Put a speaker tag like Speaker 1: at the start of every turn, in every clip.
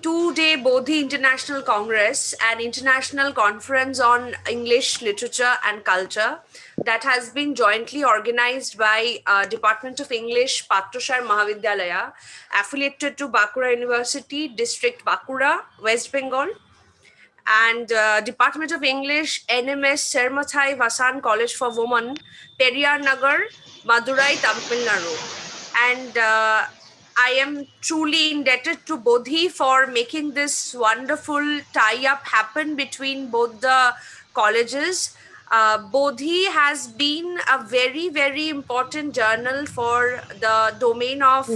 Speaker 1: two-day Bodhi International Congress, an international conference on English literature and culture that has been jointly organized by Department of English, Patrasayer Mahavidyalaya, affiliated to Bankura University, District Bankura, West Bengal, and Department of English, N.M.S.Sermathai, Vasan College for Women, Periyar Nagar, Madurai, Tamil Nadu. And I am truly indebted to Bodhi for making this wonderful tie-up happen between both the colleges. Bodhi has been a very, very important journal for the domain of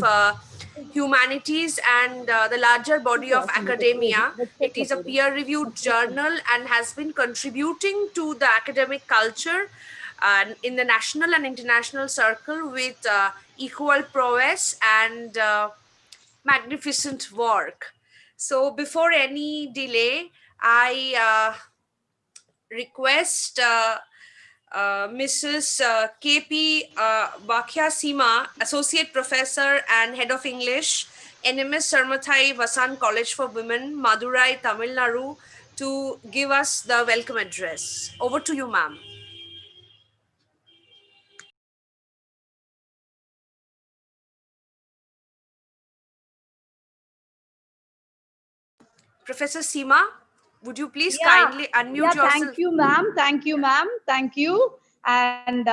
Speaker 1: humanities and the larger body of academia. It is a peer-reviewed journal and has been contributing to the academic culture in the national and international circle with equal prowess and magnificent work. So before any delay, I request Mrs.K.P. BAKHYA SEEMA, Associate Professor and Head of English, N.M.S.Sermathai, Vasan College for Women, Madurai, Tamil Nadu, to give us the welcome address. Over to you, ma'am. Professor SEEMA, would you please kindly unmute yourself?
Speaker 2: Thank you, ma'am. Thank you, ma'am. Thank you. And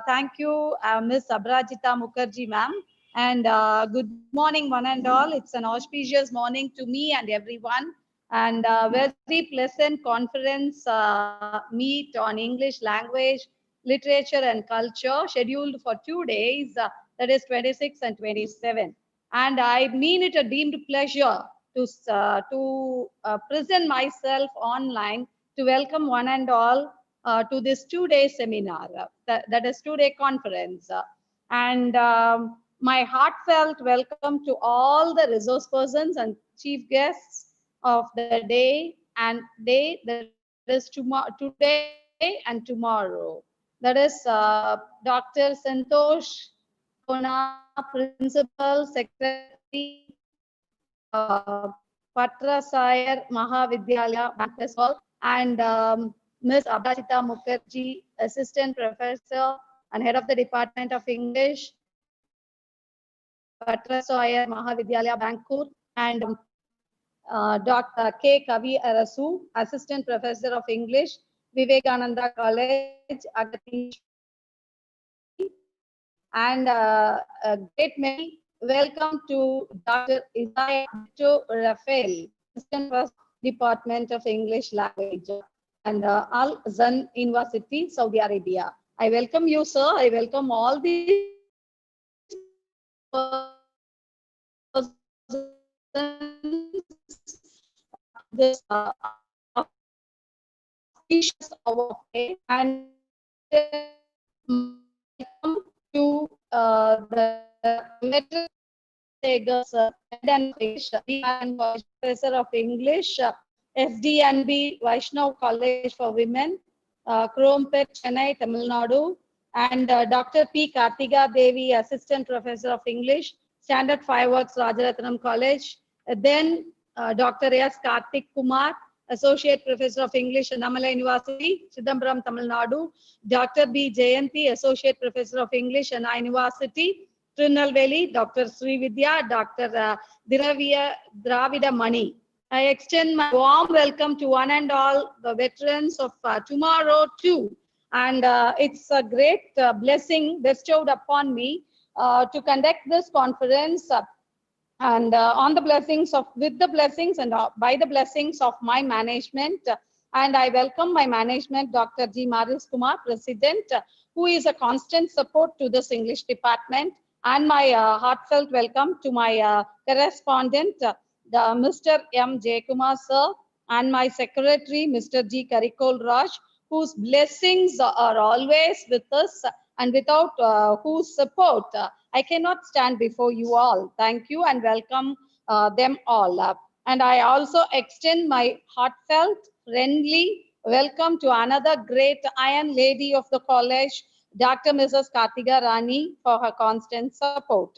Speaker 2: thank you, Ms.APARAJITA MUKHERJEE, ma'am. And good morning, one and all. It's an auspicious morning to me and everyone. And very pleasant conference meet on English language, literature and culture scheduled for 2 days, that is 26 and 27. And I mean it a deemed pleasure to present myself online to welcome one and all to this 2-day seminar, that is 2-day conference. And my heartfelt welcome to all the resource persons and chief guests of the day that is today and tomorrow. That is Dr. SANTOSH, KONER, Principal Secretary, Patrasayer, Mahavidyalaya, Bengal, and Ms.APARAJITA MUKHERJEE, Assistant Professor and Head of the Department of English, Patrasayer, Mahavidyalaya, Bankura, and Dr.KK Assistant Professor of English, Vivekananda College, Agati, and a great many. Welcome to Dr. Rafael, Assistant Professor, Department of English Language, and Al-Zan University, Saudi Arabia. I welcome you, sir. I welcome all the this and to the Professor of English, FDNB Vaishnav College for Women, Krompet, Chennai, Tamil Nadu, and Dr. P. Kartika Devi, Assistant Professor of English, Standard Fireworks, Rajaratnam College. Then Dr. S. Kartik Kumar, Associate Professor of English, Annamalai University, Chidambaram, Tamil Nadu. Dr. B. Jayanti, Associate Professor of English, Anna University, Tirunelveli. Dr. Srividya, Dr. Dravida Mani. I extend my warm welcome to one and all the veterans of tomorrow too. And it's a great blessing bestowed upon me to conduct this conference and on the blessings of, with the blessings and by the blessings of my management. And I welcome my management, Dr.G.MARIS Kumar, President, who is a constant support to this English department, and my heartfelt welcome to my correspondent, the Mr. M. Jayakumar sir, and my secretary, Mr. G. Karikol Raj, whose blessings are always with us, and without whose support I cannot stand before you all. Thank you and welcome them all. And I also extend my heartfelt, friendly welcome to another great Iron Lady of the college, Dr. Mrs. Kartika Rani, for her constant support.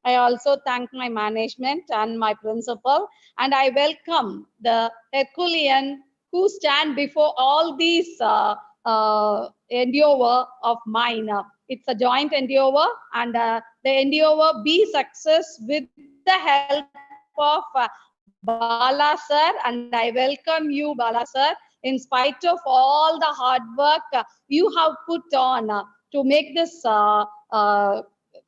Speaker 2: I also thank my management and my principal, and I welcome the Herculean who stand before all these endeavor of mine. It's a joint endeavor, and the endeavor be success with the help of Bala sir, and I welcome you, Bala sir, in spite of all the hard work you have put on to make this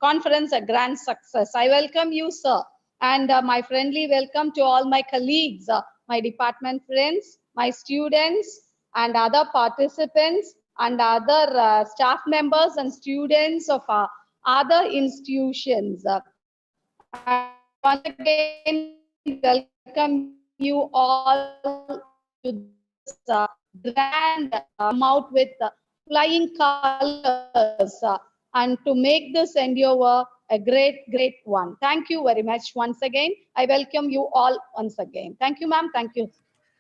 Speaker 2: conference a grand success. I welcome you, sir, and my friendly welcome to all my colleagues, my department friends, my students, and other participants, and other staff members and students of other institutions. And once again, welcome you all to this grand come out with flying colors and to make this endeavor a great one. Thank you very much once again. I welcome you all once again. Thank you, ma'am. Thank you,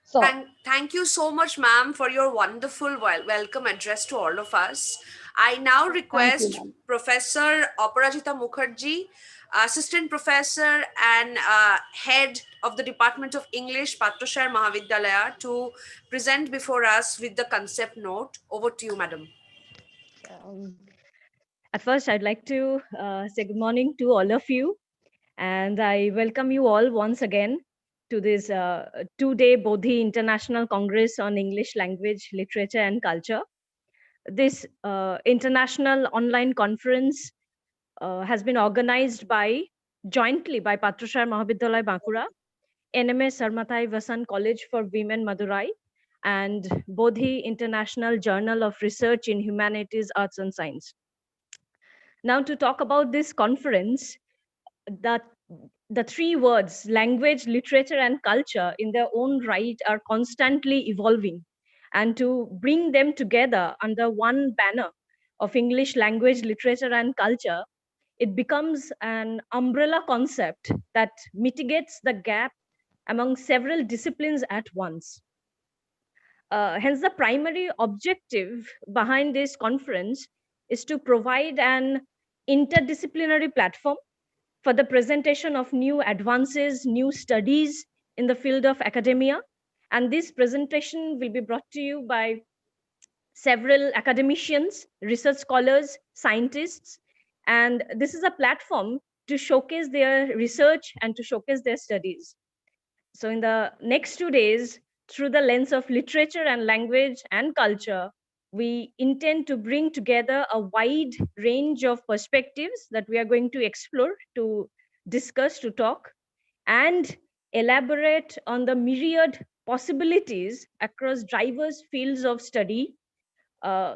Speaker 2: sir.
Speaker 1: Thank you so much, ma'am, for your wonderful welcome address to all of us. I now
Speaker 2: Thank you,
Speaker 1: request
Speaker 2: ma'am.
Speaker 1: Professor Aparajita Mukherjee, Assistant Professor and Head of the Department of English, Patrasayer Mahavidyalaya, to present before us with the concept note. Over to you, madam.
Speaker 3: Um, at first, I'd like to say good morning to all of you, and I welcome you all once again to this two-day Bodhi International Congress on English Language, Literature and Culture. This international online conference has been organized jointly by Patrasayer Mahavidyalaya Bankura, N.M.S.Sermathai Vasan College for Women Madurai, and Bodhi International Journal of Research in Humanities, Arts and Science. Now, to talk about this conference, that the three words, language, literature, and culture, in their own right, are constantly evolving. And to bring them together under one banner of English language, literature, and culture, it becomes an umbrella concept that mitigates the gap among several disciplines at once. Hence, the primary objective behind this conference is to provide an interdisciplinary platform for the presentation of new advances, new studies in the field of academia. And this presentation will be brought to you by several academicians, research scholars, scientists. And this is a platform to showcase their research and to showcase their studies. So in the next 2 days, through the lens of literature and language and culture, we intend to bring together a wide range of perspectives that we are going to explore, to discuss, to talk, and elaborate on the myriad possibilities across diverse fields of study,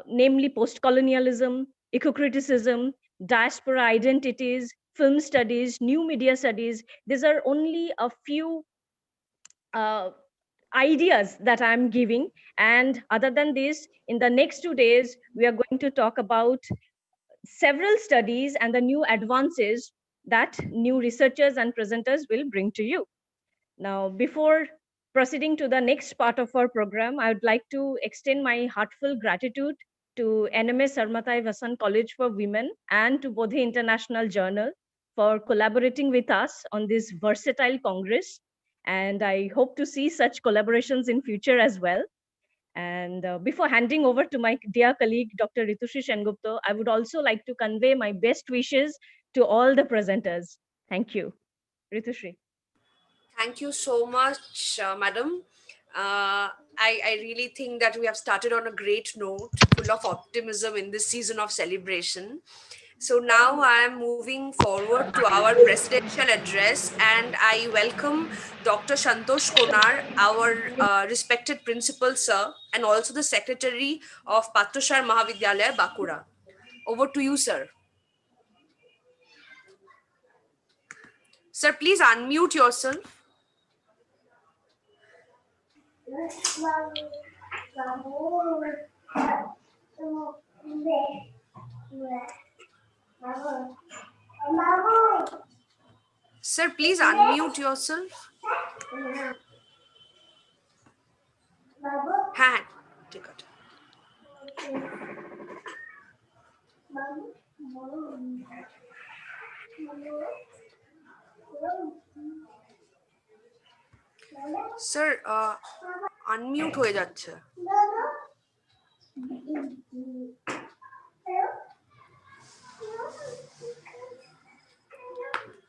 Speaker 3: namely post-colonialism, eco-criticism, diaspora identities, film studies, new media studies. These are only a few uh, ideas that I'm giving. And other than this, in the next 2 days, we are going to talk about several studies and the new advances that new researchers and presenters will bring to you. Now, before proceeding to the next part of our program, I would like to extend my heartfelt gratitude to N.M.S.Sermathai Vasan College for Women and to Bodhi International Journal for collaborating with us on this versatile congress. And I hope to see such collaborations in future as well. And before handing over to my dear colleague, Dr. Ritushri Sengupta, I would also like to convey my best wishes to all the presenters. Thank you. Ritushri.
Speaker 1: Thank you so much, madam. I really think that we have started on a great note, full of optimism in this season of celebration. So now I am moving forward to our presidential address, and I welcome Dr. SANTOSH KONER, our respected principal, sir, and also the secretary of Patrasayer Mahavidyalaya, Bankura. Over to you, sir. Sir, please unmute yourself. Sir, please unmute yourself. Hand. Take it. Sir unmute হয়ে যাচ্ছে।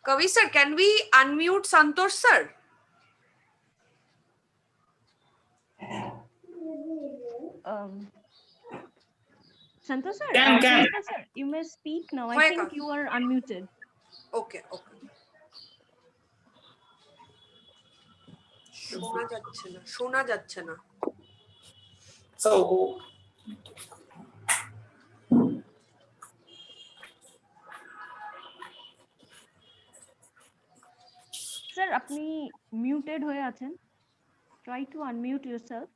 Speaker 1: Kavi sir, can we unmute Santosh sir?
Speaker 3: Santosh sir,
Speaker 4: Can.
Speaker 3: Santosh sir, you may speak now. I
Speaker 1: Hoye
Speaker 3: think
Speaker 1: ka?
Speaker 3: you are unmuted.
Speaker 1: Okay, okay. শোনা যাচ্ছে না।
Speaker 4: So,
Speaker 3: Sir, আপনি muted হয়ে আছেন। Try to unmute yourself.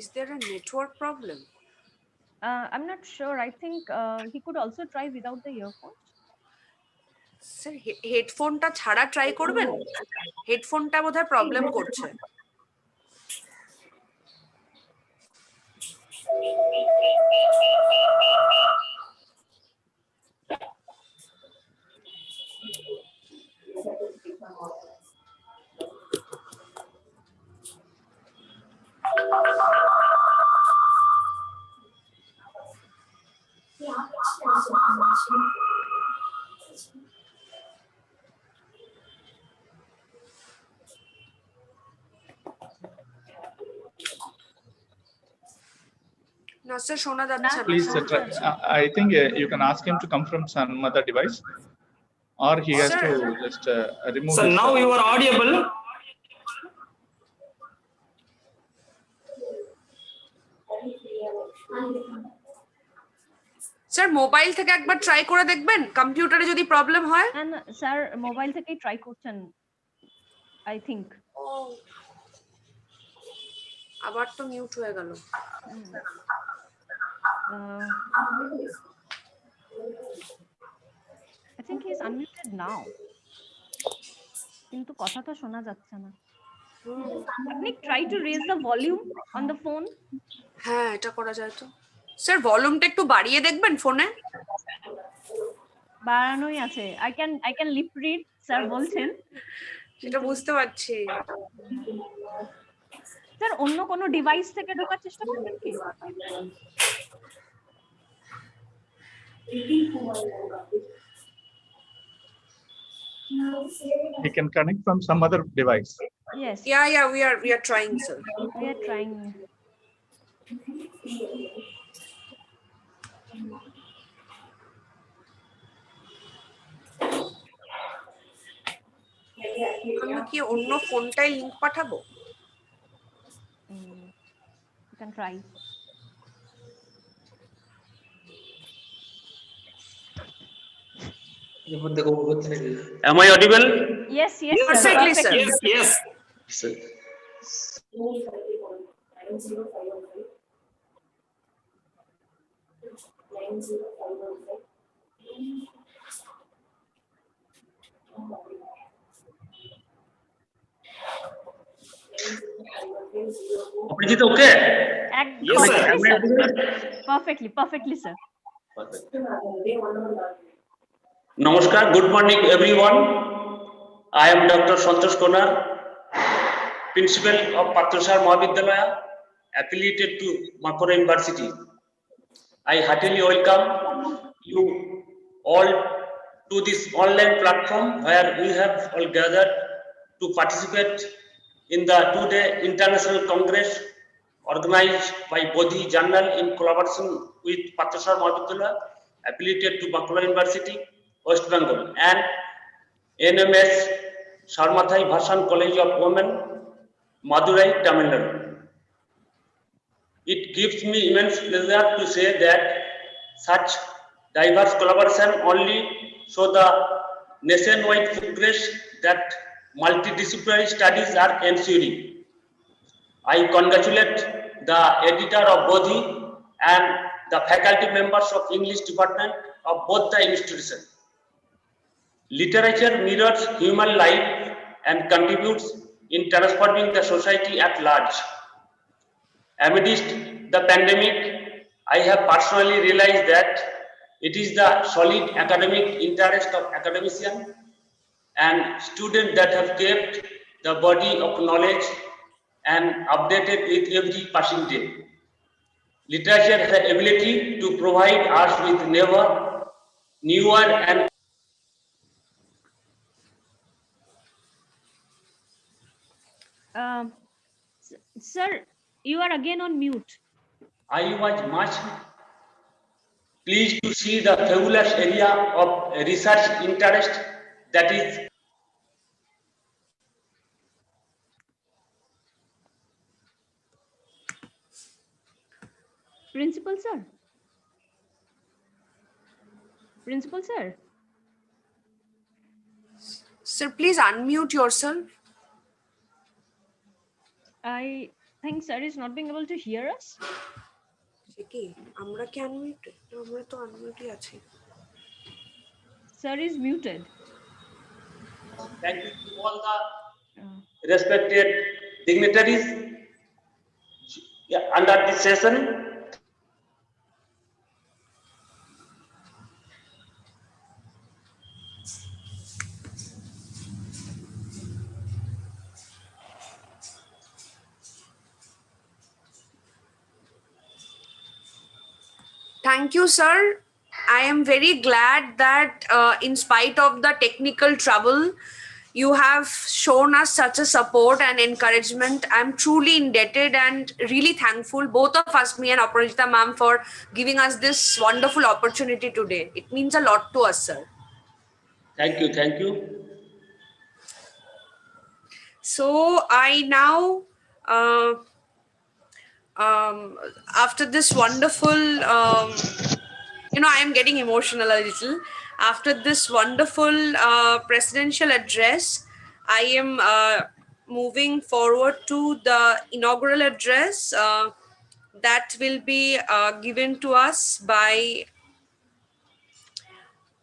Speaker 1: Is there a network problem?
Speaker 3: I'm not sure. I think he could also try without the earphones.
Speaker 1: Sir হেডফোনটা ছাড়া try করবেন, হেডফোনটা বোধহয় প্রবলেম করছে। না স্যার শোনা যাচ্ছে না।
Speaker 4: please, I think you can ask him to come from some other device, or he has to just remove.
Speaker 5: So now you are audible.
Speaker 1: Sir mobile থেকে একবার ট্রাই করে দেখবেন, কম্পিউটারে যদি প্রবলেম হয়।
Speaker 3: And sir, মোবাইল থেকেই try করছেন I think.
Speaker 1: আবার তো মিউট হয়ে গেল।
Speaker 3: I think he is unmuted now. কিন্তু কথা তো শোনা যাচ্ছে না। আপনি try to raise the volume on the phone.
Speaker 1: হ্যাঁ এটা করা যায় তো। স্যার ভলিউমটা একটু বাড়িয়ে দেখবেন ফোনে।
Speaker 3: বাড়ানোই আছে। I can lip read sir বলছেন।
Speaker 1: সেটা বুঝতে পারছি।
Speaker 3: স্যার অন্য কোনো ডিভাইস থেকে ঢোকার চেষ্টা করবেন কি?
Speaker 4: He can connect from some other device.
Speaker 3: Yes.
Speaker 1: Yeah, we are trying, sir.
Speaker 3: We are trying.
Speaker 1: আমি কি অন্য ফোনটায় লিংক পাঠাবো?
Speaker 3: You can try.
Speaker 5: Am I audible?
Speaker 3: Yes,
Speaker 1: Perfectly, sir.
Speaker 5: Yes. Aparajita, okay? Yes, sir.
Speaker 3: Perfectly, sir.
Speaker 5: Namaskar, good morning everyone. I am Dr. Santosh KONER, Principal of Patrasayer Mahavidyalaya, affiliated to Mankura University. I heartily welcome you all to this online platform where we have all gathered to participate in the two-day International Congress organized by Bodhi Journal in collaboration with Patrasayer Mahavidyalaya, affiliated to Bankura University, West Bengal, and N.M.S.Sermathai Vasan College of Women, Madurai, Tamil Nadu. It gives me immense pleasure to say that such diverse collaboration only show the nationwide progress that multidisciplinary studies are ensuring. I congratulate the editor of Bodhi and the faculty members of English department of both the institutions. Literature mirrors human life and contributes in transforming the society at large. Amidst the pandemic, I have personally realized that it is the solid academic interest of academicians and students that have kept the body of knowledge and updated with every passing day. Literature has the ability to provide us with newer and
Speaker 3: Sir, you are again on mute.
Speaker 5: I was much pleased to see the fabulous area of research interest that is
Speaker 3: Principal sir. Principal sir.
Speaker 1: Sir, please unmute yourself.
Speaker 3: I think sir is not being able to hear us.
Speaker 1: আমরা কি unmute? আমরা তো unmute আছি।
Speaker 3: Sir is muted.
Speaker 5: thank you to all the respected dignitaries under this session.
Speaker 1: Thank you, sir. I am very glad that in spite of the technical trouble, you have shown us such a support and encouragement. I'm truly indebted and really thankful, both of us, me and Aparajita ma'am, for giving us this wonderful opportunity today. It means a lot to us, sir.
Speaker 5: Thank you, thank you.
Speaker 1: So I now, after this wonderful, I am getting emotional a little. After this wonderful presidential address, I am moving forward to the inaugural address that will be given to us by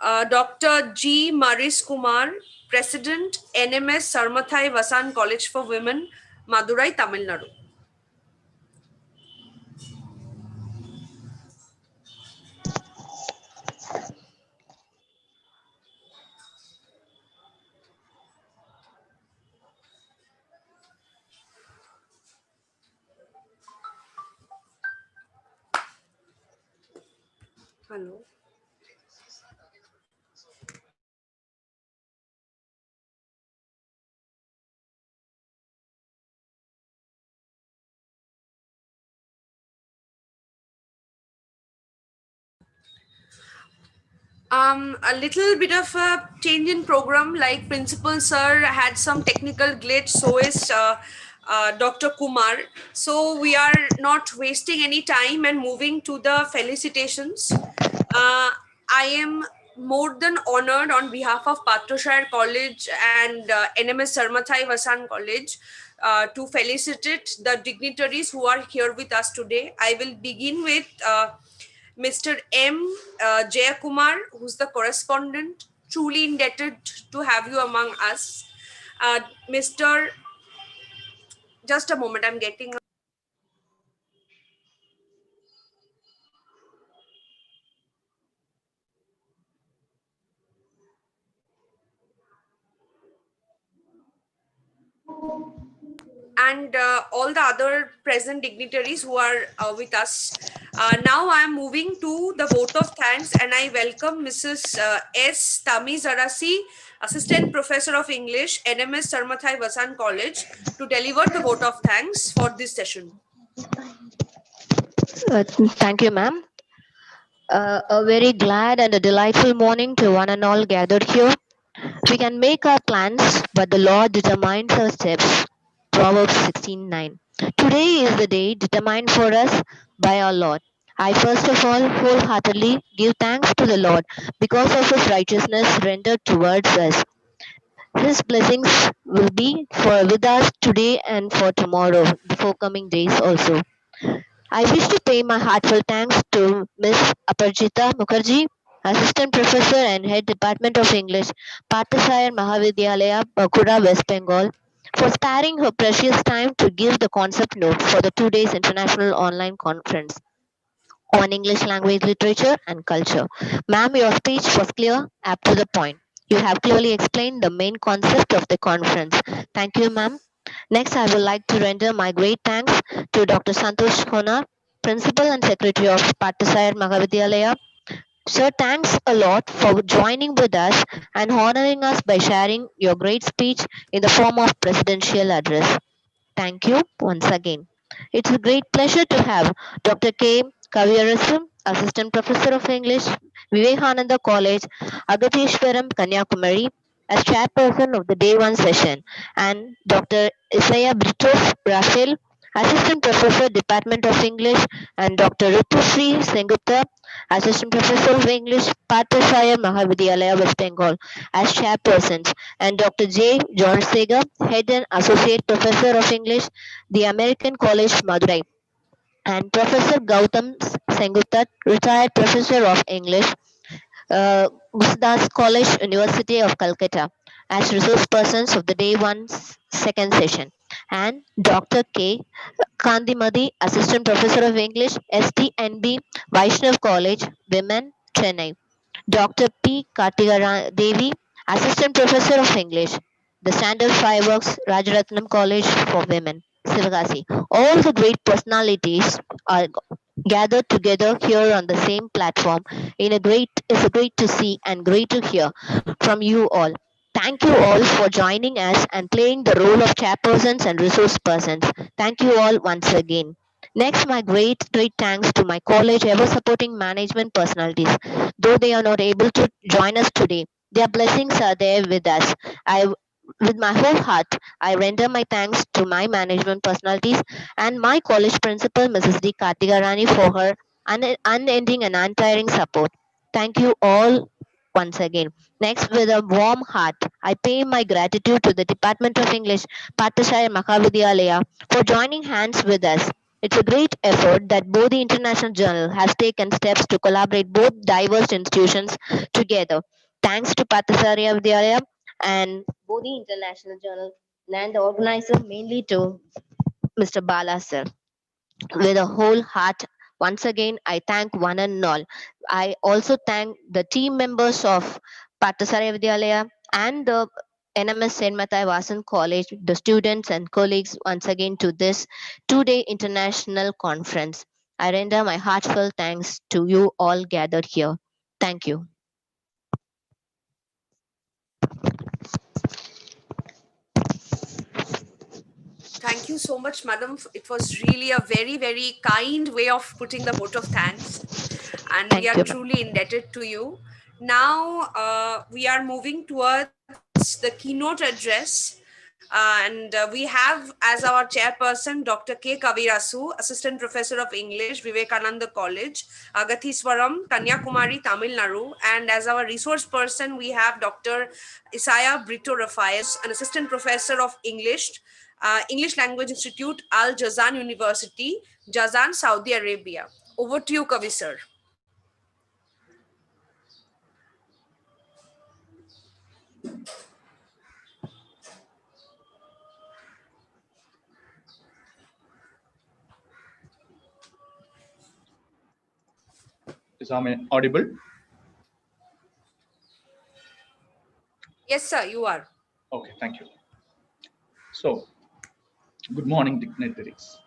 Speaker 1: Dr.G.MARIS Kumar, President, N.M.S.Sermathai Vasan College for Women, Madurai, Tamil Nadu. Hello. A little bit of a change in program, like Principal Sir had some technical glitch, so is Dr. Kumar. So we are not wasting any time and moving to the felicitations. I am more than honored on behalf of Patrasayer College and N.M.S.Sermathai Vasan College to felicitate the dignitaries who are here with us today. I will begin with Mr. M. Jayakumar, who's the correspondent, truly indebted to have you among us. Mr. Just a moment, I'm getting. And all the other present dignitaries who are with us. Now I am moving to the vote of thanks, and I welcome Mrs. S. Tamizarasi, Assistant Professor of English, N.M.S.Sermathai Vasan College, to deliver the vote of thanks for this session.
Speaker 6: Thank you, ma'am. A very glad and a delightful morning to one and all gathered here. We can make our plans, but the Lord determines our steps. Proverbs 16:9. Today is the day determined for us by our Lord. I first of all wholeheartedly give thanks to the Lord because of His righteousness rendered towards us. His blessings will be with us today and for tomorrow, the forthcoming days also. I wish to pay my heartfelt thanks to Ms.APARAJITA MUKHERJEE, Assistant Professor and Head Department of English, Patrasayer Mahavidyalaya, Bankura, West Bengal, for sparing her precious time to give the concept note for the 2 days international online conference on English language, literature, and culture. Ma'am, your speech was clear, up to the point. You have clearly explained the main concept of the conference. Thank you, ma'am. Next, I would like to render my great thanks to Dr. Santosh KONER, Principal and Secretary of Patrasayer Mahavidyalaya. Sir, thanks a lot for joining with us and honoring us by sharing your great speech in the form of presidential address. Thank you once again. It's a great pleasure to have Dr. K. Kavirasam, Assistant Professor of English, Vivekananda College, Agatheshwaram, Kanyakumari, as chairperson of the Day 1 session, and Dr. Isaiah Britos Raphael, Assistant Professor, Department of English, and Dr. Ritushri Sengupta, Assistant Professor of English, Patrasayer Mahavidyalaya, West Bengal, as chairpersons, and Dr. J. John Sager, Head and Associate Professor of English, the American College, Madurai, and Professor Gautam Sengupta, Retired Professor of English, Gusadas College, University of Calcutta, as resource persons of the Day 1 second session, and Dr. K. Kandimadi, Assistant Professor of English, STNB, Vaishnav College, Women, Chennai. Dr. P. Kartika Devi, Assistant Professor of English, the Standard Fireworks Rajaratnam College for Women, Sivagasi. All the great personalities are gathered together here on the same platform. It's a great to see and great to hear from you all. Thank you all for joining us and playing the role of chairpersons and resource persons. Thank you all once again. Next, my great thanks to my college ever supporting management personalities. Though they are not able to join us today, their blessings are there with us. With my whole heart, I render my thanks to my management personalities and my college principal, Mrs.D. Kartika Rani, for her unending and untiring support. Thank you all once again. Next, with a warm heart, I pay my gratitude to the Department of English, Patrasayer Mahavidyalaya, for joining hands with us. It's a great effort that Bodhi International Journal has taken steps to collaborate both diverse institutions together. Thanks to Patrasayer Vidyalaya and Bodhi International Journal and the organizer, mainly to Mr. Bala sir. With a whole heart, once again, I thank one and all. I also thank the team members of Patrasayer Vidyalaya and the N.M.S.Sermathai Vasan College, the students and colleagues once again to this 2-day international conference. I render my heartfelt thanks to you all gathered here. Thank you.
Speaker 1: Thank you so much, madam. It was really a very, very kind way of putting the vote of thanks. And we
Speaker 6: Thank
Speaker 1: are
Speaker 6: you, ma'am.
Speaker 1: truly indebted to you. Now, we are moving towards the keynote address. And we have as our chairperson Dr. K. Kavirasu, Assistant Professor of English, Vivekananda College, Agatheswaram, Kanyakumari, Tamil Nadu. And as our resource person, we have Dr. Isaiah Brito Rafael, an Assistant Professor of English, English Language Institute, Al Jazan University, Jazan, Saudi Arabia. Over to you, Kavi sir.
Speaker 4: Is I audible?
Speaker 1: Yes, sir, you are.
Speaker 4: Okay, thank you. So, good morning, dignitaries.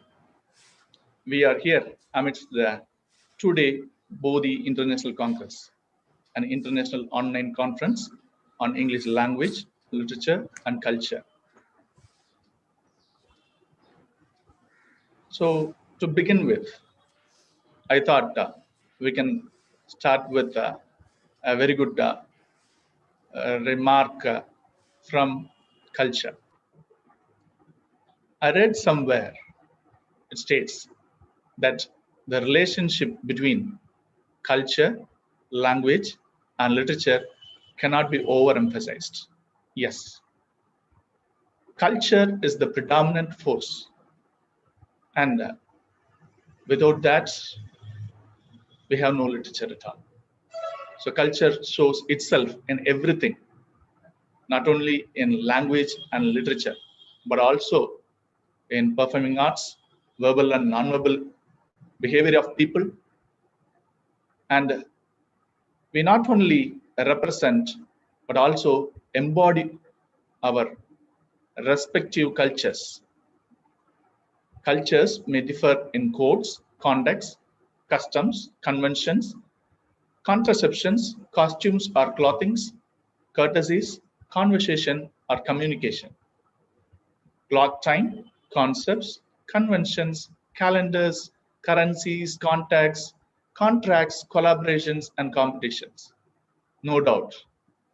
Speaker 4: We are here amidst the 2-day Bodhi International Congress, an international online conference on English language, literature, and culture. So, to begin with, I thought we can start with a very good remark from culture. I read somewhere, it states that the relationship between culture, language, and literature cannot be overemphasized. Yes, culture is the predominant force, and without that, we have no literature at all. So culture shows itself in everything, not only in language and literature, but also in performing arts, verbal and non-verbal behavior of people. And we not only represent, but also embody our respective cultures. Cultures may differ in codes, conducts, customs, conventions, contraceptions, costumes or clothings, courtesies, conversation or communication, clock time, concepts, conventions, calendars, currencies, contacts, contracts, collaborations, and competitions. No doubt,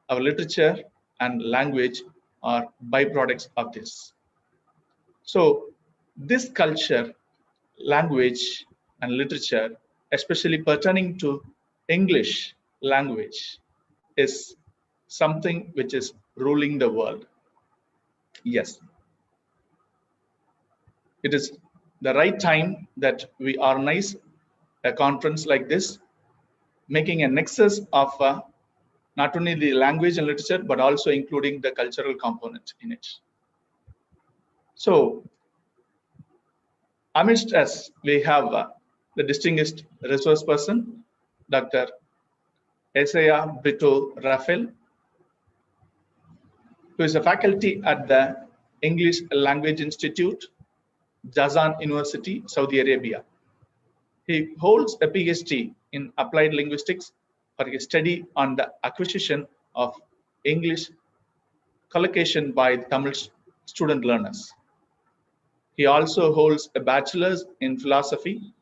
Speaker 4: our literature and language are byproducts of this. So, this culture, language, and literature, especially pertaining to English language, is something which is ruling the world. Yes, it is the right time that we organize a conference like this, making a nexus of not only the language and literature, but also including the cultural component in it. So, amidst us, we have the distinguished resource person, Dr. Isaiah Brito Rafael, who is a faculty at the English Language Institute, Vasan University, Saudi Arabia. He holds a PhD in applied linguistics for his study on the acquisition of English collocation by Tamil student learners. He also holds a bachelor's in philosophy.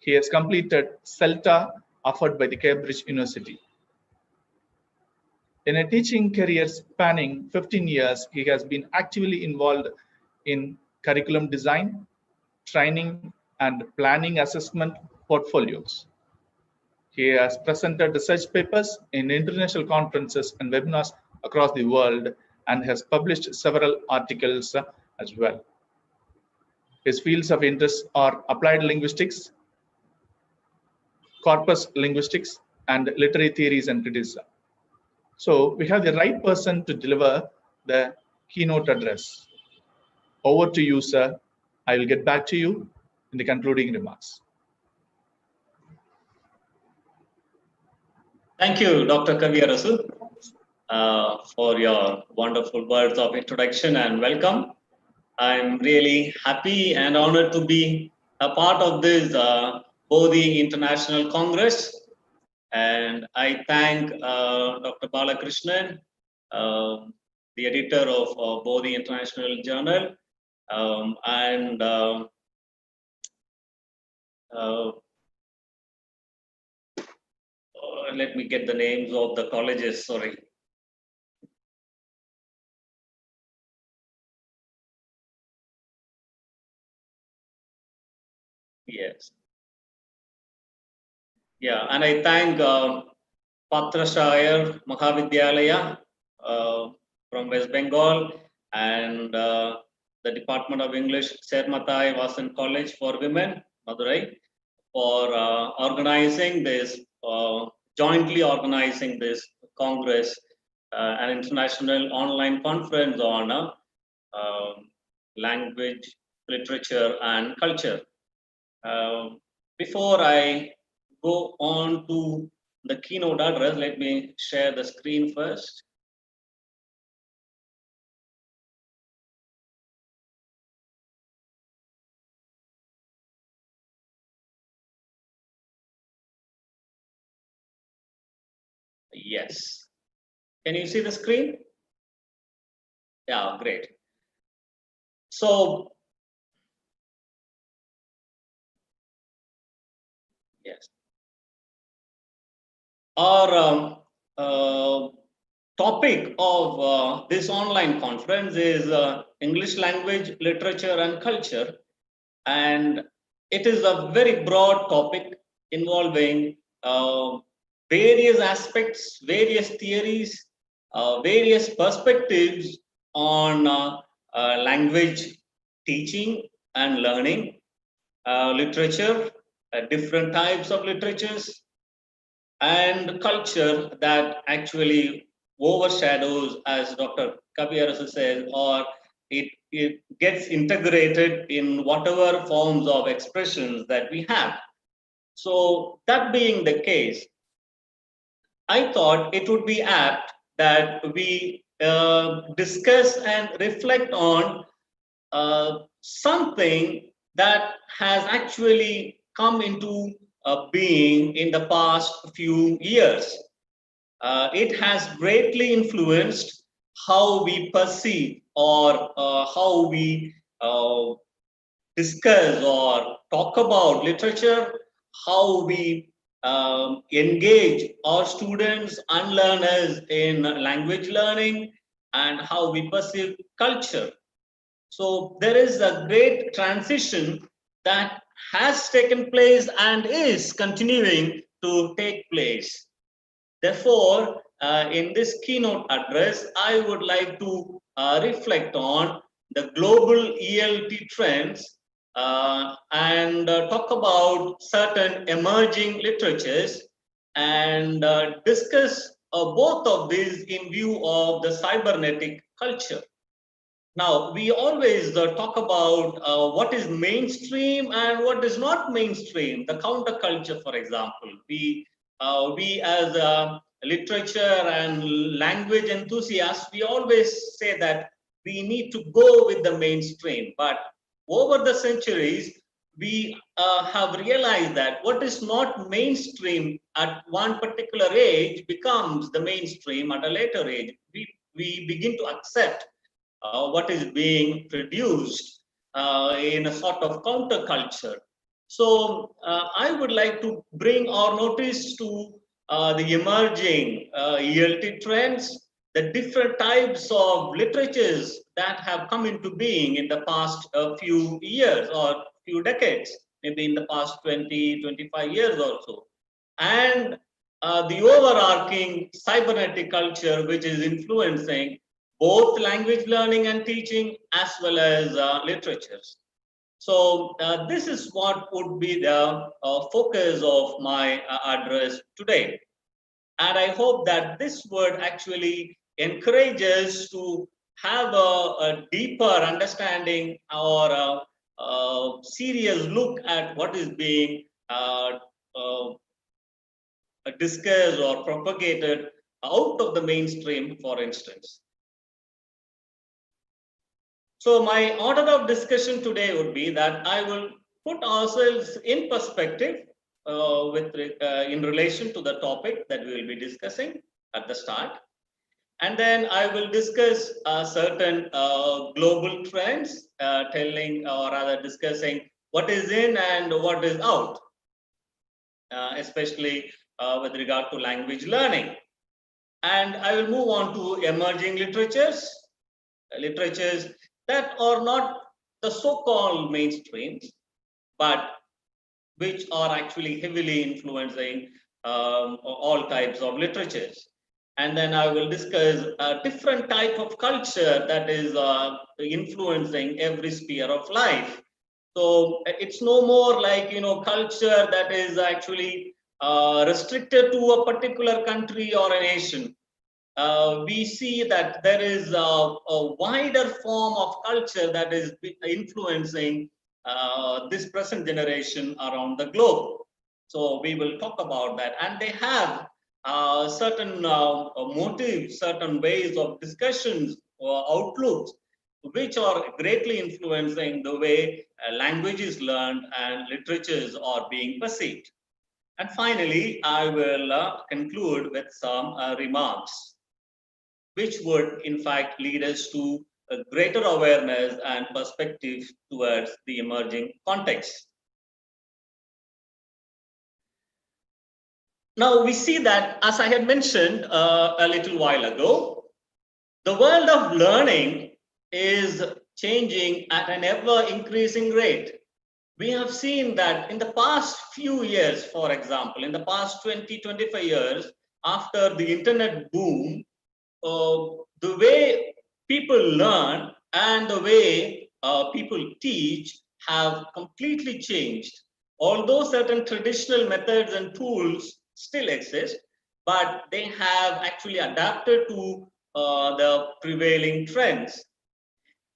Speaker 4: He has completed CELTA offered by the Cambridge University. In a teaching career spanning 15 years, he has been actively involved in curriculum design, training, and planning assessment portfolios. He has presented research papers in international conferences and webinars across the world and has published several articles as well. His fields of interest are applied linguistics, corpus linguistics, and literary theories and criticism. So we have the right person to deliver the keynote address. Over to you, sir. I will get back to you in the concluding remarks.
Speaker 5: Thank you, Dr. Kaviyarasu, for your wonderful words of introduction and welcome. I'm really happy and honored to be a part of this Bodhi International Congress. And I thank Dr. Balakrishnan, the editor of Bodhi International Journal, let me get the names of the colleges, sorry. Yes. Yeah, and I thank Patrasayer, Mahavidyalaya from West Bengal, and the Department of English, N.M.S.Sermathai Vasan College for Women, Madurai, for organizing this, jointly organizing this Congress, an international online conference on language, literature, and culture. Before I go on to the keynote address, let me share the screen first. Yes. Can you see the screen? Yeah, great. So, yes. Our topic of this online conference is English language, literature, and culture. And it is a very broad topic involving various aspects, various theories, various perspectives on language teaching and learning, literature, different types of literatures, and culture that actually overshadows, as Dr. K.P. says, or it gets integrated in whatever forms of expressions that we have. So that being the case, I thought it would be apt that we discuss and reflect on something that has actually come into being in the past few years. It has greatly influenced how we perceive or how we discuss or talk about literature, how we engage our students and learners in language learning, and how we perceive culture. So there is a great transition that has taken place and is continuing to take place. Therefore, in this keynote address, I would like to reflect on the global ELT trends and talk about certain emerging literatures and discuss both of these in view of the cybernetic culture. Now, we always talk about what is mainstream and what is not mainstream, the counterculture, for example. We as literature and language enthusiasts, we always say that we need to go with the mainstream. But over the centuries, we have realized that what is not mainstream at one particular age becomes the mainstream at a later age. We begin to accept what is being produced in a sort of counterculture. So I would like to bring our notice to the emerging ELT trends, the different types of literatures that have come into being in the past few years or few decades, maybe in the past 20, 25 years or so, and the overarching cybernetic culture which is influencing both language learning and teaching as well as literatures. So this is what would be the focus of my address today. And I hope that this would actually encourage us to have a deeper understanding or a serious look at what is being discussed or propagated out of the mainstream, for instance. So my order of discussion today would be that I will put ourselves in perspective in relation to the topic that we will be discussing at the start. And then I will discuss certain global trends, telling or rather discussing what is in and what is out, especially with regard to language learning. And I will move on to emerging literatures that are not the so-called mainstreams, but which are actually heavily influencing all types of literatures. And then I will discuss a different type of culture that is influencing every sphere of life. So it's no more like, culture that is actually restricted to a particular country or a nation. We see that there is a wider form of culture that is influencing this present generation around the globe. So we will talk about that. And they have certain motives, certain ways of discussions or outlooks, which are greatly influencing the way language is learned and literatures are being perceived. And finally, I will conclude with some remarks, which would in fact lead us to a greater awareness and perspective towards the emerging context. Now we see that, as I had mentioned a little while ago, the world of learning is changing at an ever increasing rate. We have seen that in the past few years, for example, in the past 20, 25 years, after the internet boom, the way people learn and the way people teach have completely changed. Although certain traditional methods and tools still exist, but they have actually adapted to the prevailing trends.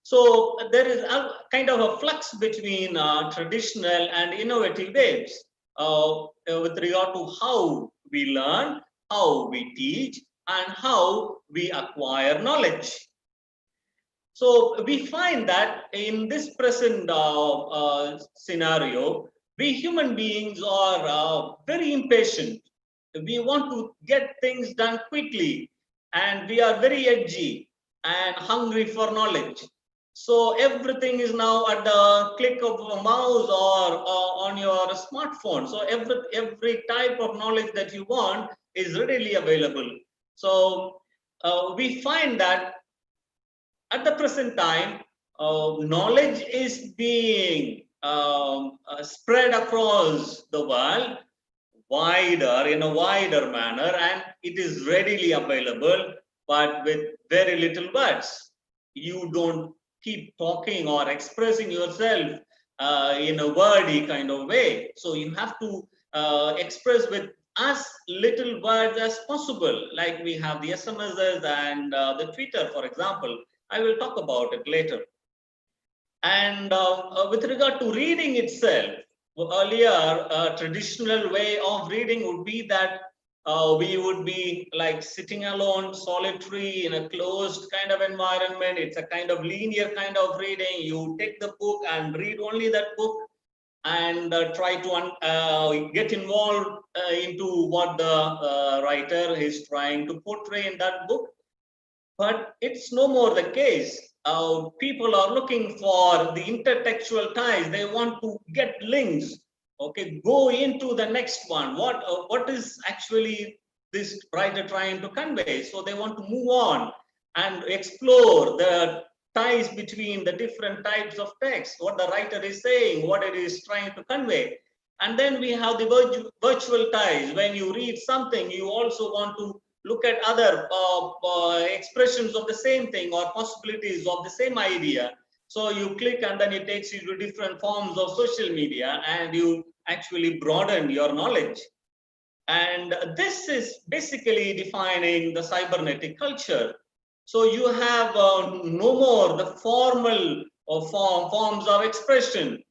Speaker 5: So there is a kind of a flux between traditional and innovative ways with regard to how we learn, how we teach, and how we acquire knowledge. So we find that in this present scenario, we human beings are very impatient. We want to get things done quickly, and we are very edgy and hungry for knowledge. So everything is now at the click of a mouse or on your smartphone. So every type of knowledge that you want is readily available. So we find that at the present time, knowledge is being spread across the world in a wider manner, and it is readily available, but with very little words. You don't keep talking or expressing yourself in a wordy kind of way. So you have to express with as little words as possible, like we have the SMSs and the Twitter, for example. I will talk about it later. And with regard to reading itself, earlier, a traditional way of reading would be that we would be like sitting alone, solitary in a closed kind of environment. It's a kind of linear kind of reading. You take the book and read only that book and try to get involved into what the writer is trying to portray in that book. But it's no more the case. People are looking for the intertextual ties. They want to get links. Okay, go into the next one. What is actually this writer trying to convey? So they want to move on and explore the ties between the different types of text, what the writer is saying, what it is trying to convey. And then we have the virtual ties. When you read something, you also want to look at other expressions of the same thing or possibilities of the same idea. So you click and then it takes you to different forms of social media and you actually broaden your knowledge. And this is basically defining the cybernetic culture. So you have no more the formal forms of expression.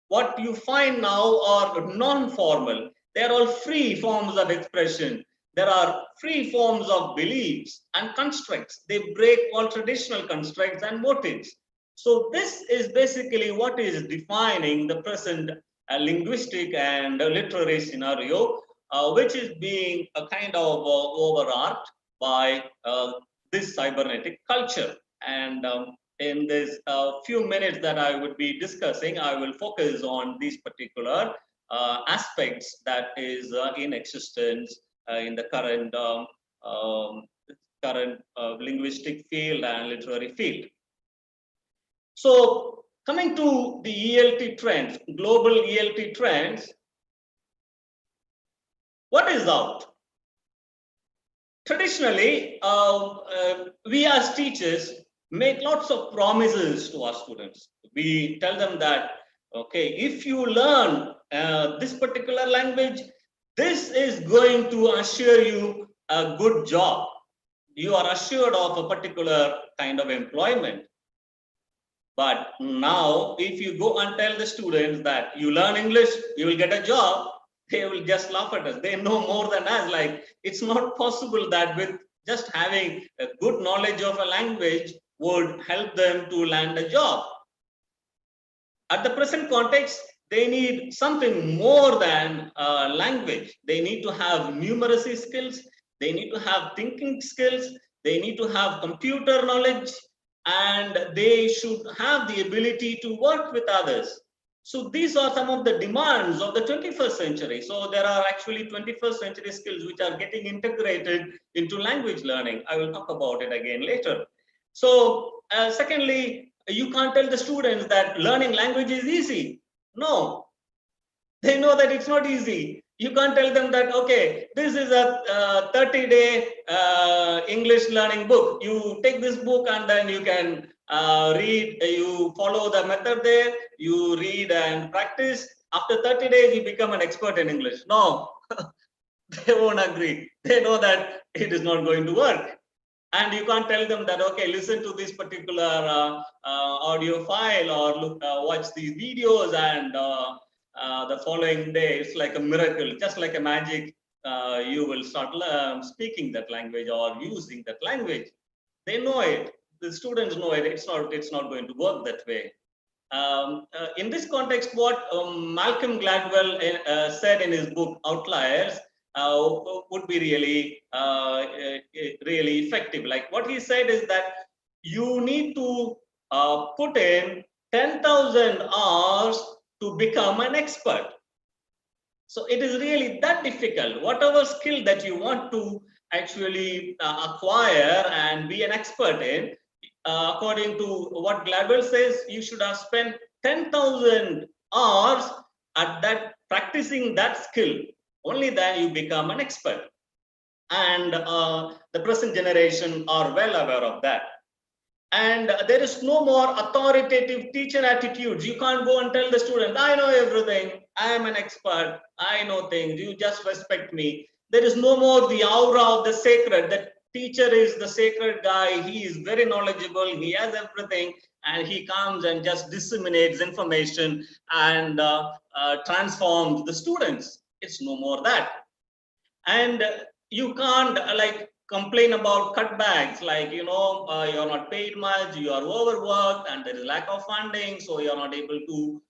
Speaker 5: What you find now are non-formal. They are all free forms of expression. There are free forms of beliefs and constructs. They break all traditional constructs and motives. So this is basically what is defining the present linguistic and literary scenario, which is being a kind of overarched by this cybernetic culture. And in this few minutes that I would be discussing, I will focus on these particular aspects that is in existence in the current linguistic field and literary field. So coming to the ELT trends, global ELT trends, what is out? Traditionally, we as teachers make lots of promises to our students. We tell them that, okay, if you learn this particular language, this is going to assure you a good job. You are assured of a particular kind of employment. But now, if you go and tell the students that you learn English, you will get a job, they will just laugh at us. They know more than us. Like, it's not possible that with just having a good knowledge of a language would help them to land a job. At the present context, they need something more than language. They need to have numeracy skills. They need to have thinking skills. They need to have computer knowledge. And they should have the ability to work with others. So these are some of the demands of the 21st century. So there are actually 21st century skills which are getting integrated into language learning. I will talk about it again later. So secondly, you can't tell the students that learning language is easy. No, they know that it's not easy. You can't tell them that, okay, this is a 30-day English learning book. You take this book and then you can read, you follow the method there, you read and practice. After 30 days, you become an expert in English. No, they won't agree. They know that it is not going to work. And you can't tell them that, okay, listen to this particular audio file or look, watch these videos, and the following day, it's like a miracle, just like a magic, you will start speaking that language or using that language. They know it. The students know it. It's not going to work that way. In this context, what Malcolm Gladwell said in his book Outliers would be really effective. Like what he said is that you need to put in 10,000 hours to become an expert. So it is really that difficult. Whatever skill that you want to actually acquire and be an expert in, according to what Gladwell says, you should have spent 10,000 hours at that, practicing that skill. Only then you become an expert. And the present generation are well aware of that. And there is no more authoritative teacher attitudes. You can't go and tell the student, I know everything, I am an expert, I know things, you just respect me. There is no more the aura of the sacred. The teacher is the sacred guy, he is very knowledgeable, he has everything, and he comes and just disseminates information and transforms the students. It's no more that. And you can't like complain about cutbacks, like, you know, you're not paid much, you are overworked, and there is lack of funding, so you're not able to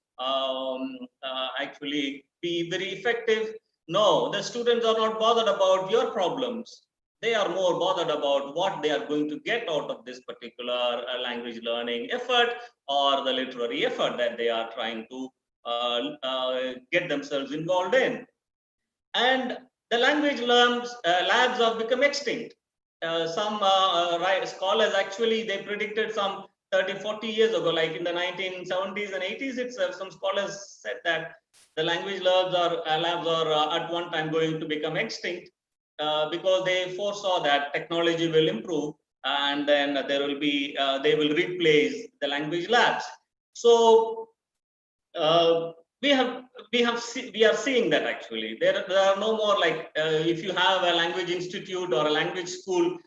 Speaker 5: actually be very effective. No, the students are not bothered about your problems. They are more bothered about what they are going to get out of this particular language learning effort or the literary effort that they are trying to get themselves involved in. And the language labs have become extinct. Some scholars actually, they predicted some 30, 40 years ago, like in the 1970s and 80s itself, some scholars said that the language labs are at one time going to become extinct because they foresaw that technology will improve, and then there will be, they will replace the language labs. So we are seeing that actually there are no more like if you have a language institute or a language school,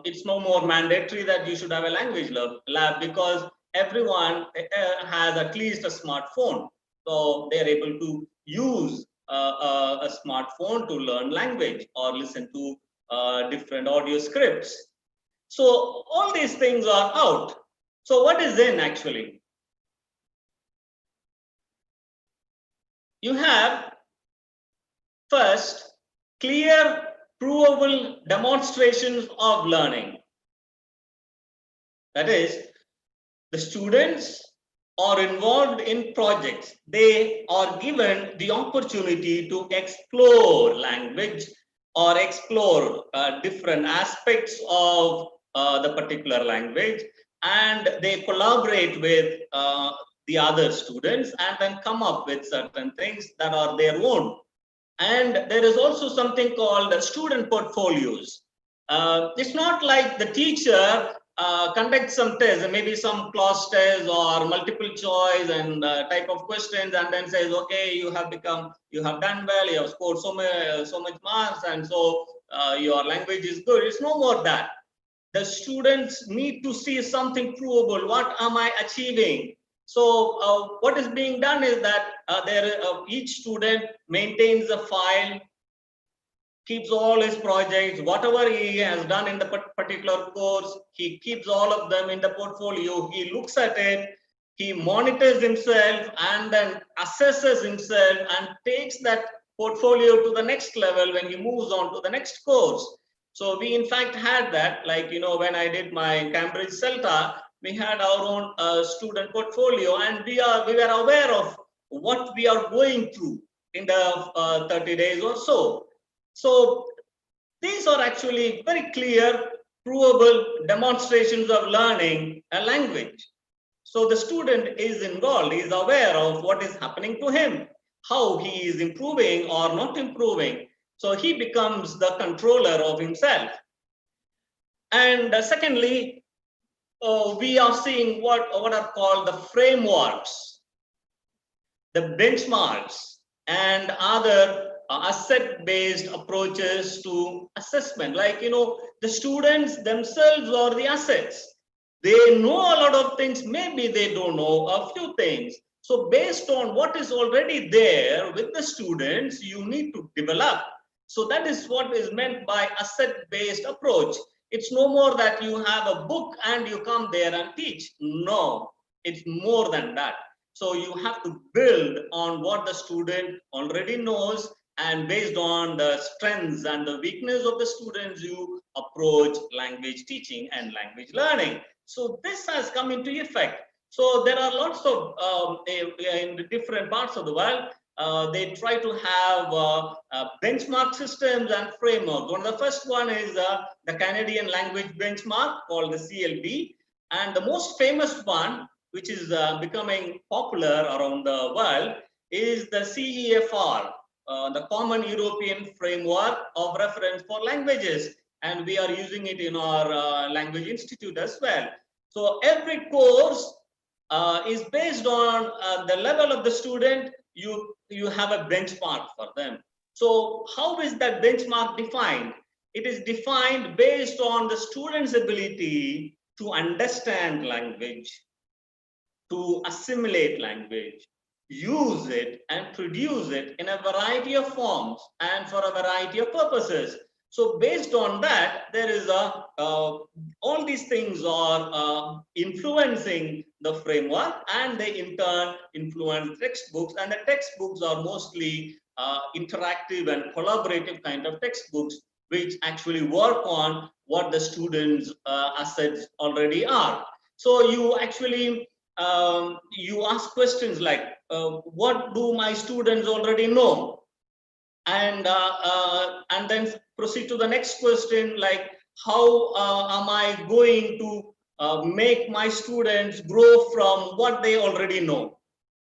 Speaker 5: it's no more mandatory that you should have a language lab because everyone has at least a smartphone, so they are able to use a smartphone to learn language or listen to different audio scripts. So all these things are out. So what is in actually? You have first clear, provable demonstrations of learning. That is, the students are involved in projects. They are given the opportunity to explore language or explore different aspects of the particular language, and they collaborate with the other students and then come up with certain things that are their own. And there is also something called student portfolios. It's not like the teacher conducts some tests, maybe some class tests or multiple choice and type of questions, and then says, okay, you have done well, you have scored so much marks, and so your language is good. It's no more that. The students need to see something provable. What am I achieving? So what is being done is that each student maintains a file, keeps all his projects, whatever he has done in the particular course, he keeps all of them in the portfolio. He looks at it, he monitors himself, and then assesses himself and takes that portfolio to the next level when he moves on to the next course. So we in fact had that, like, you know, when I did my Cambridge CELTA, we had our own student portfolio, and we were aware of what we are going through in the 30 days or so. So these are actually very clear, provable demonstrations of learning a language. So the student is involved, he is aware of what is happening to him, how he is improving or not improving. So he becomes the controller of himself. And secondly, we are seeing what are called the frameworks, the benchmarks, and other asset-based approaches to assessment. Like, the students themselves are the assets. They know a lot of things, maybe they don't know a few things. So based on what is already there with the students, you need to develop. So that is what is meant by asset-based approach. It's no more that you have a book and you come there and teach. No, it's more than that. So you have to build on what the student already knows, and based on the strengths and the weakness of the students, you approach language teaching and language learning. So this has come into effect. So there are lots of, in the different parts of the world, they try to have benchmark systems and frameworks. One of the first one is the Canadian language benchmark called the CLB. And the most famous one, which is becoming popular around the world, is the CEFR, the Common European Framework of Reference for Languages. And we are using it in our Language Institute as well. So every course is based on the level of the student. You have a benchmark for them. So how is that benchmark defined? It is defined based on the student's ability to understand language, to assimilate language, use it and produce it in a variety of forms and for a variety of purposes. So based on that, there is all these things are influencing the framework, and they in turn influence textbooks, and the textbooks are mostly interactive and collaborative kind of textbooks, which actually work on what the students' assets already are. So you actually you ask questions like, what do my students already know? And then proceed to the next question, like, how am I going to make my students grow from what they already know?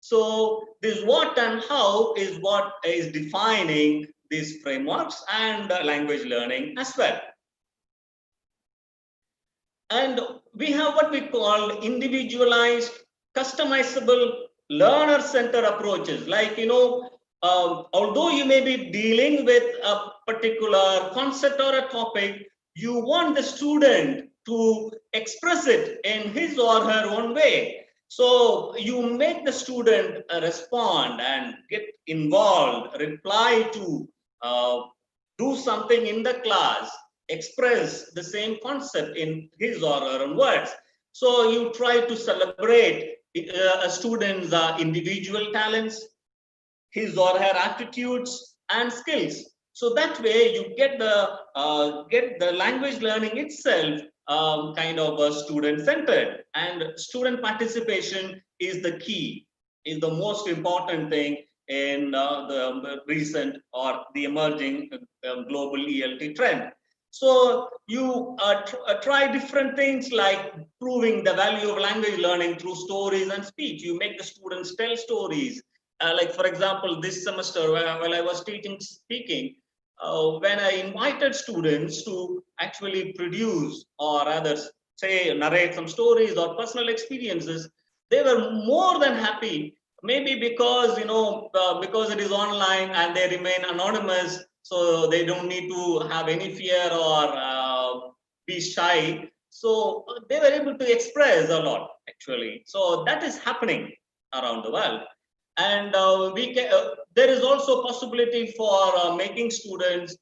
Speaker 5: So this what and how is what is defining these frameworks and language learning as well. And we have what we call individualized, customizable, learner-centered approaches. Like, although you may be dealing with a particular concept or a topic, you want the student to express it in his or her own way. So you make the student respond and get involved, reply to, do something in the class, express the same concept in his or her own words. So you try to celebrate a student's individual talents, his or her attitudes and skills. So that way you get the language learning itself kind of student-centered, and student participation is the key, is the most important thing in the recent or the emerging global ELT trend. So you try different things like proving the value of language learning through stories and speech. You make the students tell stories. Like, for example, this semester while I was teaching speaking, when I invited students to actually produce or rather say narrate some stories or personal experiences, they were more than happy. Maybe because because it is online and they remain anonymous, so they don't need to have any fear or be shy. So they were able to express a lot actually. So that is happening around the world. And there is also possibility for making students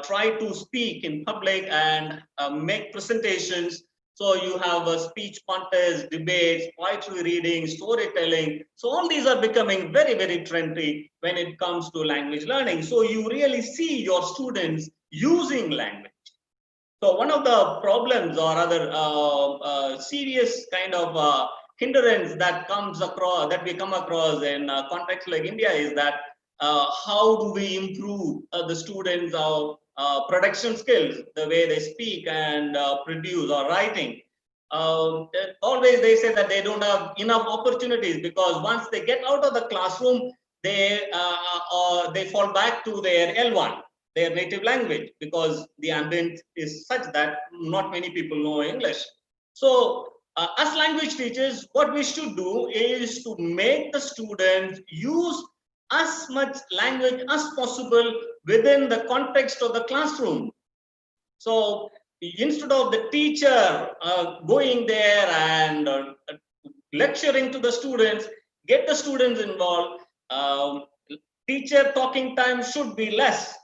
Speaker 5: try to speak in public and make presentations. So you have a speech contest, debates, poetry reading, storytelling. So all these are becoming very, very trendy when it comes to language learning. So you really see your students using language. So one of the problems or other serious kind of hindrance that we come across in contexts like India is that how do we improve the students' production skills, the way they speak and produce or writing. Always they say that they don't have enough opportunities, because once they get out of the classroom, they fall back to their L1, their native language, because the ambient is such that not many people know English. So as language teachers, what we should do is to make the students use as much language as possible within the context of the classroom. So instead of the teacher going there and lecturing to the students, get the students involved. Teacher talking time should be less.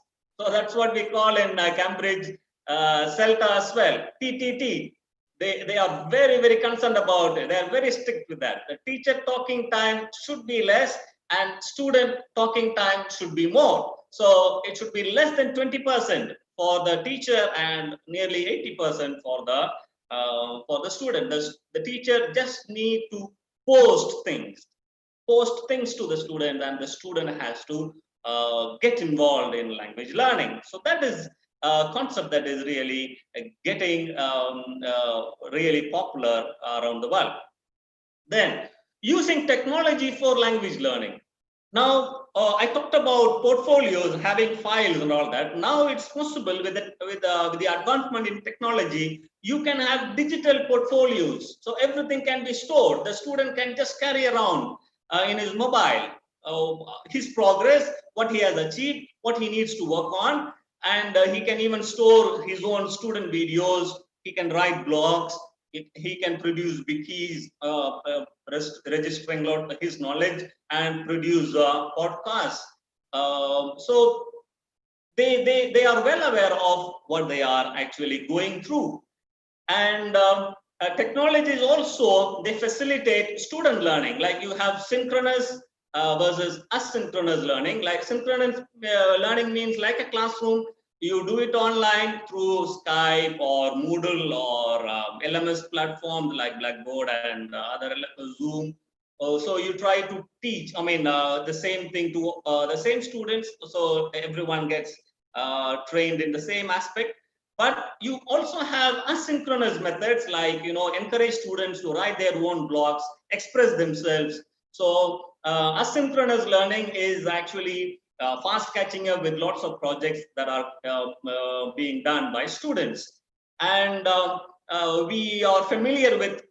Speaker 5: So that's what we call in Cambridge CELTA as well, TTT. They are very, very concerned about it. They are very strict with that. The teacher talking time should be less and student talking time should be more. So it should be less than 20% for the teacher and nearly 80% for the student. The teacher just need to post things to the student, and the student has to get involved in language learning. So that is a concept that is really getting really popular around the world. Then, using technology for language learning. Now, I talked about portfolios, having files and all that. Now it's possible with the advancement in technology, you can have digital portfolios. So everything can be stored. The student can just carry around in his mobile his progress, what he has achieved, what he needs to work on, and he can even store his own student videos. He can write blogs. He can produce wikis, registering his knowledge, and produce podcasts. So they are well aware of what they are actually going through. And technologies also, they facilitate student learning. Like you have synchronous versus asynchronous learning. Like synchronous learning means like a classroom, you do it online through Skype or Moodle or LMS platforms like Blackboard and other Zoom. So you try to teach, the same thing to the same students, so everyone gets trained in the same aspect. But you also have asynchronous methods, like, encourage students to write their own blogs, express themselves. So asynchronous learning is actually fast catching up with lots of projects that are being done by students. And we are familiar with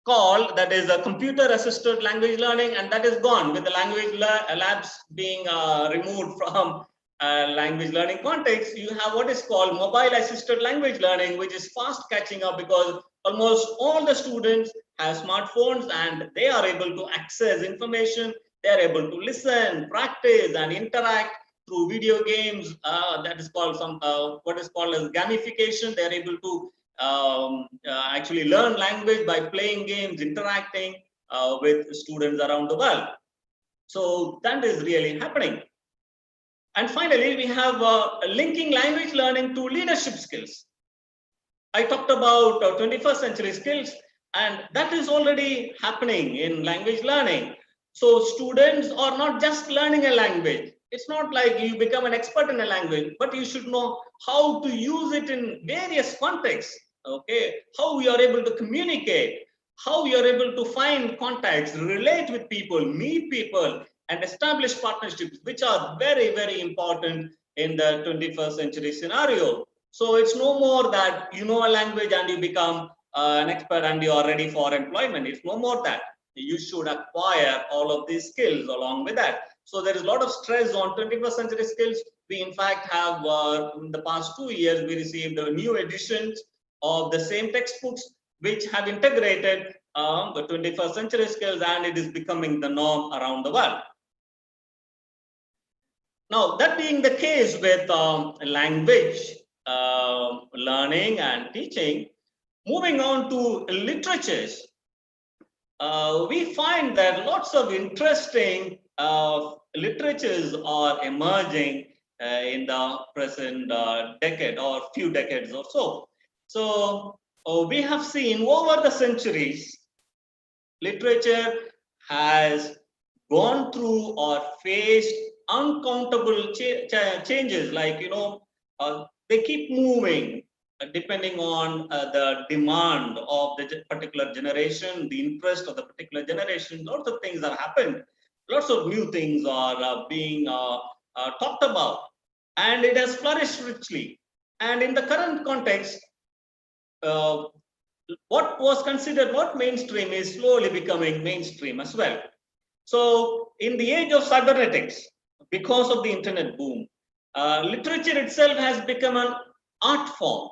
Speaker 5: CALL, that is a computer assisted language learning, and that is gone with the language labs being removed from language learning context. You have what is called mobile assisted language learning, which is fast catching up because almost all the students have smartphones and they are able to access information. They are able to listen, practice, and interact through video games. That is called what is called as gamification. They are able to actually learn language by playing games, interacting with students around the world. So that is really happening. And finally, we have linking language learning to leadership skills. I talked about 21st century skills, and that is already happening in language learning. So students are not just learning a language. It's not like you become an expert in a language, but you should know how to use it in various contexts. Okay, how we are able to communicate, how we are able to find contacts, relate with people, meet people, and establish partnerships, which are very, very important in the 21st century scenario. So it's no more that you know a language and you become an expert and you are ready for employment. It's no more that. You should acquire all of these skills along with that. So there is a lot of stress on 21st century skills. We in fact have, in the past 2 years, we received new editions of the same textbooks, which have integrated the 21st century skills, and it is becoming the norm around the world. Now, that being the case with language learning and teaching, moving on to literatures, we find that lots of interesting literatures are emerging in the present decade or few decades or so. So we have seen over the centuries, literature has gone through or faced uncountable changes, like, they keep moving depending on the demand of the particular generation, the interest of the particular generation. Lots of things have happened. Lots of new things are being talked about, and it has flourished richly. And in the current context, what was considered not mainstream is slowly becoming mainstream as well. So in the age of cybernetics, because of the internet boom, literature itself has become an art form.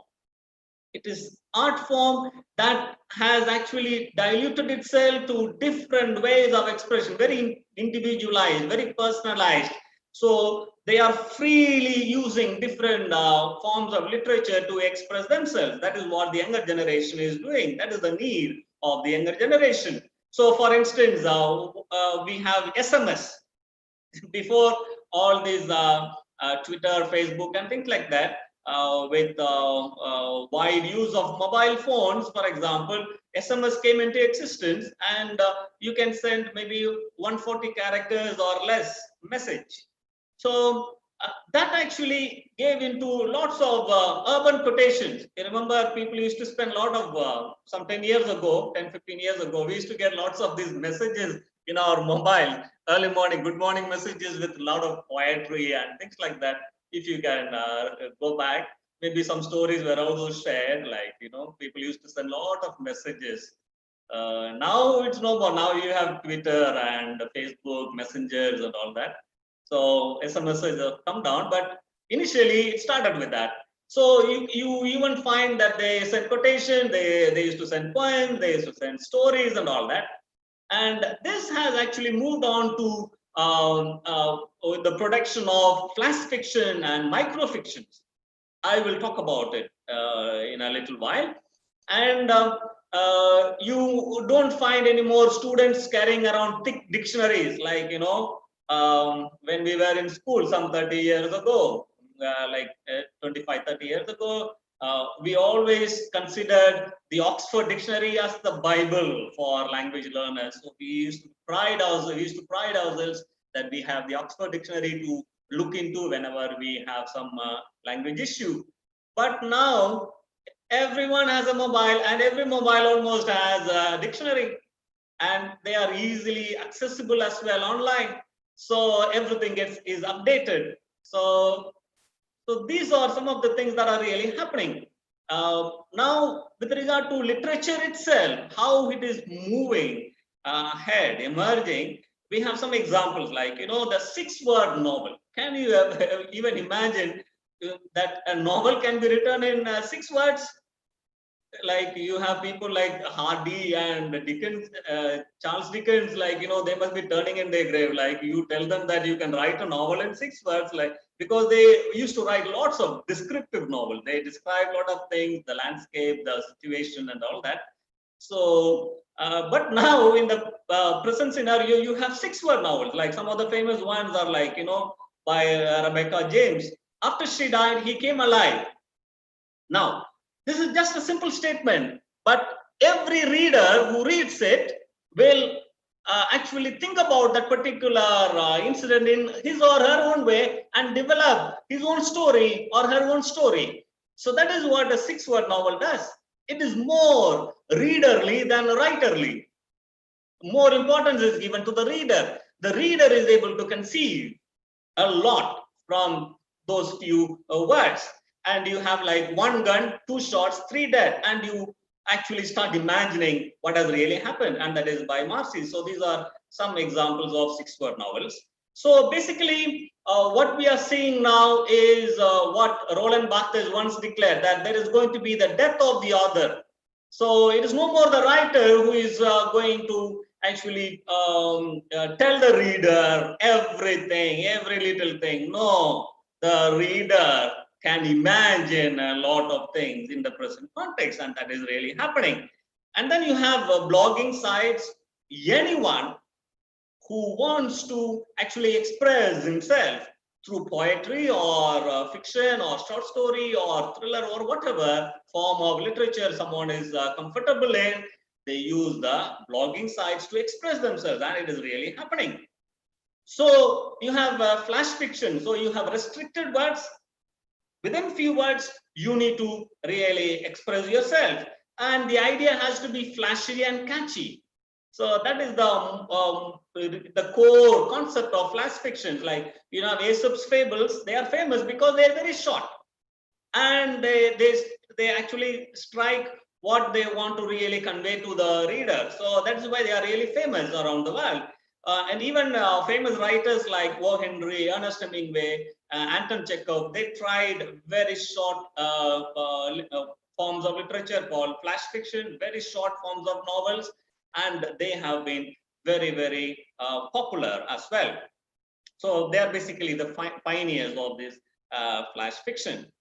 Speaker 5: It is art form that has actually diluted itself to different ways of expression, very individualized, very personalized. So they are freely using different forms of literature to express themselves. That is what the younger generation is doing. That is the need of the younger generation. So for instance, we have SMS. Before all these Twitter, Facebook, and things like that, with wide use of mobile phones, for example, SMS came into existence, and you can send maybe 140 characters or less message. So that actually gave into lots of urban quotations. You remember, people used to spend a lot of, some 10 years ago, 10, 15 years ago, we used to get lots of these messages in our mobile, early morning, good morning messages with a lot of poetry and things like that. If you can go back, maybe some stories were also shared, like, people used to send a lot of messages. Now it's no more. Now you have Twitter and Facebook, messengers and all that. So SMS has come down, but initially it started with that. So you even find that they send quotation, they used to send poems, they used to send stories and all that. And this has actually moved on to the production of flash fiction and microfictions. I will talk about it in a little while. And you don't find any more students carrying around thick dictionaries, like, when we were in school some 30 years ago, 25, 30 years ago, we always considered the Oxford Dictionary as the Bible for language learners. So we used to pride ourselves that we have the Oxford Dictionary to look into whenever we have some language issue. But now everyone has a mobile, and every mobile almost has a dictionary, and they are easily accessible as well online. So everything is updated. So these are some of the things that are really happening. Now, with regard to literature itself, how it is moving ahead, emerging, we have some examples like, the 6-word novel. Can you even imagine that a novel can be written in 6 words? Like, you have people like Hardy and Dickens, Charles Dickens, like, they must be turning in their grave. Like, you tell them that you can write a novel in 6 words, like, because they used to write lots of descriptive novels. They describe a lot of things, the landscape, the situation, and all that. So, but now in the present scenario, you have 6-word novels. Like, some of the famous ones are like, by Rebecca James. After she died, he came alive. Now, this is just a simple statement, but every reader who reads it will actually think about that particular incident in his or her own way and develop his own story or her own story. So that is what a 6-word novel does. It is more readerly than writerly. More importance is given to the reader. The reader is able to conceive a lot from those few words. And you have like 1 gun, 2 shots, 3 dead, and you actually start imagining what has really happened, and that is by Marcy. So these are some examples of 6-word novels. So basically, what we are seeing now is what Roland Barthes once declared, that there is going to be the death of the author. So it is no more the writer who is going to actually tell the reader everything, every little thing. No, the reader can imagine a lot of things in the present context, and that is really happening. And then you have blogging sites. Anyone who wants to actually express himself through poetry or fiction or short story or thriller or whatever form of literature someone is comfortable in, they use the blogging sites to express themselves, and it is really happening. So you have flash fiction. So you have restricted words. Within few words, you need to really express yourself, and the idea has to be flashy and catchy. So that is the core concept of flash fictions. Like, Aesop's fables, they are famous because they are very short, and they actually strike what they want to really convey to the reader. So that's why they are really famous around the world. And even famous writers like O. Henry, Ernest Hemingway, Anton Chekhov, they tried very short forms of literature called flash fiction, very short forms of novels, and they have been very, very popular as well. So they are basically the pioneers of this flash fiction.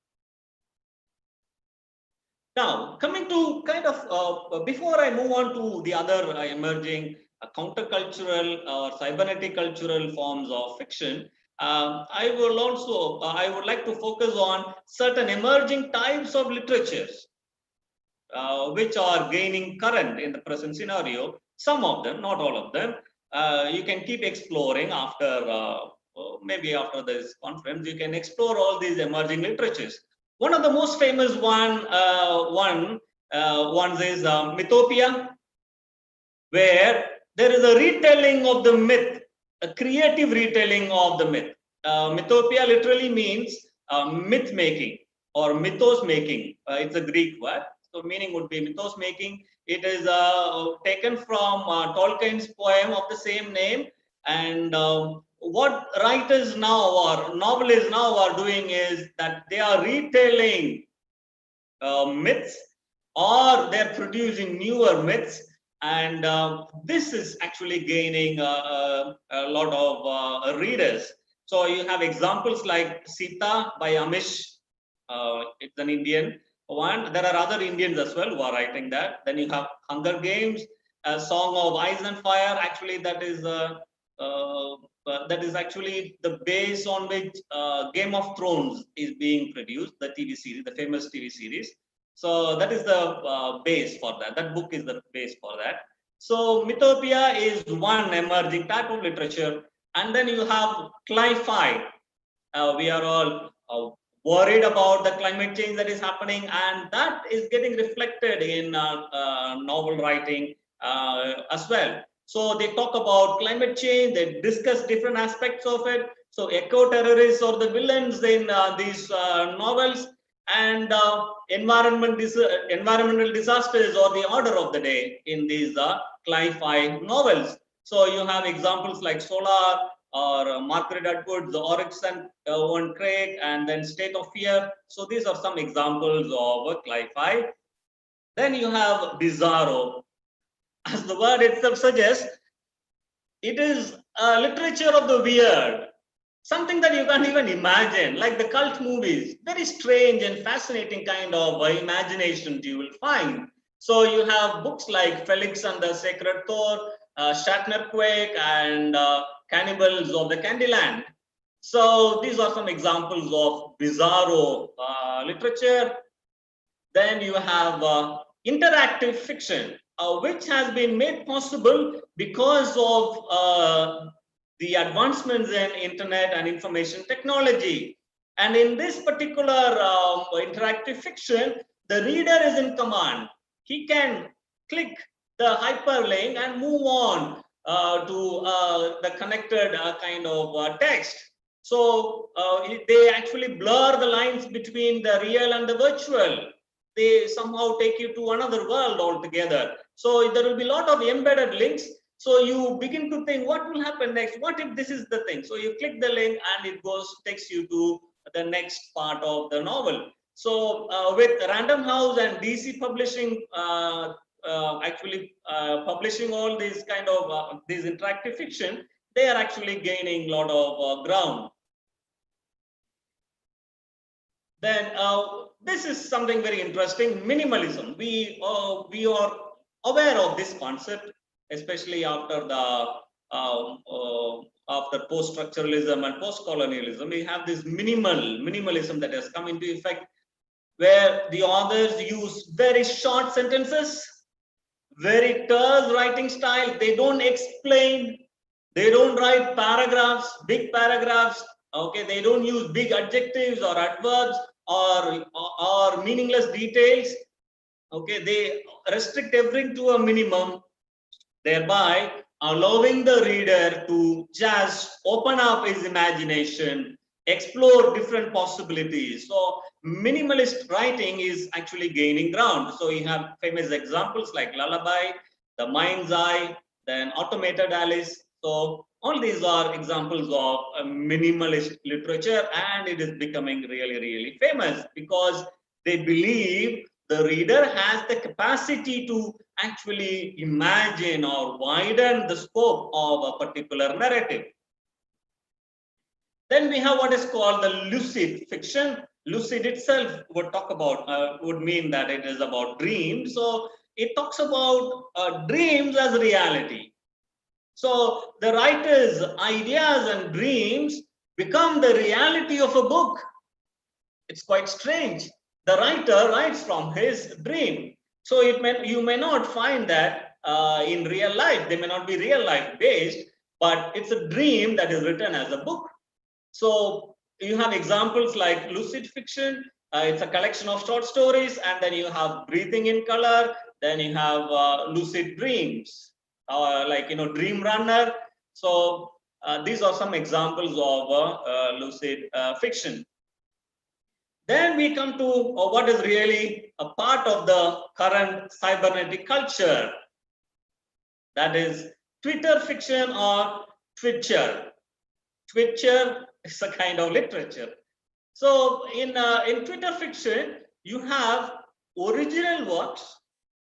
Speaker 5: Now, coming to kind of, before I move on to the other emerging countercultural or cybernetic cultural forms of fiction, I would like to focus on certain emerging types of literatures which are gaining current in the present scenario. Some of them, not all of them. You can keep exploring after, maybe after this conference, you can explore all these emerging literatures. One of the most famous ones is Mythopia, where there is a retelling of the myth, a creative retelling of the myth. Mythopia literally means myth making or mythos making. It's a Greek word. So meaning would be mythos making. It is taken from Tolkien's poem of the same name. And what writers now or novelists now are doing is that they are retelling myths, or they're producing newer myths. And this is actually gaining a lot of readers. So you have examples like Sita by Amish. It's an Indian one. There are other Indians as well who are writing that. Then you have Hunger Games, a Song of Ice and Fire. Actually, that is actually the base on which Game of Thrones is being produced, the TV series, the famous TV series. So that is the base for that. That book is the base for that. So Mythopia is one emerging type of literature. And then you have cli-fi. We are all worried about the climate change that is happening, and that is getting reflected in novel writing as well. So they talk about climate change, they discuss different aspects of it. So eco-terrorists or the villains in these novels, and environmental disasters or the order of the day in these cli-fi novels. So you have examples like Solar, or Margaret Atwood's Oryx and Owen Craig, and then State of Fear. So these are some examples of cli-fi. Then you have Bizarro. As the word itself suggests, it is a literature of the weird, something that you can't even imagine, like the cult movies. Very strange and fascinating kind of imagination you will find. So you have books like Felix and the Sacred Thor, Shatner Quake, and Cannibals of the Candyland. So these are some examples of bizarro literature. Then you have interactive fiction, which has been made possible because of the advancements in internet and information technology. And in this particular interactive fiction, the reader is in command. He can click the hyperlink and move on to the connected kind of text. So they actually blur the lines between the real and the virtual. They somehow take you to another world altogether. So there will be a lot of embedded links. So you begin to think, what will happen next? What if this is the thing? So you click the link and it takes you to the next part of the novel. So with Random House and DC Publishing publishing all these kind of these interactive fiction, they are actually gaining a lot of ground. Then this is something very interesting, minimalism. We are aware of this concept, especially after the after post-structuralism and post-colonialism. We have this minimalism that has come into effect, where the authors use very short sentences, very terse writing style. They don't explain, they don't write paragraphs, big paragraphs. Okay, they don't use big adjectives or adverbs or meaningless details. Okay, they restrict everything to a minimum, thereby allowing the reader to just open up his imagination, explore different possibilities. So minimalist writing is actually gaining ground. So you have famous examples like Lullaby, The Mind's Eye, then Automated Alice. So all these are examples of minimalist literature, and it is becoming really, really famous because they believe the reader has the capacity to actually imagine or widen the scope of a particular narrative. Then we have what is called the lucid fiction. Lucid itself would talk about, would mean that it is about dreams. So it talks about dreams as reality. So the writer's ideas and dreams become the reality of a book. It's quite strange. The writer writes from his dream. So you may not find that in real life. They may not be real life based, but it's a dream that is written as a book. So you have examples like lucid fiction. It's a collection of short stories, and then you have breathing in color. Then you have lucid dreams, like dream runner. So these are some examples of lucid fiction. Then we come to what is really a part of the current cybernetic culture, that is Twitter fiction or Twitcher. Twitcher is a kind of literature. So in Twitter fiction, you have original works,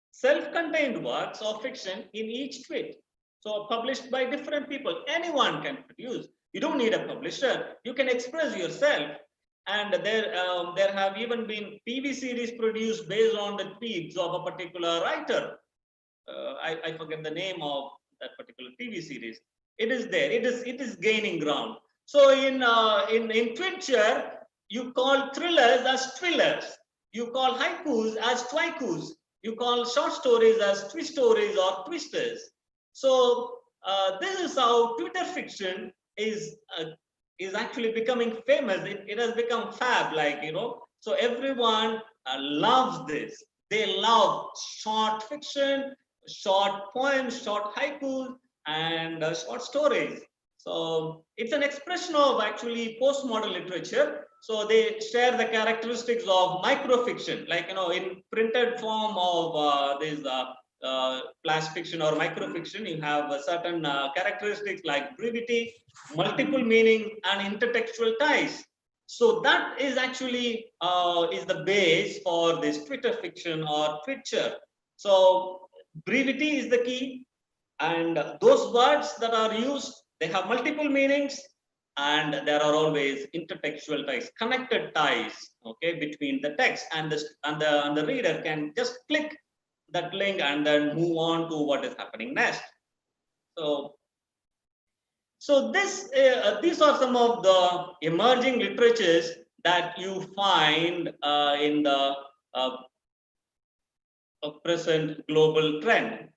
Speaker 5: self-contained works of fiction in each tweet. So published by different people. Anyone can produce. You don't need a publisher. You can express yourself. And there have even been TV series produced based on the tweets of a particular writer. I forget the name of that particular TV series. It is there. It is gaining ground. So in Twitcher, you call thrillers as twillers. You call haikus as twaikus. You call short stories as twist stories or twisters. So this is how Twitter fiction is actually becoming famous. It has become fab, so everyone loves this. They love short fiction, short poems, short haikus, and short stories. So it's an expression of actually postmodern literature. So they share the characteristics of microfiction, in printed form of this flash fiction or microfiction. You have certain characteristics like brevity, multiple meaning, and intertextual ties. So that is actually is the base for this Twitter fiction or Twitcher. So brevity is the key, and those words that are used, they have multiple meanings, and there are always intertextual ties, connected ties, okay, between the text and the reader can just click that link and then move on to what is happening next. So these are some of the emerging literatures that you find in the present global trend.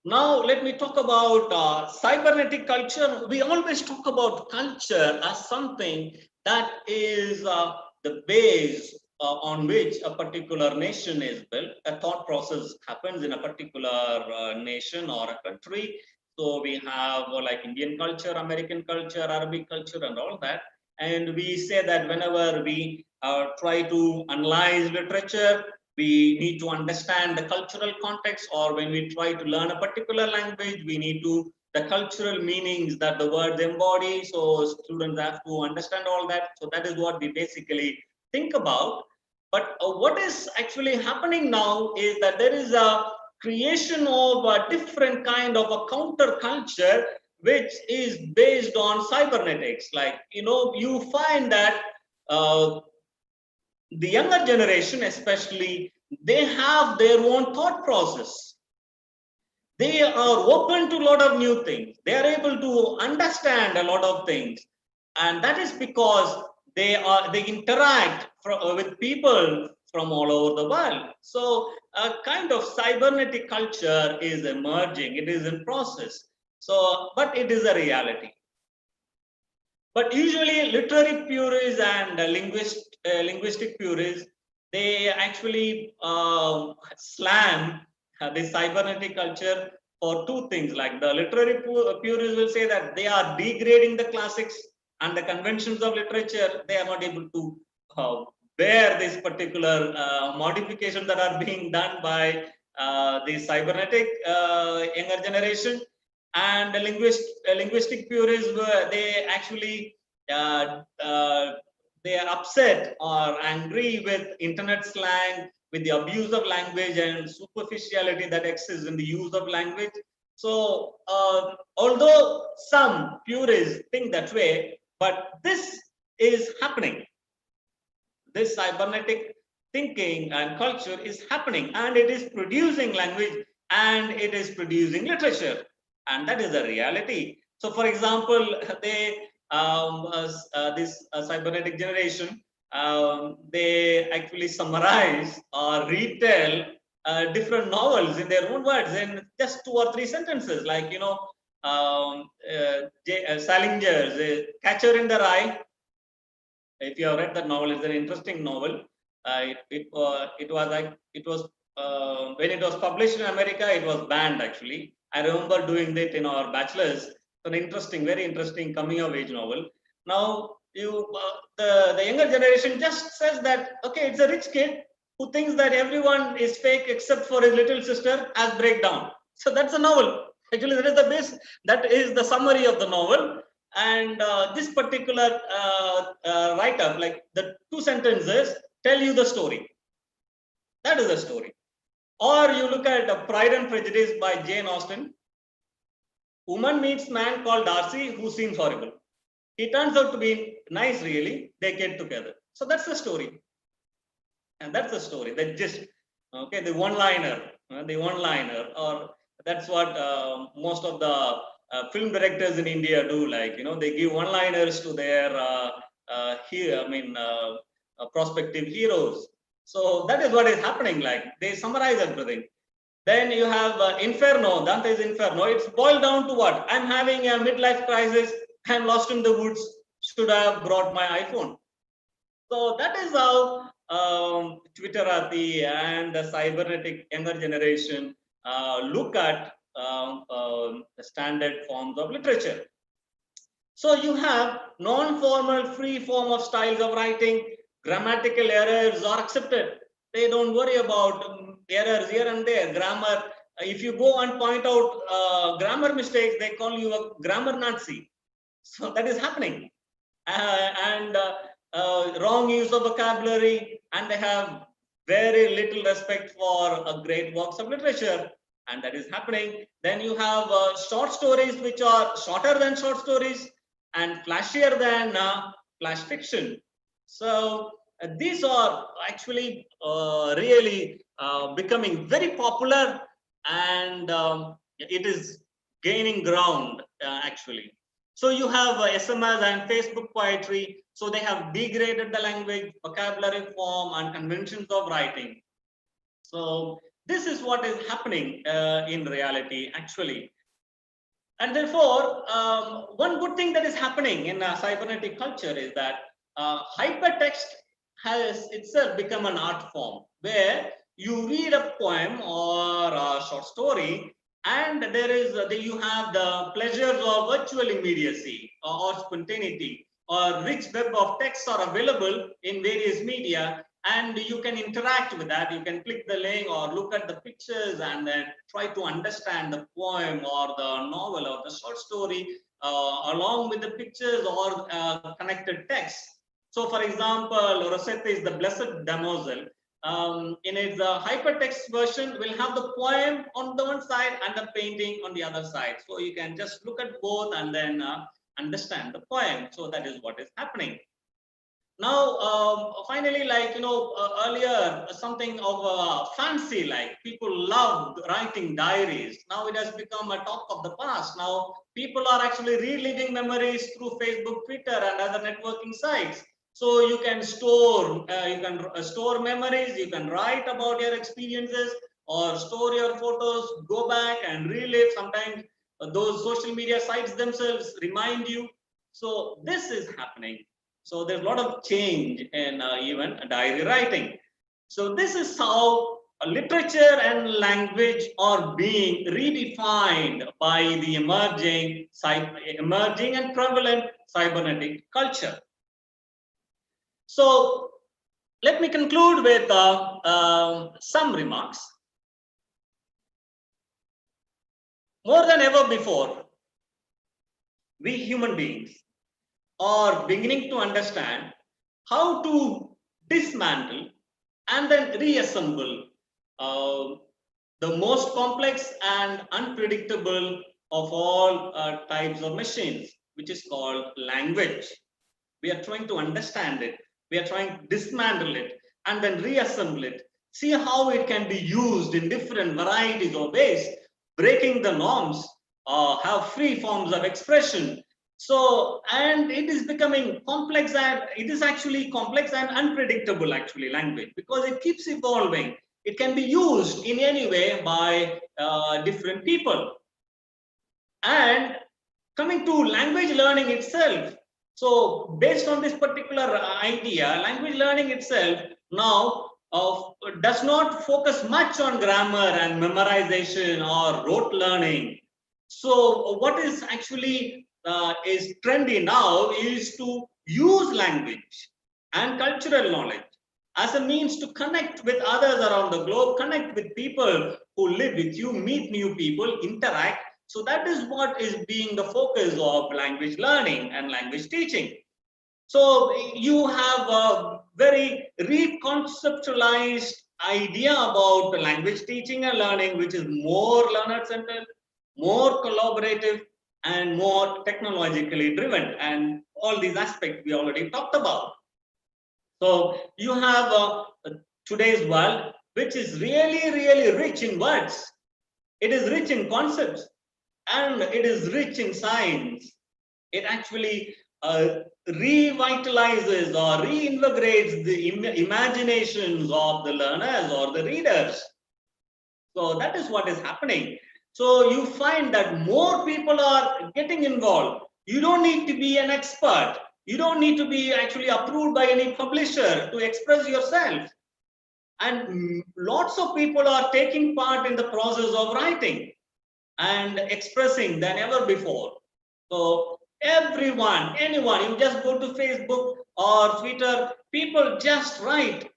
Speaker 5: Now, let me talk about cybernetic culture. We always talk about culture as something that is the base on which a particular nation is built. A thought process happens in a particular nation or a country. So we have like Indian culture, American culture, Arabic culture, and all that. And we say that whenever we try to analyze literature, we need to understand the cultural context, or when we try to learn a particular language, we need to the cultural meanings that the words embody. So students have to understand all that. So that is what we basically think about. But what is actually happening now is that there is a creation of a different kind of a counterculture, which is based on cybernetics. You find that the younger generation, especially, they have their own thought process. They are open to a lot of new things. They are able to understand a lot of things, and that is because they interact with people from all over the world. So a kind of cybernetic culture is emerging. It is in process. So, but it is a reality. But usually literary purists and linguistic purists, they actually slam the cybernetic culture for two things. Like the literary purists will say that they are degrading the classics and the conventions of literature. They are not able to bear this particular modifications that are being done by the cybernetic younger generation. And the linguistic purists they actually they are upset or angry with internet slang, with the abuse of language and superficiality that exists in the use of language. So although some purists think that way, but this is happening. This cybernetic thinking and culture is happening, and it is producing language, and it is producing literature, and that is a reality. So for example, they this cybernetic generation, they actually summarize or retell different novels in their own words in just 2 or 3 sentences, like, you know, Salinger's Catcher in the Rye. If you have read that novel, it's an interesting novel. It was when it was published in America, it was banned actually. I remember doing that in our bachelor's. An interesting, very interesting coming of age novel. Now the younger generation just says that, okay, it's a rich kid who thinks that everyone is fake except for his little sister as breakdown. So that's a novel. Actually, that is the base. That is the summary of the novel. And this particular write-up, like the 2 sentences, tell you the story. That is the story. Or you look at Pride and Prejudice by Jane Austen. Woman meets man called Darcy who seems horrible. He turns out to be nice, really. They get together. So that's the story. And that's the story. That just, okay, the one-liner, or that's what most of the film directors in India do. Like, you know, they give one-liners to their prospective heroes. So that is what is happening. Like, they summarize everything. Then you have Inferno, Dante's Inferno. It's boiled down to what? I'm having a midlife crisis. I'm lost in the woods. Should I have brought my iPhone? So that is how Twitterati and the cybernetic younger generation look at the standard forms of literature. So you have non-formal, free form of styles of writing. Grammatical errors are accepted. They don't worry about errors here and there. Grammar, if you go and point out grammar mistakes, they call you a grammar Nazi. So that is happening. Wrong use of vocabulary, and they have very little respect for great works of literature, and that is happening. Then you have short stories which are shorter than short stories and flashier than flash fiction. So these are actually really becoming very popular, and it is gaining ground actually. So you have SMS and Facebook poetry. So they have degraded the language, vocabulary form, and conventions of writing. So this is what is happening in reality actually. And therefore, one good thing that is happening in cybernetic culture is that hypertext has itself become an art form where you read a poem or a short story, and there is you have the pleasures of virtual immediacy or spontaneity, or rich web of texts are available in various media, and you can interact with that. You can click the link or look at the pictures and then try to understand the poem or the novel or the short story along with the pictures or connected text. So for example, Rosetta is the Blessed Damozel. In its hypertext version, we'll have the poem on the one side and the painting on the other side. So you can just look at both and then understand the poem. So that is what is happening. Now, finally, like, you know, earlier, something of a fancy, like people loved writing diaries. Now it has become a talk of the past. Now people are actually reliving memories through Facebook, Twitter, and other networking sites. So you can store memories, you can write about your experiences or store your photos, go back and relive. Sometimes those social media sites themselves remind you. So this is happening. So there's a lot of change in even diary writing. So this is how literature and language are being redefined by the emerging and prevalent cybernetic culture. So let me conclude with some remarks. More than ever before,
Speaker 7: we human beings are beginning to understand how to dismantle and then reassemble the most complex and unpredictable of all types of machines, which is called language. We are trying to understand it. We are trying to dismantle it and then reassemble it. See how it can be used in different varieties of ways, breaking the norms, have free forms of expression. So, and it is becoming complex, and it is actually complex and unpredictable, actually, language, because it keeps evolving. It can be used in any way by different people. And coming to language learning itself, so based on this particular idea, language learning itself now does not focus much on grammar and memorization or rote learning. So what is actually is trendy now is to use language and cultural knowledge as a means to connect with others around the globe, connect with people who live with you, meet new people, interact. So that is what is being the focus of language learning and language teaching. So you have a very reconceptualized idea about language teaching and learning, which is more learner-centered, more collaborative, and more technologically driven. And all these aspects we already talked about. So you have today's world, which is really, really rich in words. It is rich in concepts, and it is rich in science. It actually revitalizes or reinvigorates the imaginations of the learners or the readers. So that is what is happening. So you find that more people are getting involved. You don't need to be an expert. You don't need to be actually approved by any publisher to express yourself. And lots of people are taking part in the process of writing and expressing than ever before. So everyone, anyone, you just go to Facebook or Twitter, people just write,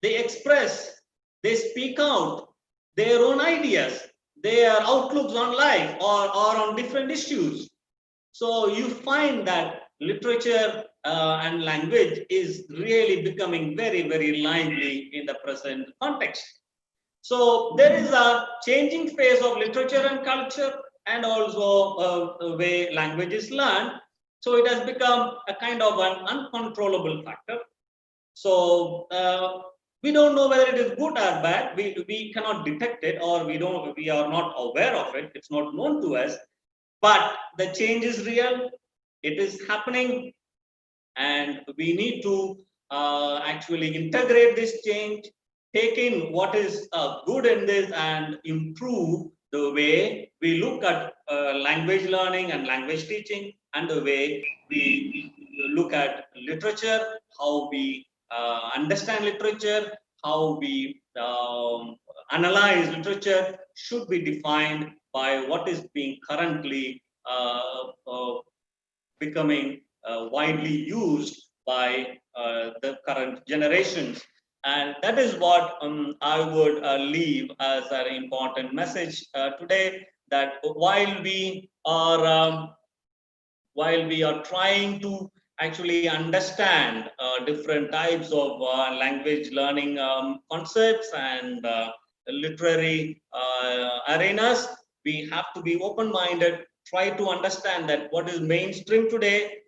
Speaker 7: they express, they speak out their own ideas, their outlooks on life or on different issues. So you find that literature and language is really becoming very, very lively in the present context. So there is a changing phase of literature and culture, and also the way language is learned. So it has become a kind of an uncontrollable factor. So we don't know whether it is good or bad. We cannot detect it, or we are not aware of it. It's not known to us. But the change is real. It is happening, and we need to actually integrate this change, take in what is good in this, and improve the way we look at language learning and language teaching, and the way we look at literature, how we understand literature, how we analyze literature should be defined by what is being currently becoming widely used by the current generations. And that is what I would leave as an important message today, that while we are trying to actually understand different types of language learning concepts and literary arenas, we have to be open-minded, try to understand that what is mainstream today,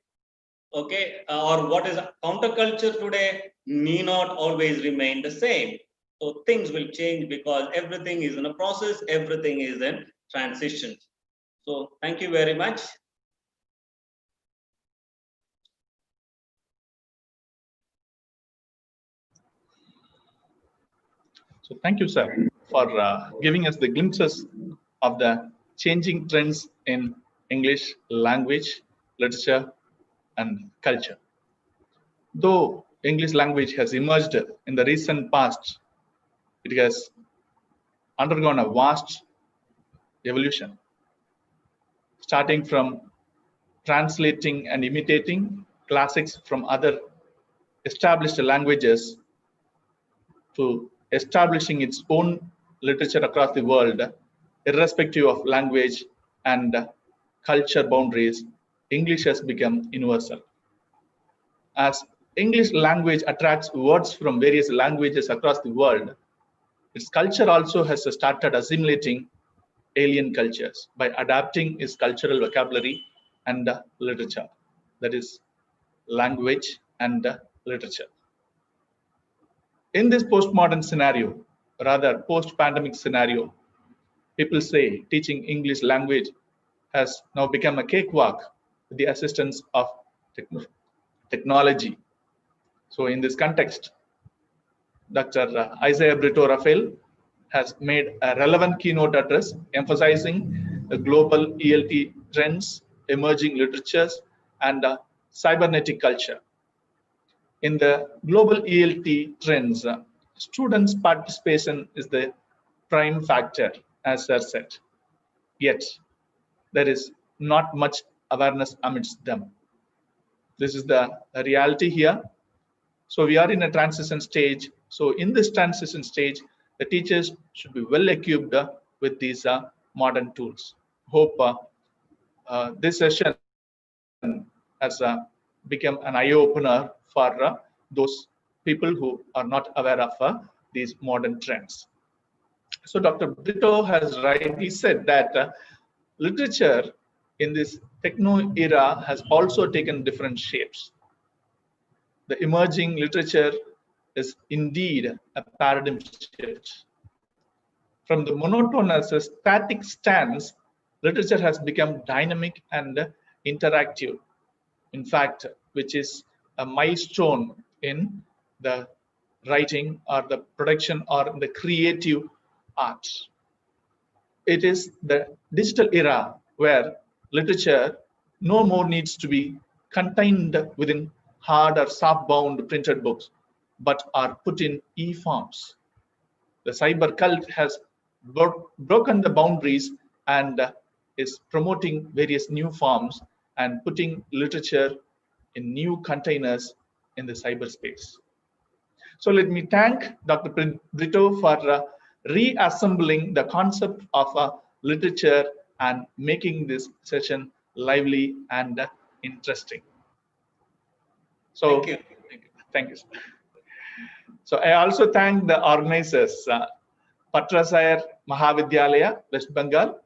Speaker 7: okay, or what is counterculture today may not always remain the same. So things will change because everything is in a process, everything is in transition. So thank you very much.
Speaker 4: So thank you, sir, for giving us the glimpses of the changing trends in English language, literature, and culture. Though English language has emerged in the recent past, it has undergone a vast evolution, starting from translating and imitating classics from other established languages to establishing its own literature across the world, irrespective of language and culture boundaries, English has become universal. As English language attracts words from various languages across the world, its culture also has started assimilating alien cultures by adapting its cultural vocabulary and literature, that is, language and literature. In this postmodern scenario, rather post-pandemic scenario, people say teaching English language has now become a cakewalk with the assistance of technology. So in this context, Dr. Isaiah Brito Raphael has made a relevant keynote address emphasizing the global ELT trends, emerging literatures, and cybernetic culture. In the global ELT trends, students' participation is the prime factor, as Sir said. Yet, there is not much awareness amidst them. This is the reality here. So we are in a transition stage. So in this transition stage, the teachers should be well equipped with these modern tools. Hope this session has become an eye-opener for those people who are not aware of these modern trends. So Dr. Brito has rightly said that literature in this techno era has also taken different shapes. The emerging literature is indeed a paradigm shift. From the monotonous static stance, literature has become dynamic and interactive. In fact, which is a milestone in the writing or the production or the creative arts. It is the digital era where literature no more needs to be contained within hard or soft bound printed books, but are put in e-forms. The cyber cult has broken the boundaries and is promoting various new forms and putting literature in new containers in the cyberspace. So let me thank Dr. Brito for reassembling the concept of literature and making this session lively and interesting. So thank you. So I also thank the organizers, Patrasayer Mahavidyalaya, West Bengal,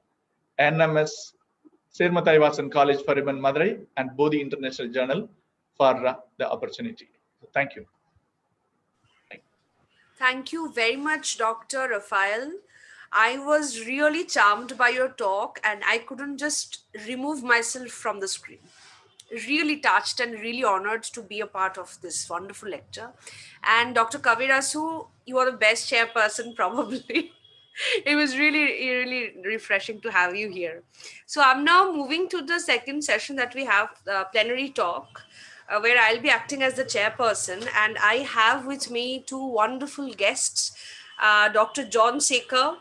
Speaker 4: N.M.S.Sermathai Vasan College for Women, Madurai, and Bodhi International Journal for the opportunity. So thank you.
Speaker 1: Thank you very much, Dr. Raphael. I was really charmed by your talk and I couldn't just remove myself from the screen. Really touched and really honored to be a part of this wonderful lecture. And Dr. Kavirasu, you are the best chairperson probably. It was really refreshing to have you here. So I'm now moving to the second session that we have, the plenary talk, where I'll be acting as the chairperson. And I have with me two wonderful guests, Dr. John Sekar,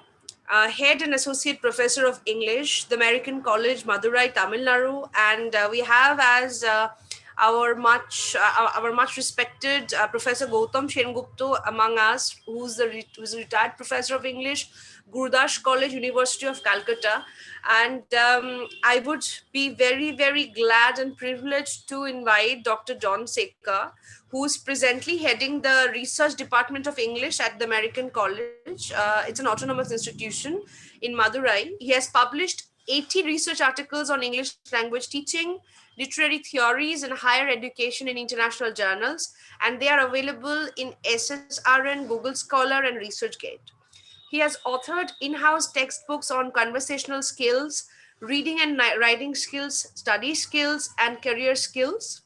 Speaker 1: Head and Associate Professor of English, the American College, Madurai, Tamil Nadu, and we have as our much respected Professor Gautam Sengupta among us, who's a retired Professor of English, Gurudas College, University of Calcutta, and I would be very glad and privileged to invite Dr. John Sekar, who's presently heading the Research Department of English at the American College. It's an autonomous institution in Madurai. He has published 80 research articles on English language teaching, literary theories, and higher education in international journals, and they are available in SSRN, Google Scholar, and ResearchGate. He has authored in-house textbooks on conversational skills, reading and writing skills, study skills, and career skills.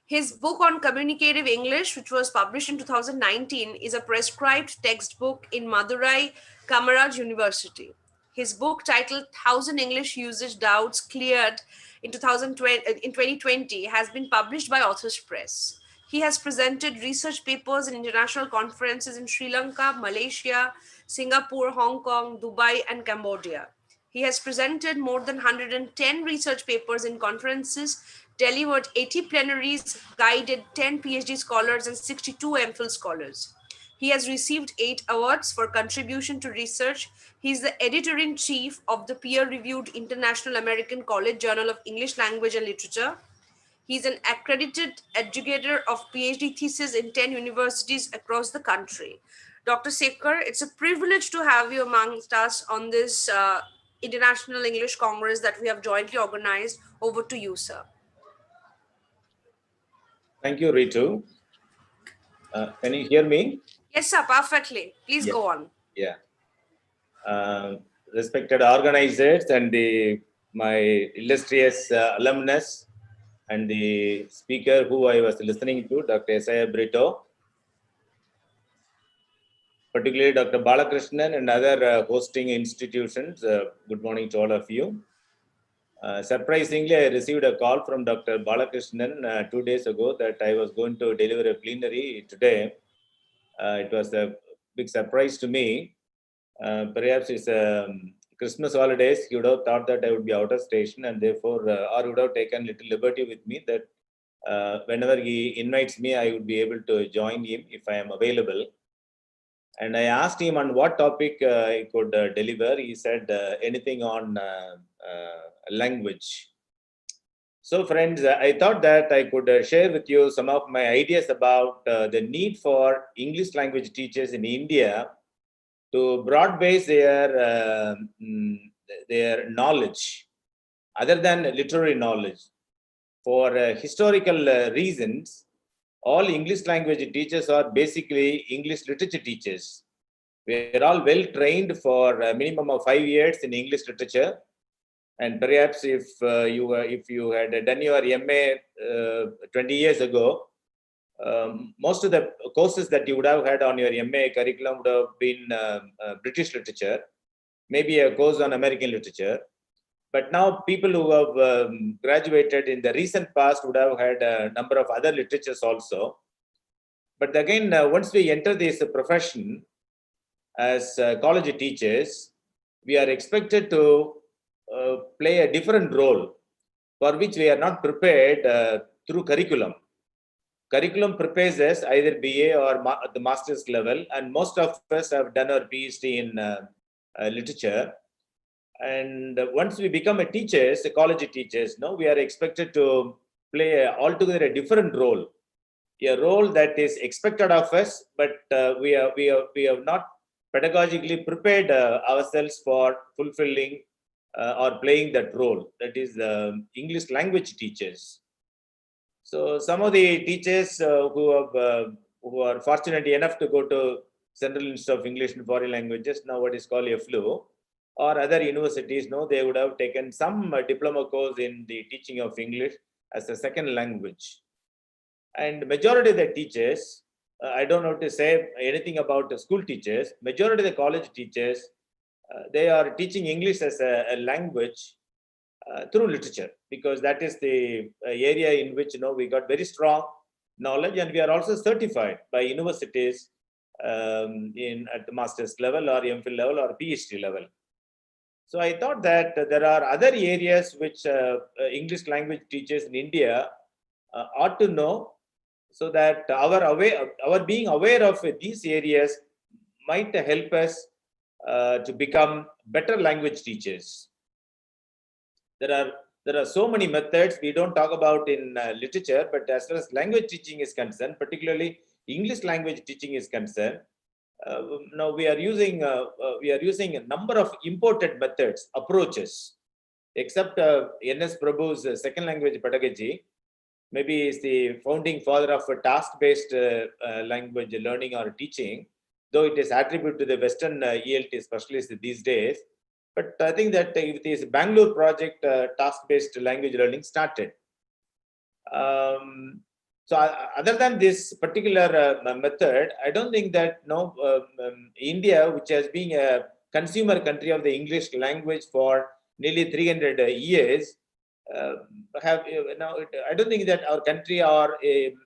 Speaker 1: His book on communicative English, which was published in 2019, is a prescribed textbook in Madurai Kamaraj University. His book, titled 1,000 English Usage Doubts Cleared in 2020, has been published by Authors Press. He has presented research papers in international conferences in Sri Lanka, Malaysia, Singapore, Hong Kong, Dubai, and Cambodia. He has presented more than 110 research papers in conferences, delivered 80 plenaries, guided 10 PhD scholars and 62 MPhil scholars. He has received 8 awards for contribution to research. He is the editor-in-chief of the peer-reviewed International American College Journal of English Language and Literature. He's an accredited educator of PhD thesis in 10 universities across the country. Dr. Sekhar, it's a privilege to have you amongst us on this International English Congress that we have jointly organized. Over to you, sir.
Speaker 8: Thank you, Ritu. Can you hear me?
Speaker 1: Yes, sir, perfectly. Please go on.
Speaker 8: Yeah. Respected organizers and my illustrious alumnus and the speaker who I was listening to, Dr. Isaiah Brito, particularly Dr. Balakrishnan and other hosting institutions. Good morning to all of you. Surprisingly, I received a call from Dr. Balakrishnan 2 days ago that I was going to deliver a plenary today. It was a big surprise to me. Perhaps it's Christmas holidays. He would have thought that I would be out of station, and therefore, or would have taken little liberty with me that whenever he invites me, I would be able to join him if I am available. And I asked him on what topic he could deliver. He said anything on language. So friends, I thought that I could share with you some of my ideas about the need for English language teachers in India to broad base their knowledge, other than literary knowledge. For historical reasons, all English language teachers are basically English literature teachers. We are all well trained for a minimum of 5 years in English literature. And perhaps if you had done your MA 20 years ago, most of the courses that you would have had on your MA curriculum would have been British literature, maybe a course on American literature. But now people who have graduated in the recent past would have had a number of other literatures also. But again, once we enter this profession as college teachers, we are expected to play a different role for which we are not prepared through curriculum. Curriculum prepares us either BA or at the master's level, and most of us have done our PhD in literature. And once we become a teachers, college teachers, we are expected to play altogether a different role, a role that is expected of us, but we have not pedagogically prepared ourselves for fulfilling or playing that role. That is English language teachers. So some of the teachers who are fortunate enough to go to Central Institute of English and Foreign Languages, now what is called FLU, or other universities, they would have taken some diploma course in the teaching of English as a second language. And majority of the teachers, I don't know to say anything about the school teachers, majority of the college teachers, they are teaching English as a language through literature, because that is the area in which we got very strong knowledge, and we are also certified by universities at the master's level or MPhil level or PhD level. So I thought that there are other areas which English language teachers in India ought to know, so that our being aware of these areas might help us to become better language teachers. There are so many methods we don't talk about in literature, but as far as language teaching is concerned, particularly English language teaching is concerned, now we are using a number of imported methods, approaches, except N.S. Prabhu's second language pedagogy. Maybe is the founding father of a task-based language learning or teaching, though it is attributed to the Western ELT specialists these days. But I think that if this Bangalore project, task-based language learning started. So other than this particular method, I don't think that India, which has been a consumer country of the English language for nearly 300 years, I don't think that our country or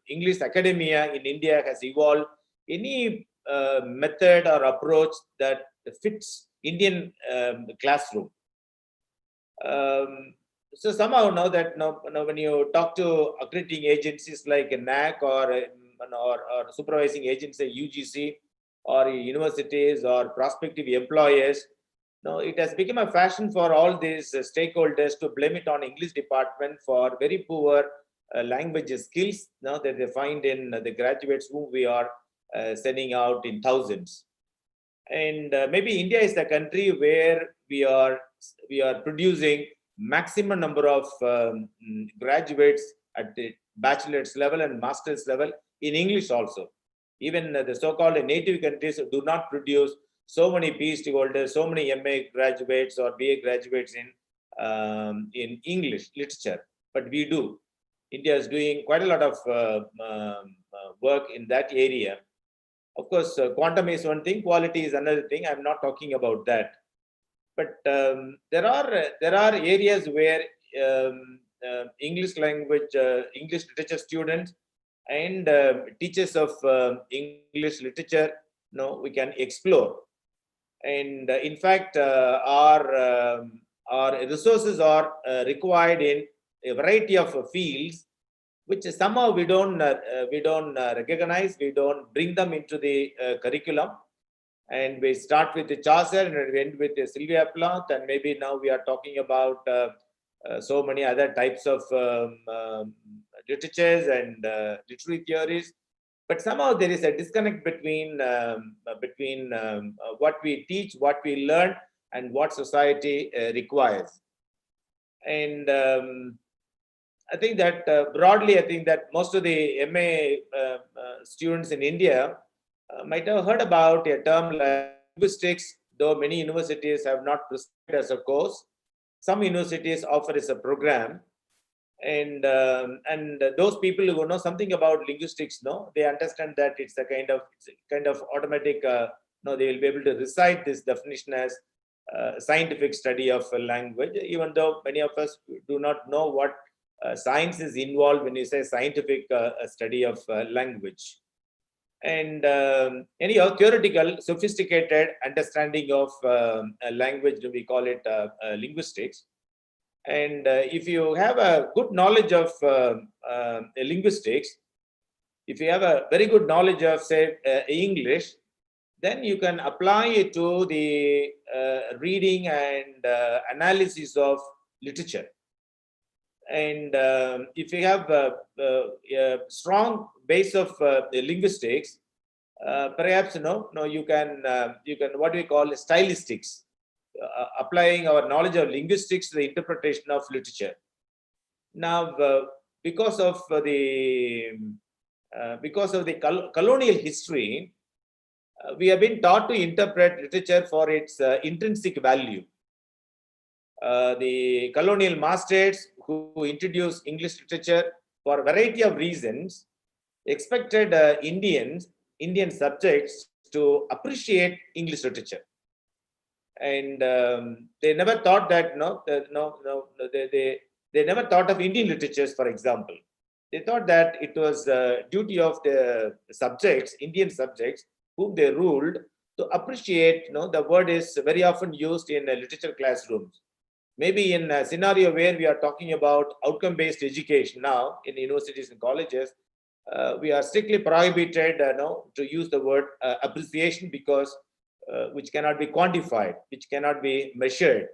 Speaker 8: English academia in India has evolved any method or approach that fits Indian classroom. So somehow now that when you talk to accrediting agencies like NAC or supervising agencies like UGC, or universities or prospective employers. Now, it has become a fashion for all these stakeholders to blame it on English department for very poor language skills now that they find in the graduates whom we are sending out in thousands. And maybe India is the country where we are producing maximum number of graduates at the bachelor's level and master's level in English also. Even the so-called native countries do not produce so many PhD holders, so many MA graduates or BA graduates in English literature, but we do. India is doing quite a lot of work in that area. Of course, quantum is one thing, quality is another thing. I'm not talking about that. But there are areas where English language, English literature students and teachers of English literature, we can explore. And in fact, our resources are required in a variety of fields, which somehow we don't recognize, we don't bring them into the curriculum. And we start with the Chaucer and we end with the Sylvia Plath, and maybe now we are talking about so many other types of literatures and literary theories. But somehow there is a disconnect between what we teach, what we learn, and what society requires. And I think that broadly, I think that most of the MA students in India might have heard about a term like linguistics, though many universities have not prescribed as a course. Some universities offer as a program. And those people who know something about linguistics, they understand that it's a kind of automatic, they will be able to recite this definition as scientific study of a language, even though many of us do not know what science is involved when you say scientific study of language. And anyhow, theoretical, sophisticated understanding of language, we call it linguistics. And if you have a good knowledge of linguistics, if you have a very good knowledge of, say, English, then you can apply it to the reading and analysis of literature. And if you have a strong base of linguistics, perhaps you can what we call stylistics, applying our knowledge of linguistics to the interpretation of literature. Now, because of the colonial history, we have been taught to interpret literature for its intrinsic value. The colonial masters who introduced English literature for a variety of reasons expected Indian subjects to appreciate English literature, and they never thought that they never thought of Indian literatures, for example. They thought that it was duty of the subjects, Indian subjects, whom they ruled, to appreciate. The word is very often used in literature classrooms. Maybe in a scenario where we are talking about outcome-based education now in universities and colleges, we are strictly prohibited to use the word appreciation, because which cannot be quantified, which cannot be measured.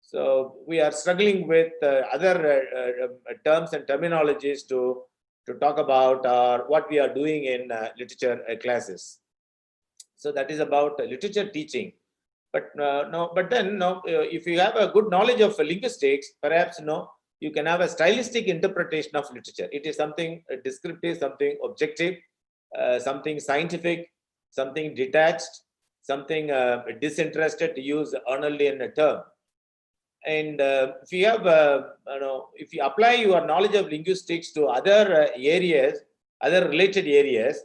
Speaker 8: So we are struggling with other terms and terminologies to talk about what we are doing in literature classes. So that is about literature teaching. But if you have a good knowledge of linguistics, perhaps you can have a stylistic interpretation of literature. It is something descriptive, something objective, something scientific, something detached, something disinterested, to use Arnoldian term. And if you have, if you apply your knowledge of linguistics to other areas, other related areas,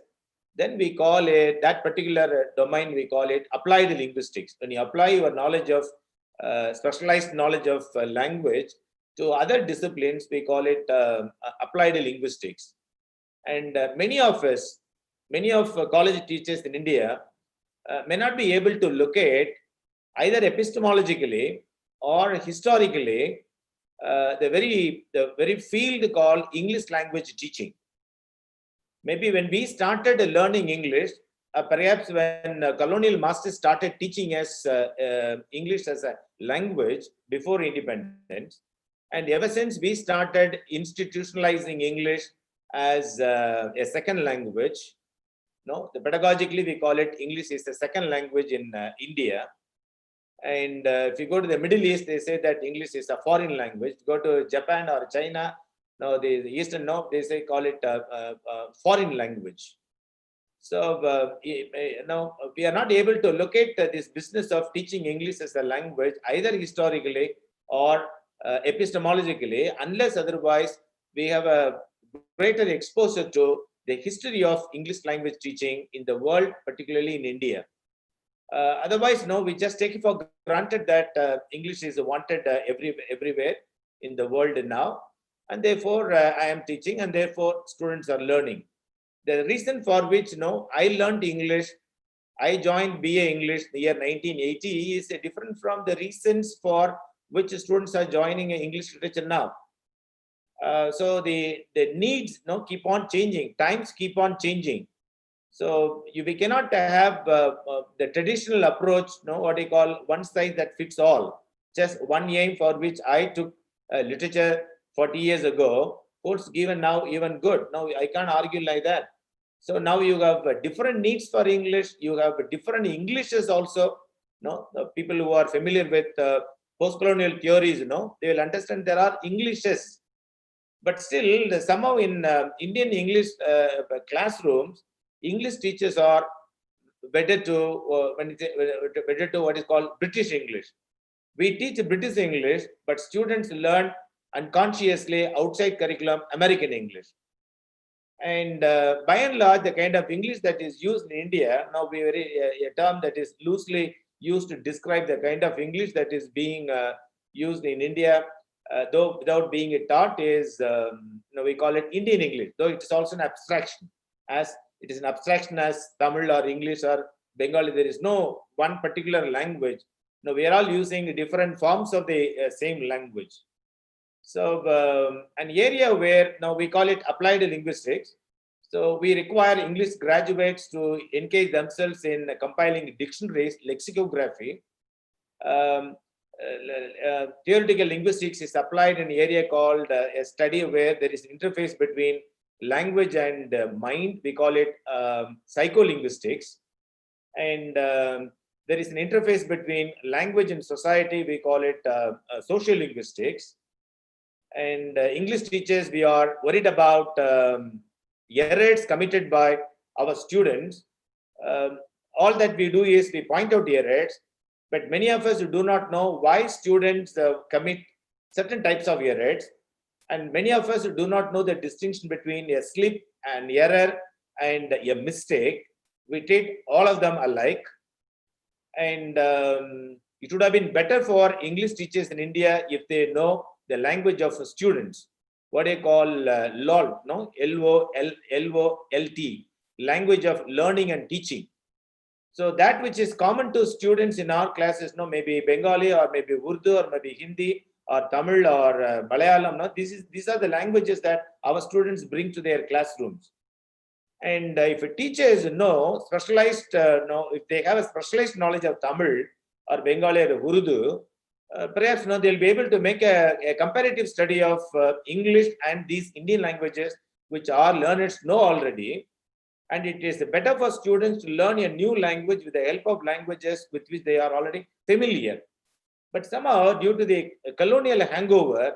Speaker 8: then we call it, that particular domain, we call it applied linguistics. When you apply your knowledge of, specialized knowledge of language to other disciplines, we call it applied linguistics. And many of college teachers in India may not be able to locate either epistemologically or historically the very field called English language teaching. Maybe when we started learning English, perhaps when colonial masters started teaching us English as a language before independence, and ever since we started institutionalizing English as a second language. No, pedagogically we call it English is a second language in India. And if you go to the Middle East, they say that English is a foreign language. Go to Japan or China, no, the Eastern, no, they say call it a foreign language. So now we are not able to locate this business of teaching English as a language either historically or epistemologically, unless otherwise we have a greater exposure to the history of English language teaching in the world, particularly in India. Otherwise, no, we just take it for granted that English is wanted everywhere in the world now, and therefore I am teaching, and therefore students are learning. The reason for which I learned English, I joined BA English in the year 1980 is different from the reasons for which students are joining English literature now. So the needs keep on changing, times keep on changing. So we cannot have the traditional approach, what they call one size that fits all. Just one aim for which I took literature 40 years ago holds given now even good. Now I can't argue like that. So now you have different needs for English. You have different Englishes also. The people who are familiar with post-colonial theories, they will understand there are Englishes. But still, somehow in Indian English classrooms, English teachers are better to what is called British English. We teach British English, but students learn unconsciously outside curriculum American English. And by and large, the kind of English that is used in India, now we a term that is loosely used to describe the kind of English that is being used in India, though without being taught, is we call it Indian English, though it is also an abstraction. As it is an abstraction as Tamil or English or Bengali, there is no one particular language. Now we are all using different forms of the same language. So an area where now we call it applied linguistics. So we require English graduates to engage themselves in compiling dictionaries, lexicography. Theoretical linguistics is applied in an area called a study where there is interface between language and mind. We call it psycholinguistics. And there is an interface between language and society. We call it social linguistics. And English teachers, we are worried about errors committed by our students. All that we do is we point out errors, but many of us do not know why students commit certain types of errors. And many of us do not know the distinction between a slip, an error, and a mistake. We treat all of them alike. And it would have been better for English teachers in India if they know the language of students, what they call LOL, L-O-L-T, language of learning and teaching. So that which is common to students in our classes, maybe Bengali or maybe Urdu or maybe Hindi or Tamil or Malayalam, these are the languages that our students bring to their classrooms. And if teachers know specialized, if they have a specialized knowledge of Tamil or Bengali or Urdu, perhaps they'll be able to make a comparative study of English and these Indian languages, which our learners know already. And it is better for students to learn a new language with the help of languages with which they are already familiar. But somehow, due to the colonial hangover,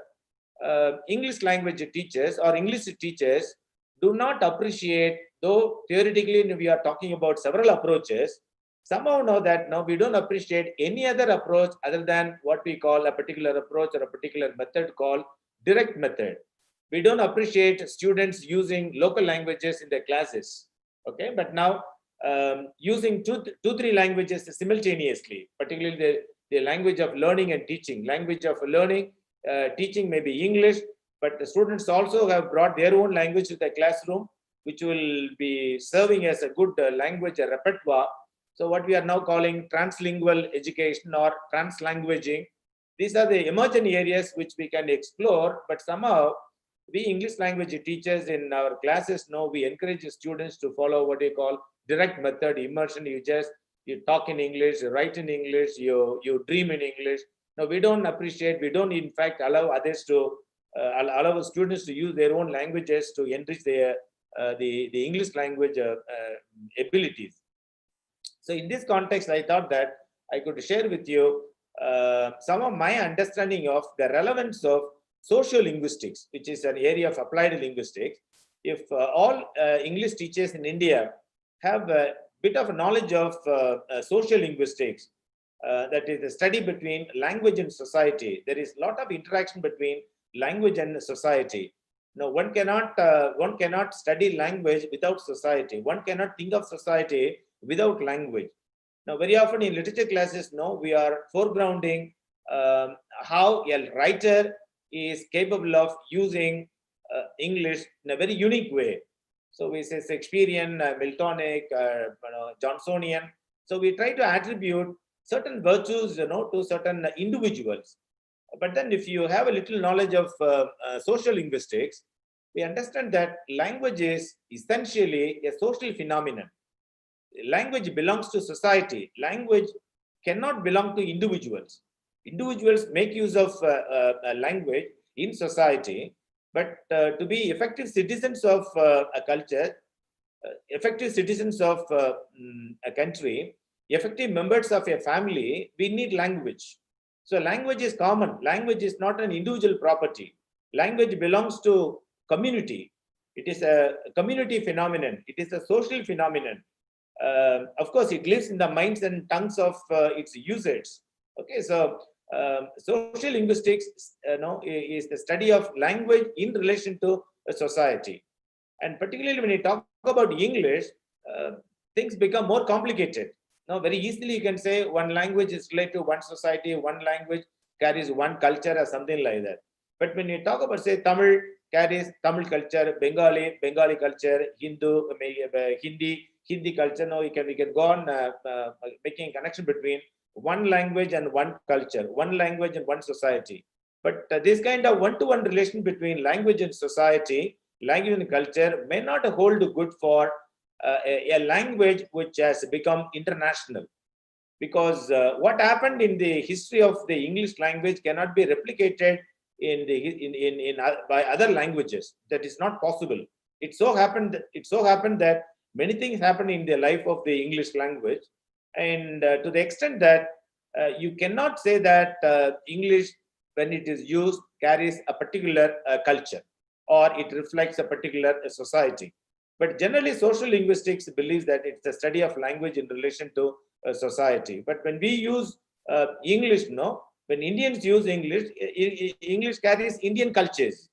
Speaker 8: English language teachers or English teachers do not appreciate, though theoretically we are talking about several approaches, somehow know that we don't appreciate any other approach other than what we call a particular approach or a particular method called direct method. We don't appreciate students using local languages in their classes. Okay, but now using two, three languages simultaneously, particularly the language of learning and teaching. Language of learning, teaching may be English, but the students also have brought their own language to the classroom, which will be serving as a good language repertoire. So what we are now calling translingual education or translanguaging, these are the emerging areas which we can explore, but somehow we English language teachers in our classes we encourage students to follow what they call direct method, immersion. You talk in English, you write in English, you dream in English. No, we don't appreciate. We don't, in fact, allow others to allow students to use their own languages to enrich their the English language abilities. So in this context, I thought that I could share with you some of my understanding of the relevance of sociolinguistics, which is an area of applied linguistics. If all English teachers in India have a bit of knowledge of sociolinguistics, that is the study between language and society, there is a lot of interaction between language and society. Now, one cannot study language without society. One cannot think of society without language. Now, very often in literature classes, no, we are foregrounding how a writer is capable of using English in a very unique way. So we say Shakespearean, Miltonic, Johnsonian. So we try to attribute certain virtues, to certain individuals. But then if you have a little knowledge of social linguistics, we understand that language is essentially a social phenomenon. Language belongs to society. Language cannot belong to individuals. Individuals make use of language in society, but to be effective citizens of a culture, effective citizens of a country, effective members of a family, we need language. So language is common. Language is not an individual property. Language belongs to community. It is a community phenomenon. It is a social phenomenon. Of course, it lives in the minds and tongues of its users. Okay, so social linguistics, is the study of language in relation to a society. And particularly when you talk about English, things become more complicated. Now, very easily you can say one language is related to one society, one language carries one culture or something like that. But when you talk about, say, Tamil carries Tamil culture, Bengali culture, Hindi culture, now we can go on making a connection between one language and one culture, one language and one society. But this kind of one-to-one relation between language and society, language and culture may not hold good for a language which has become international. Because what happened in the history of the English language cannot be replicated by other languages. That is not possible. It so happened that many things happen in the life of the English language, and to the extent that you cannot say that English, when it is used, carries a particular culture or it reflects a particular society. But generally, social linguistics believes that it's the study of language in relation to society. But when we use English, when Indians use English, English carries Indian cultures.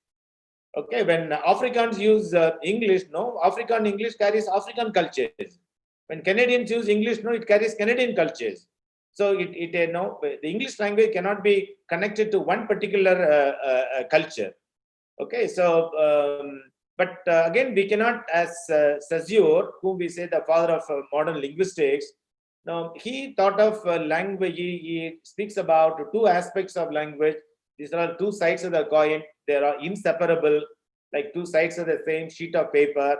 Speaker 8: Okay, when Africans use English, African English carries African cultures. When Canadians use English, it carries Canadian cultures. So the English language cannot be connected to one particular culture. Okay, so but again, we cannot, as Saussure, whom we say the father of modern linguistics, now he thought of language. He speaks about two aspects of language. These are two sides of the coin. They are inseparable, like two sides of the same sheet of paper.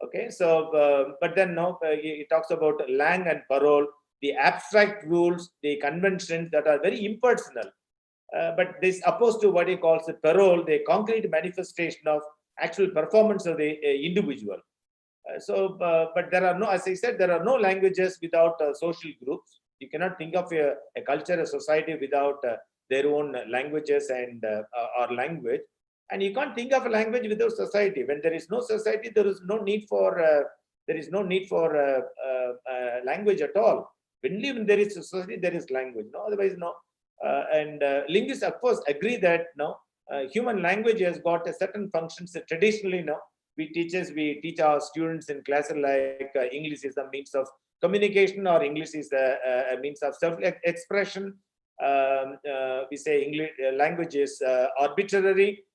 Speaker 8: Okay, so but then he talks about lang and parole, the abstract rules, the conventions that are very impersonal. But this opposed to what he calls the parole, the concrete manifestation of actual performance of the individual. But there are no, as I said, there are no languages without social groups. You cannot think of a culture, a society without their own languages and or language. And you can't think of a language without society. When there is no society, there is no need for language at all. When there is a society, there is language. Otherwise, no. And linguists, of course, agree that human language has got a certain functions. Traditionally, we teach our students in classes like English is a means of communication, or English is a means of self-expression. We say English language is arbitrary,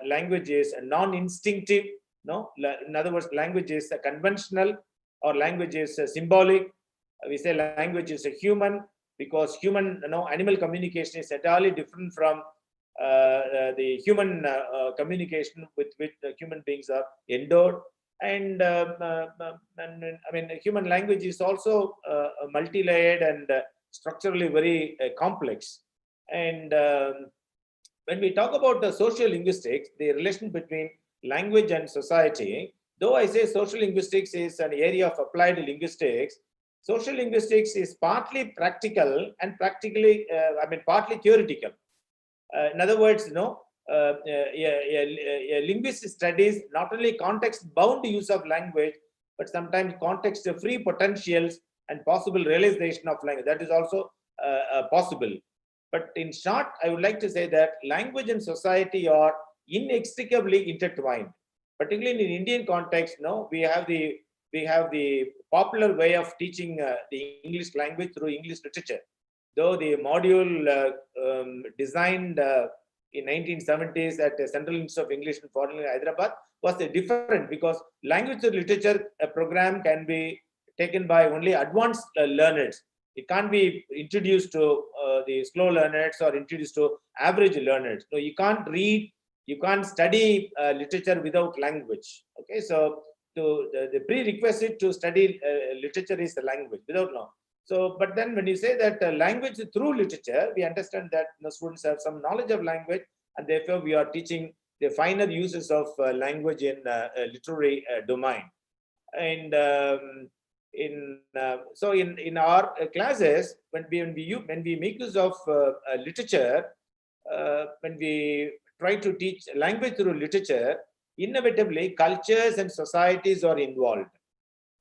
Speaker 8: language is non-instinctive. In other words, language is conventional, or language is symbolic. We say language is a human, because human, animal communication is entirely different from the human communication with which the human beings are endowed. And I mean, human language is also multi-layered and structurally very complex. And when we talk about the social linguistics, the relation between language and society, though I say social linguistics is an area of applied linguistics, social linguistics is partly practical and partly theoretical. In other words, a linguist studies not only context-bound use of language, but sometimes context-free potentials and possible realization of language. That is also possible. But in short, I would like to say that language and society are inextricably intertwined. Particularly in Indian context, we have the popular way of teaching the English language through English literature. Though the module designed in 1970s at the Central Institute of English and Foreign Language, Hyderabad, was different, because language and literature program can be taken by only advanced learners. It can't be introduced to the slow learners or introduced to average learners. So you can't read, you can't study literature without language. Okay, so the prerequisite to study literature is the language, without law. So, but then when you say that language through literature, we understand that students have some knowledge of language, and therefore we are teaching the finer uses of language in literary domain. And in our classes, when we make use of literature, when we try to teach language through literature, inevitably cultures and societies are involved.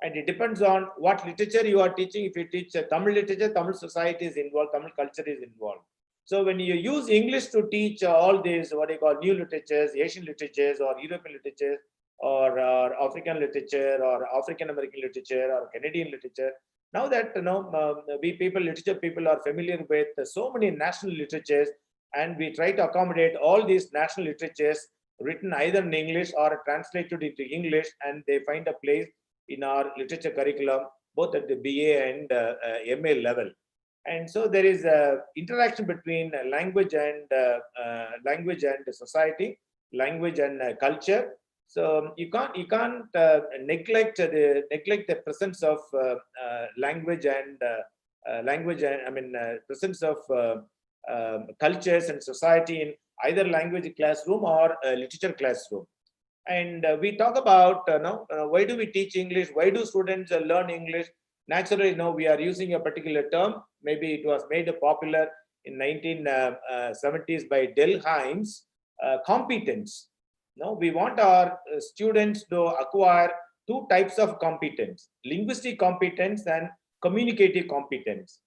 Speaker 8: And it depends on what literature you are teaching. If you teach Tamil literature, Tamil society is involved, Tamil culture is involved. So when you use English to teach all these, what you call new literatures, Asian literatures or European literatures, or African literature or African American literature or Canadian literature, now that literature people are familiar with so many national literatures, and we try to accommodate all these national literatures written either in English or translated into English, and they find a place in our literature curriculum, both at the BA and MA level. And so there is a interaction between language and society, language and culture. So you can't neglect the presence of language and presence of cultures and society in either language classroom or literature classroom. And we talk about why do we teach English? Why do students learn English? Naturally, we are using a particular term. Maybe it was made popular in 1970s by Del Himes, competence. We want our students to acquire two types of competence: linguistic competence and communicative competence.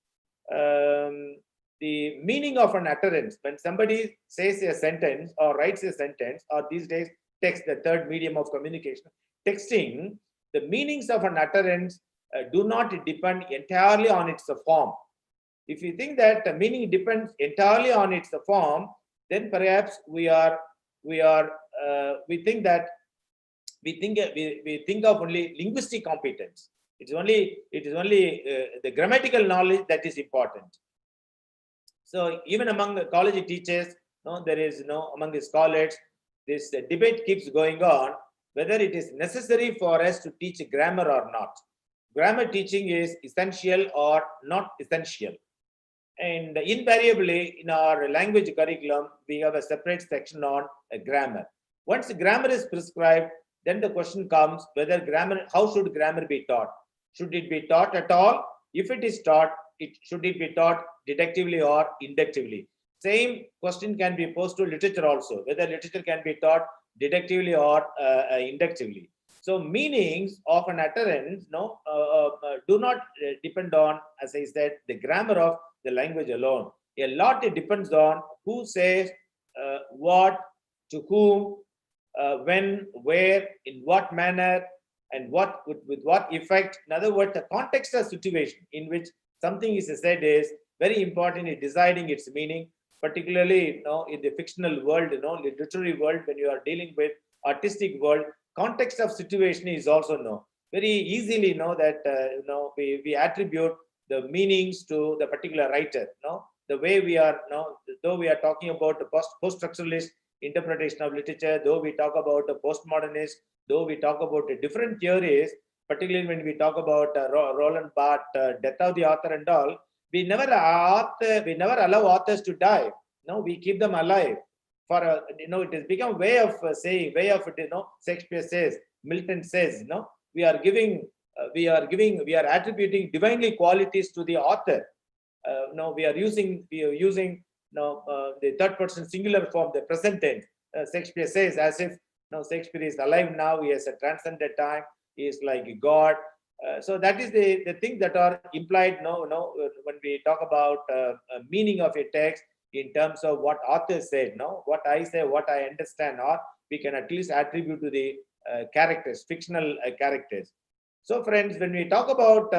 Speaker 8: The meaning of an utterance, when somebody says a sentence or writes a sentence, or these days text, the third medium of communication, texting, the meanings of an utterance do not depend entirely on its form. If you think that the meaning depends entirely on its form, then perhaps we think of only linguistic competence. It is only the grammatical knowledge that is important. So even among the college teachers, there is among the scholars, this debate keeps going on whether it is necessary for us to teach grammar or not. Grammar teaching is essential or not essential. And invariably in our language curriculum, we have a separate section on grammar. Once grammar is prescribed, then the question comes whether how should grammar be taught? Should it be taught at all? If it is taught, should it be taught deductively or inductively? Same question can be posed to literature also, whether literature can be taught deductively or inductively. So meanings of an utterance do not depend on, as I said, the grammar of the language alone. A lot it depends on who says what, to whom, when, where, in what manner, and what with what effect. In other words, the context of situation in which something is said is very important in deciding its meaning, particularly in the fictional world, the literary world, when you are dealing with artistic world, context of situation is also very easily that we attribute the meanings to the particular writer. The way we are though we are talking about the post-structuralist interpretation of literature, though we talk about the postmodernist, though we talk about different theories, particularly when we talk about Roland Barthes, death of the author and all, we never allow authors to die. No, we keep them alive. For it has become a way of saying, way of Shakespeare says, Milton says, we are attributing divinely qualities to the author. We are using the third person singular form, the present tense. Shakespeare says, as if Shakespeare is alive now, he has transcended time, he is like God. So that is the things that are implied when we talk about meaning of a text in terms of what author said, what I say, what I understand, or we can at least attribute to the characters, fictional characters. So friends, when we talk about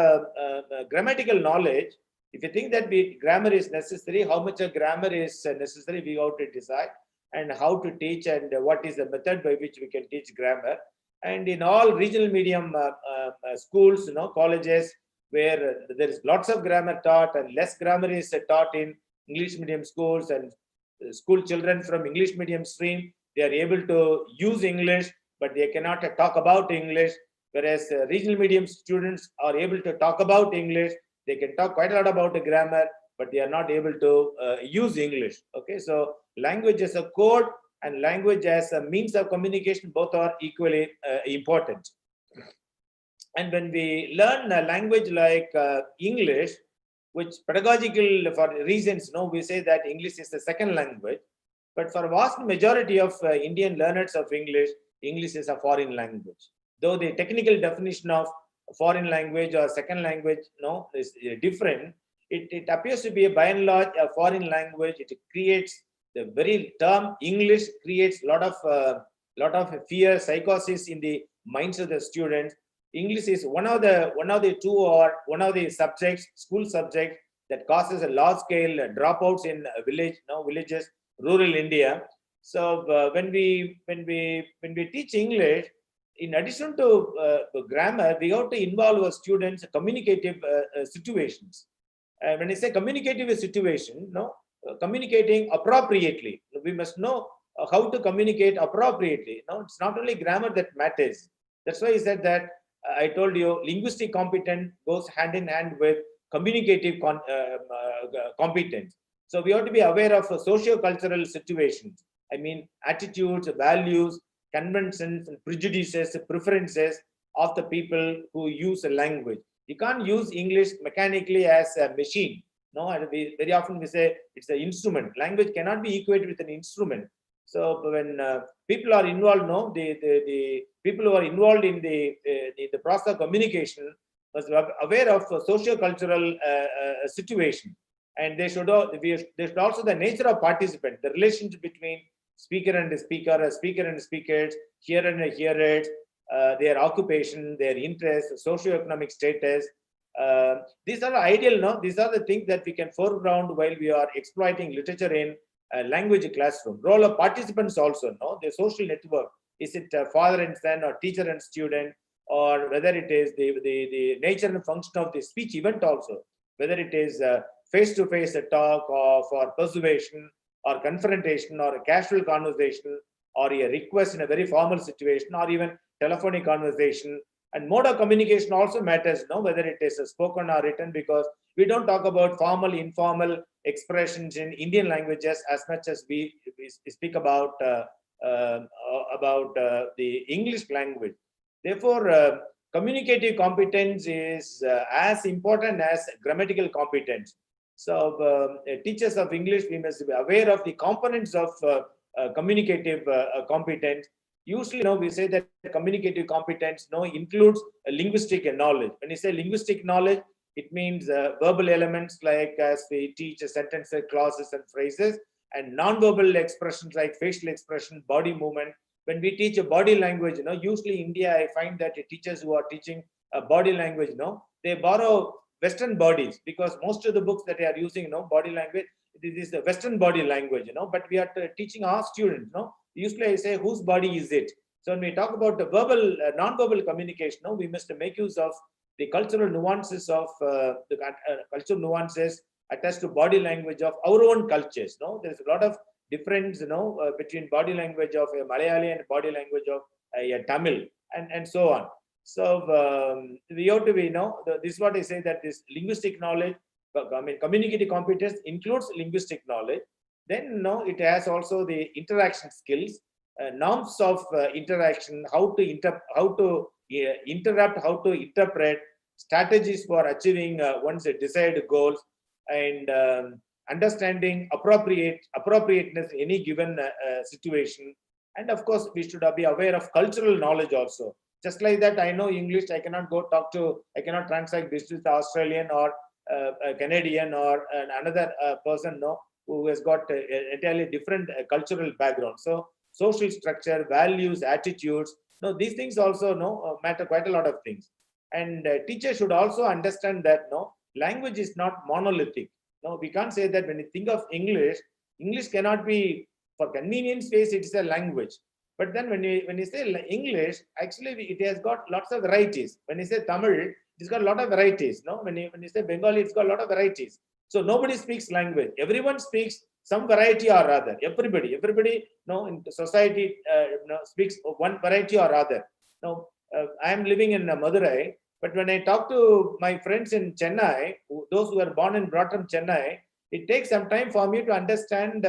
Speaker 8: grammatical knowledge, if you think that grammar is necessary, how much of grammar is necessary, we have to decide, and how to teach, and what is the method by which we can teach grammar. And in all regional medium schools, colleges, where there is lots of grammar taught and less grammar is taught in English medium schools, and school children from English medium stream, they are able to use English, but they cannot talk about English. Whereas regional medium students are able to talk about English, they can talk quite a lot about the grammar, but they are not able to use English. Okay, so language as a code and language as a means of communication, both are equally important. And when we learn a language like English, which pedagogical for reasons, we say that English is the second language, but for vast majority of Indian learners of English, English is a foreign language. Though the technical definition of foreign language or second language is different, it appears to be by and large a foreign language. It creates, the very term English creates a lot of fear, psychosis in the minds of the students. English is one of the subjects, school subjects, that causes a large scale dropouts in villages, rural India. So when we teach English, in addition to grammar, we have to involve our students in communicative situations. When I say communicative situation, communicating appropriately, we must know how to communicate appropriately. It's not only grammar that matters. That's why I said that I told you linguistic competence goes hand in hand with communicative competence. So we have to be aware of socio-cultural situations. I mean, attitudes, values, conventions, and prejudices, preferences of the people who use a language. You can't use English mechanically as a machine. Very often we say it's an instrument. Language cannot be equated with an instrument. So when people are involved, the people who are involved in the process of communication must be aware of socio-cultural situation, and they should also the nature of participant, the relationship between speaker and speaker, speaker and speakers, hearer and hearers, their occupation, their interests, socio-economic status. These are ideal. These are the things that we can foreground while we are exploiting literature in language classroom. Role of participants also, the social network. Is it father and son, or teacher and student, or whether it is the nature and function of the speech event also, whether it is face-to-face talk, or for persuasion or confrontation, or a casual conversation, or a request in a very formal situation, or even telephonic conversation. And mode of communication also matters, whether it is spoken or written, because we don't talk about formal, informal expressions in Indian languages as much as we speak about the English language. Therefore, communicative competence is as important as grammatical competence. So, teachers of English, we must be aware of the components of communicative competence. Usually, we say that communicative competence includes linguistic knowledge. When you say linguistic knowledge, it means verbal elements like as we teach sentences, clauses, and phrases, and non-verbal expressions like facial expression, body movement. When we teach a body language, usually India, I find that teachers who are teaching a body language, they borrow Western bodies, because most of the books that they are using, body language, this is the Western body language, but we are teaching our students, usually I say, whose body is it? So when we talk about the verbal, non-verbal communication, we must make use of the cultural nuances of cultural nuances attached to body language of our own cultures. There's a lot of difference, between body language of a Malayali and body language of a Tamil, and so on. So we have to be, this is what I say, that this linguistic knowledge, I mean, communicative competence includes linguistic knowledge. Then, it has also the interaction skills, norms of interaction, how to interrupt, how to interpret, strategies for achieving one's desired goals, and understanding appropriateness in any given situation. And of course, we should be aware of cultural knowledge also. Just like that, I know English, I cannot transact business with Australian or a Canadian or another person, who has got entirely different cultural background. So social structure, values, attitudes, these things also matter quite a lot of things. And teachers should also understand that language is not monolithic. We can't say that when you think of English cannot be, for convenience base, it's a language. But then when you say English, actually it has got lots of varieties. When you say Tamil, it's got a lot of varieties. When you say Bengali, it's got a lot of varieties. So nobody speaks language. Everyone speaks some variety or other. Everybody, in society speaks one variety or other. I am living in Madurai, but when I talk to my friends in Chennai, those who are born and brought up in Chennai, it takes some time for me to understand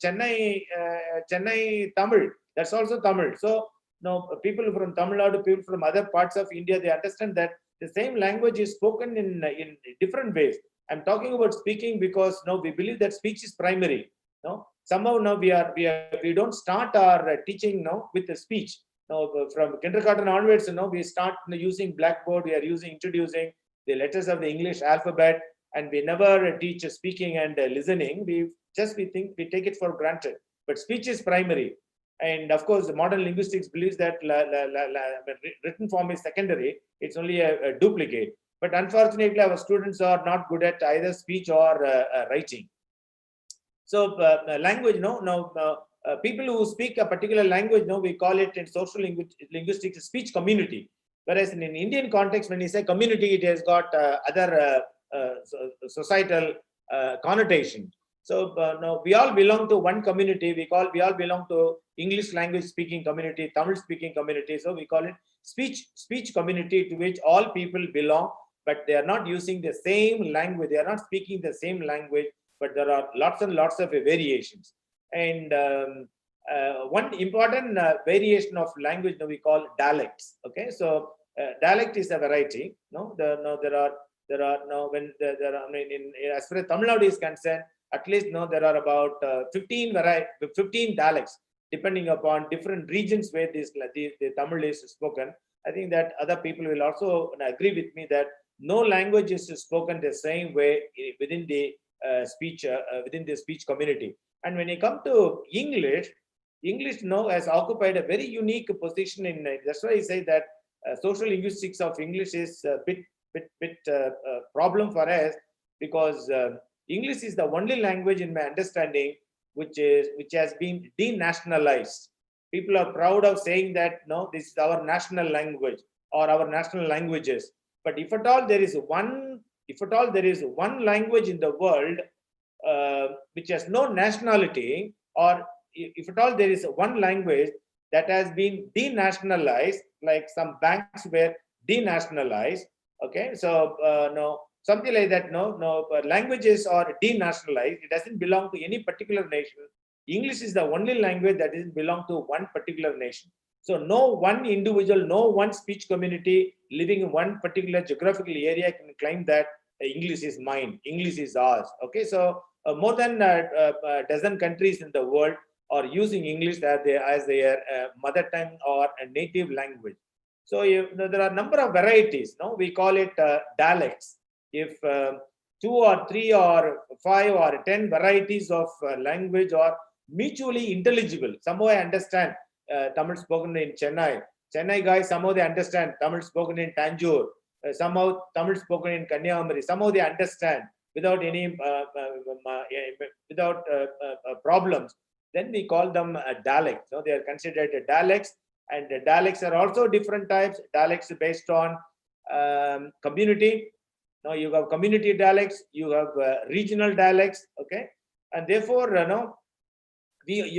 Speaker 8: Chennai Tamil. That's also Tamil. So people from Tamil Nadu, people from other parts of India, they understand that the same language is spoken in different ways. I'm talking about speaking because we believe that speech is primary. Somehow we don't start our teaching with the speech. From kindergarten onwards, we start using blackboard. We are introducing the letters of the English alphabet, and we never teach speaking and listening. We take it for granted. But speech is primary. And of course, the modern linguistics believes that written form is secondary. It's only a duplicate. But unfortunately, our students are not good at either speech or writing. So language, people who speak a particular language, we call it in social linguistics speech community. Whereas in an Indian context, when you say community, it has got other societal connotation. So we all belong to one community. We all belong to English language speaking community, Tamil speaking community. So we call it speech community, to which all people belong, but they are not using the same language. They are not speaking the same language, but there are lots and lots of variations. And one important variation of language we call dialects. Okay, so dialect is a variety. As far as Tamil Nadu is concerned, at least there are about 15 dialects, depending upon different regions where the Tamil is spoken. I think that other people will also agree with me that no language is spoken the same way within the speech community. And when you come to English has occupied a very unique position in. That's why I say that social linguistics of English is a bit problem for us, because English is the only language, in my understanding, which has been denationalized. People are proud of saying that this is our national language or our national languages. But if at all there is one language in the world which has no nationality, or if at all there is one language that has been denationalized, like some banks were denationalized. Okay, so something like that. Languages are denationalized. It doesn't belong to any particular nation. English is the only language that doesn't belong to one particular nation. So no one individual, no one speech community living in one particular geographical area can claim that English is mine, English is ours. Okay, so more than a dozen countries in the world are using English as their mother tongue or a native language. So there are a number of varieties. We call it dialects. If 2 or 3 or 5 or 10 varieties of language are mutually intelligible, somehow I understand Tamil spoken in Chennai. Chennai guys, somehow they understand Tamil spoken in Tanjore. Somehow Tamil spoken in Kanyakumari. Somehow they understand without any problems. Then we call them dialects. They are considered dialects, and the dialects are also different types. Dialects based on community. Now you have community dialects, you have regional dialects. Okay, and therefore if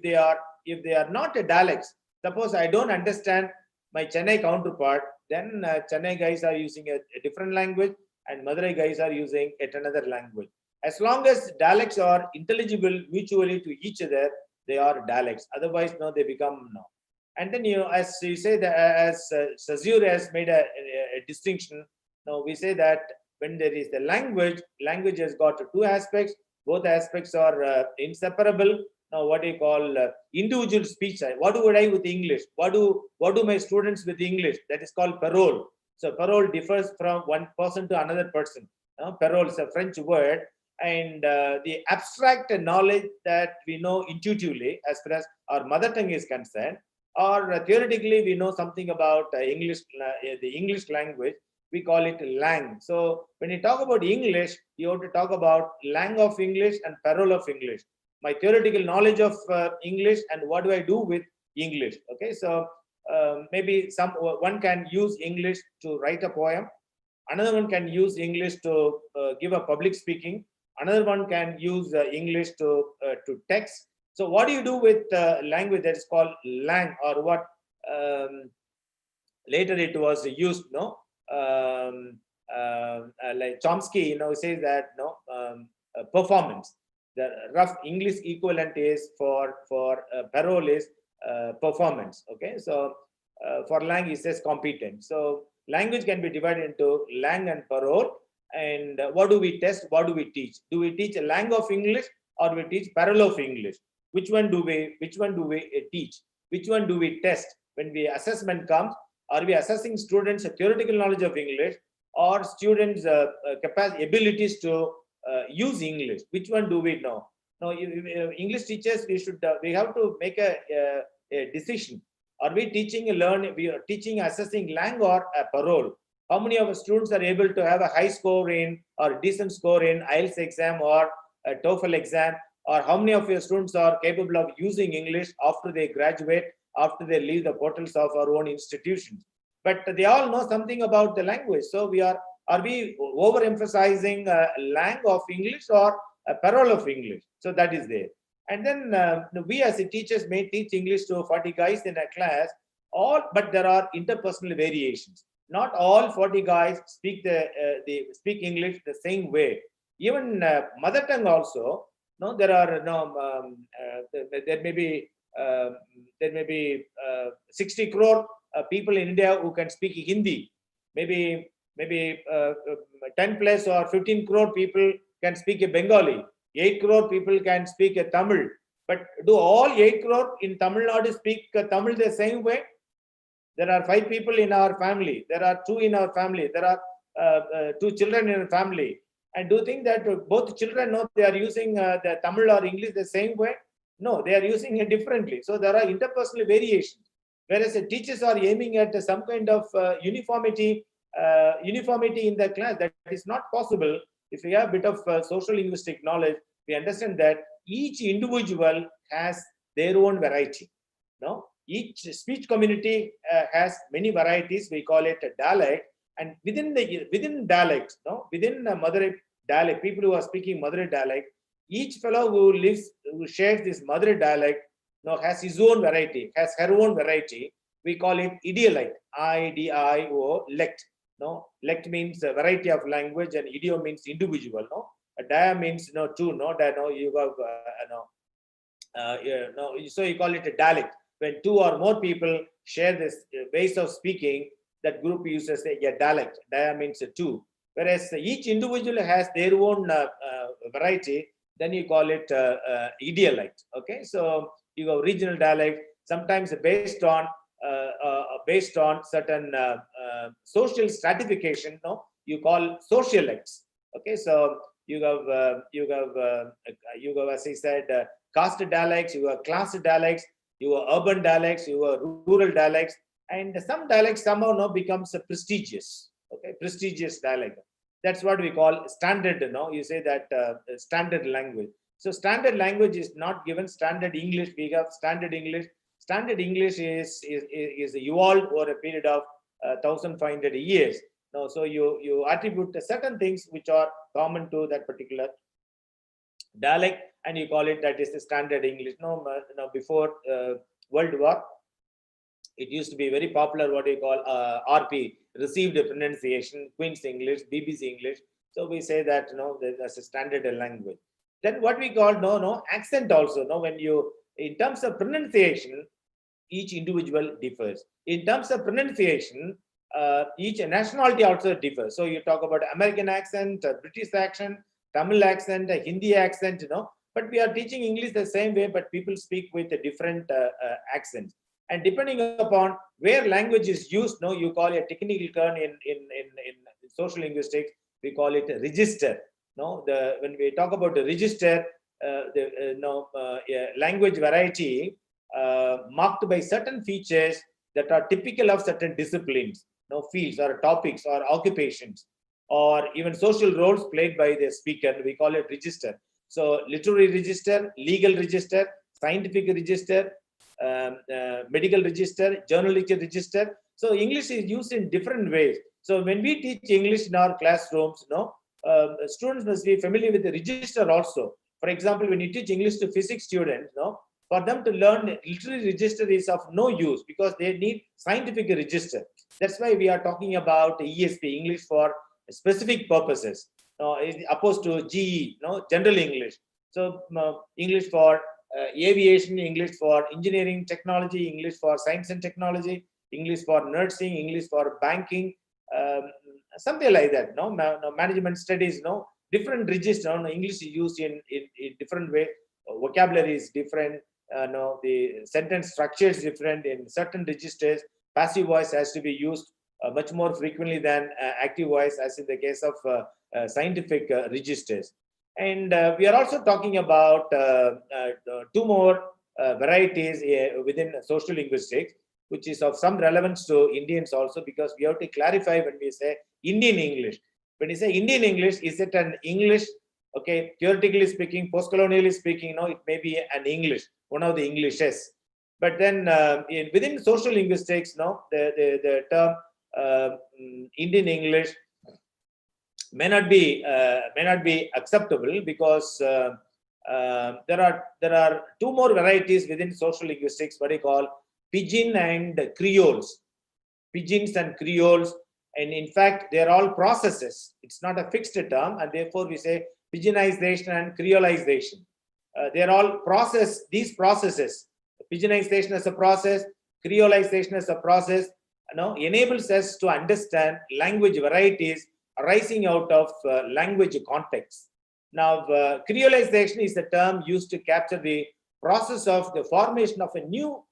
Speaker 8: they are not a dialects, suppose I don't understand my Chennai counterpart, then Chennai guys are using a different language and Madurai guys are using another language. As long as dialects are intelligible mutually to each other, they are dialects. Otherwise, no, they become no. And then, as you say that, as Sazur has made a distinction, now we say that when there is the language has got two aspects. Both aspects are inseparable. Now, what do you call individual speech? What do I with English? What do my students with English? That is called parole. So parole differs from one person to another person. Parole is a French word, and the abstract knowledge that we know intuitively, as far as our mother tongue is concerned, or theoretically we know something about English, the English language. We call it lang. So when you talk about English, you have to talk about lang of English and parole of English. My theoretical knowledge of English and what do I do with English. Okay, so maybe one can use English to write a poem. Another one can use English to give a public speaking. Another one can use English to text. So what do you do with language that is called lang, or what later it was used, no? Like Chomsky, says that performance. The rough English equivalent is for parole is performance. Okay, so for lang it says competent. So language can be divided into lang and parole. And what do we test? What do we teach? Do we teach a lang of English or we teach parole of English? Which one do we teach? Which one do we test? When the assessment comes, are we assessing students' theoretical knowledge of English or students' abilities to use English? Which one do we know? Now, English teachers, we have to make a decision. Are we teaching assessing lang or parole? How many of our students are able to have a high score in or decent score in IELTS exam or a TOEFL exam? Or how many of your students are capable of using English after they graduate, after they leave the portals of our own institutions? But they all know something about the language. So are we overemphasizing lang of English or a parole of English? So that is there. And then we as teachers may teach English to 40 guys in a class, but there are interpersonal variations. Not all 40 guys speak speak English the same way. Even mother tongue also. No, there are there may be 60 crore people in India who can speak Hindi. Maybe 10 plus or 15 crore people can speak a Bengali. 8 crore people can speak a Tamil. But do all 8 crore in Tamil Nadu speak Tamil the same way? There are 5 people in our family. There are 2 in our family. There are 2 children in our family. And do you think that both children know they are using the Tamil or English the same way? No, they are using it differently. So there are interpersonal variations. Whereas the teachers are aiming at some kind of uniformity in the class. That is not possible. If we have a bit of social linguistic knowledge, we understand that each individual has their own variety. No, each speech community has many varieties. We call it a dialect. And within dialect, within Madurai dialect, people who are speaking Madurai dialect, each fellow who shares this Madurai dialect, has his own variety, has her own variety. We call it idiolect, I-D-I-O, lect. Lect means a variety of language, and idiom means individual. A dia means two. You have so you call it a dialect. When 2 or more people share this ways of speaking, that group uses a dialect. Dia means 2. Whereas each individual has their own variety, then you call it idiolect. Okay, so you have regional dialect, sometimes based on certain social stratification. You call socialects. Okay, so you have as I said, caste dialects, you have class dialects, you have urban dialects, you have rural dialects. And some dialects somehow becomes prestigious. Okay, prestigious dialect. That's what we call standard. You say that standard language. So standard language is not given standard English. We have standard English. Standard English is evolved over a period of 1,500 years. So you attribute certain things which are common to that particular dialect, and you call it that is the standard English. No, before World War, it used to be very popular, what you call RP, received pronunciation, Queen's English, BBC English. So we say that, that's a standard language. Then what we call, accent also, when you, in terms of pronunciation, each individual differs. In terms of pronunciation, each nationality also differs. So you talk about American accent, British accent, Tamil accent, Hindi accent, but we are teaching English the same way, but people speak with a different accents. And depending upon where language is used, you call it a technical term in social linguistics, we call it a register. When we talk about the register, language variety marked by certain features that are typical of certain disciplines, fields or topics or occupations, or even social roles played by the speaker, we call it register. So literary register, legal register, scientific register, medical register, journalistic register. So English is used in different ways. So when we teach English in our classrooms, students must be familiar with the register also. For example, when you teach English to physics students, for them to learn literary register is of no use because they need scientific register. That's why we are talking about ESP, English for specific purposes, opposed to GE, general English. So English for aviation, English for engineering technology, English for science and technology, English for nursing, English for banking, something like that. Management studies, different register. English is used in different way. Vocabulary is different. The sentence structure is different in certain registers. Passive voice has to be used much more frequently than active voice, as in the case of scientific registers. And we are also talking about two more varieties within social linguistics, which is of some relevance to Indians also, because we have to clarify when we say Indian English. When you say Indian English, is it an English, okay, theoretically speaking, post-colonially speaking, it may be an English, one of the Englishes. But then within social linguistics, the term Indian English may not be acceptable, because there are two more varieties within social linguistics, what we call Pidgin and Creoles. Pidgins and Creoles, and in fact they are all processes. It's not a fixed term, and therefore we say Pidginization and Creolization. They are all process. These processes, Pidginization as a process, Creolization as a process, enables us to understand language varieties arising out of language context. Now, Creolization is the term used to capture the process of the formation of a new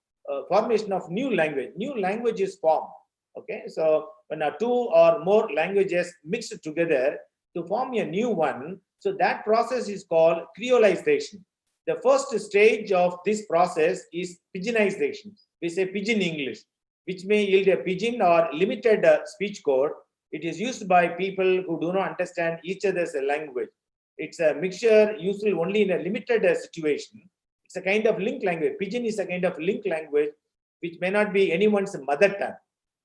Speaker 8: language. New language is formed. Okay, so when two or more languages mixed together to form a new one, so that process is called Creolization. The first stage of this process is Pidginization. We say Pidgin English, which may yield a pidgin or limited speech code. It is used by people who do not understand each other's language. It's a mixture useful only in a limited situation. It's a kind of link language. Pidgin is a kind of link language which may not be anyone's mother tongue.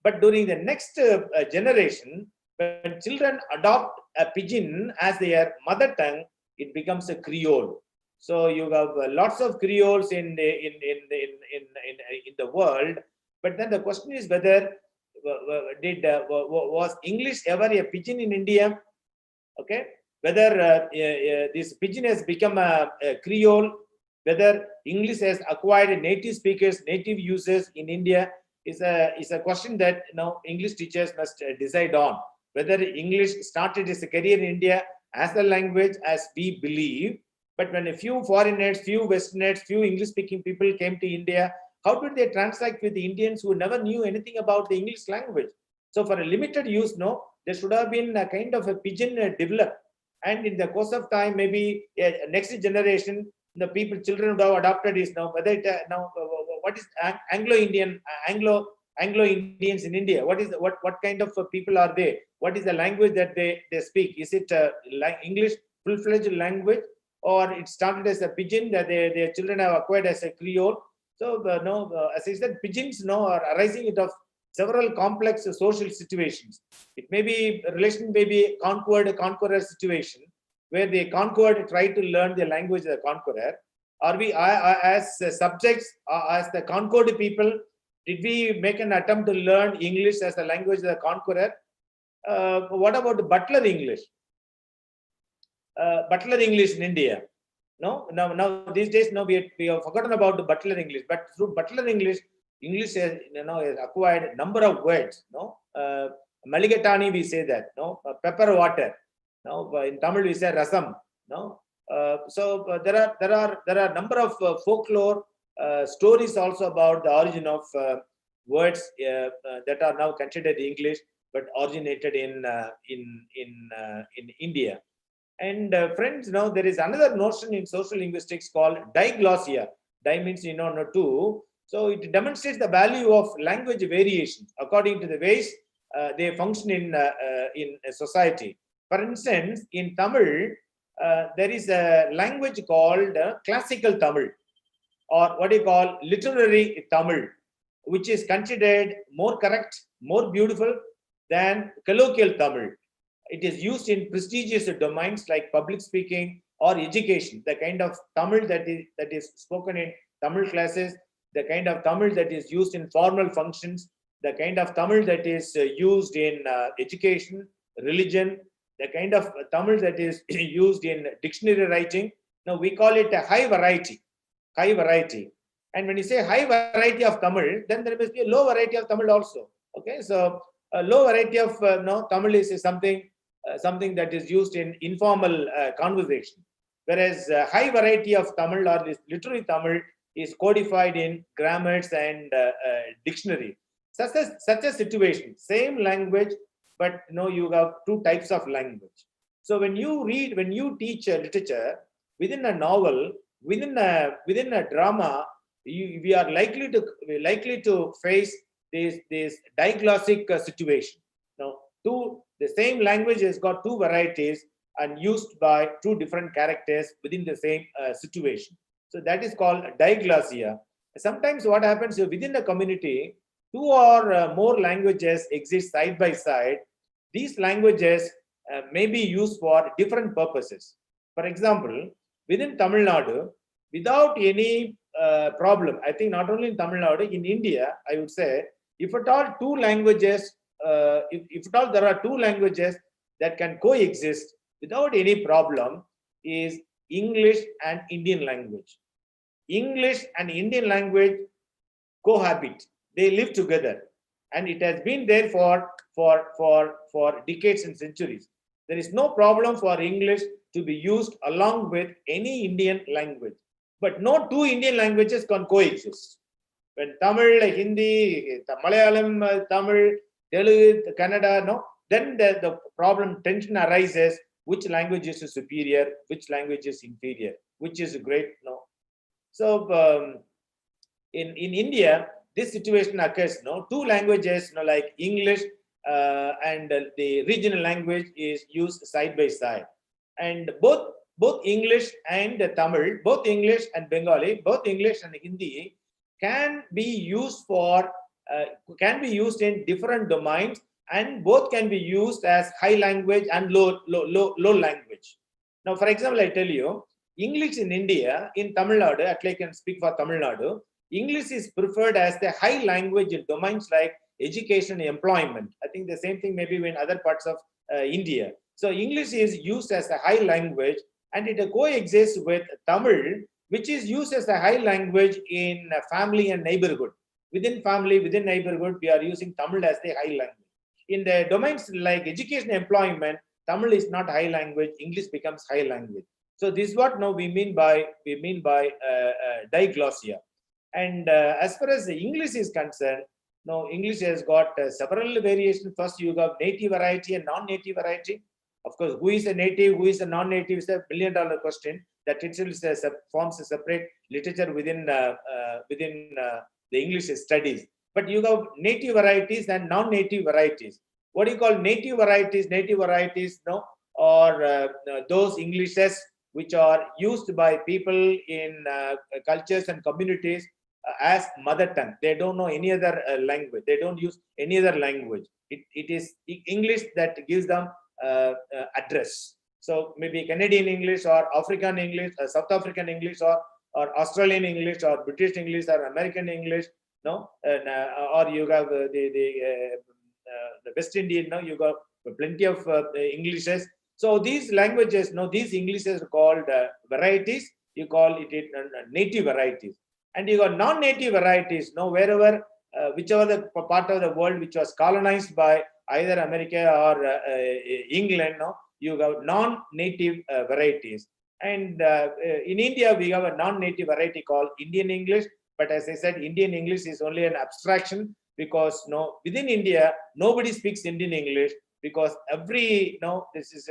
Speaker 8: But during the next generation, when children adopt a Pidgin as their mother tongue, it becomes a Creole. So you have lots of Creoles in the world. But then the question is whether was English ever a Pidgin in India? Okay, whether this Pidgin has become a Creole, whether English has acquired native speakers, native users in India is a question that English teachers must decide on. Whether English started its career in India as a language, as we believe, but when a few foreigners, few Westerners, few English-speaking people came to India, how did they transact with the Indians who never knew anything about the English language? So for a limited use, there should have been a kind of a Pidgin developed. And in the course of time, maybe next generation, the children would have adopted is whether it, what is Anglo-Indians in India? What kind of people are they? What is the language that they speak? Is it English full-fledged language, or it started as a Pidgin that their children have acquired as a Creole? So as I said, Pidgins are arising out of several complex social situations. It may be relation, maybe conqueror situation. where the conquered try to learn the language of the conqueror? Are we, as subjects, as the conquered people, did we make an attempt to learn English as the language of the conqueror? What about Butler English? Butler English in India. No, now these days, no, we have forgotten about the Butler English. But through Butler English, English has, has acquired a number of words. No, Maligatani we say that. No, pepper water. No, in Tamil we say rasam. No, so there are number of folklore stories also about the origin of words that are now considered English but originated in India. And friends, now there is another notion in social linguistics called diglossia. Di means no two. So it demonstrates the value of language variations according to the ways they function in a society. For instance, in Tamil, there is a language called classical Tamil, or what you call literary Tamil, which is considered more correct, more beautiful than colloquial Tamil. It is used in prestigious domains like public speaking or education. The kind of Tamil that is spoken in Tamil classes, the kind of Tamil that is used in formal functions, the kind of Tamil that is used in education, religion, the kind of Tamil that is used in dictionary writing. Now we call it a high variety. High variety. And when you say high variety of Tamil, then there must be a low variety of Tamil also. Okay, so a low variety of Tamil is something that is used in informal conversation, whereas high variety of Tamil or this literary Tamil is codified in grammars and dictionary. Such a situation, same language, but you have two types of language. So when you teach literature within a novel, within a drama, we are likely to face this diglossic situation. Now, the same language has got two varieties and used by two different characters within the same situation. So that is called diglossia. Sometimes what happens within a community, two or more languages exist side by side. These languages may be used for different purposes. For example, within Tamil Nadu, without any problem, I think not only in Tamil Nadu, in India, I would say, if at all two languages, if at all there are two languages that can coexist without any problem, is English and Indian language. English and Indian language cohabit. They live together, and it has been there for decades and centuries. There is no problem for English to be used along with any Indian language, but no two Indian languages can coexist. When Tamil, Hindi, Malayalam, Tamil, Telugu, Kannada, then the problem, tension arises. Which language is superior? Which language is inferior? Which is great? So in India, this situation occurs. Two languages, like English and the regional language is used side by side, and both English and Tamil, both English and Bengali, both English and Hindi can be used in different domains, and both can be used as high language and low language. Now, for example, I tell you, English in India, in Tamil Nadu, at least I can speak for Tamil Nadu, English is preferred as the high language in domains like education and employment. I think the same thing maybe in other parts of India. So English is used as a high language, and it coexists with Tamil, which is used as a high language in family and neighborhood. Within family, within neighborhood, we are using Tamil as the high language. In the domains like education and employment, Tamil is not high language, English becomes high language. So this is what now we mean by diglossia. And as far as the English is concerned, English has got several variations. First, you have native variety and non-native variety. Of course, who is a native, who is a non-native is $1 billion question. That itself forms a separate literature within the English studies. But you have native varieties and non-native varieties. What do you call native varieties? Native varieties, or those Englishes which are used by people in cultures and communities as mother tongue. They don't know any other language. They don't use any other language. It is English that gives them address. So maybe Canadian English or African English, South African English, or Australian English, or British English, or American English, no, and, or you have the West Indian, no, you got plenty of Englishes. So these languages, no, these Englishes are called varieties. You call it native varieties, and you got non-native varieties. No, wherever, whichever the part of the world which was colonized by either America or England, no, you have non-native varieties. And in India, we have a non-native variety called Indian English. But as I said, Indian English is only an abstraction, because no, within India, nobody speaks Indian English, because every this is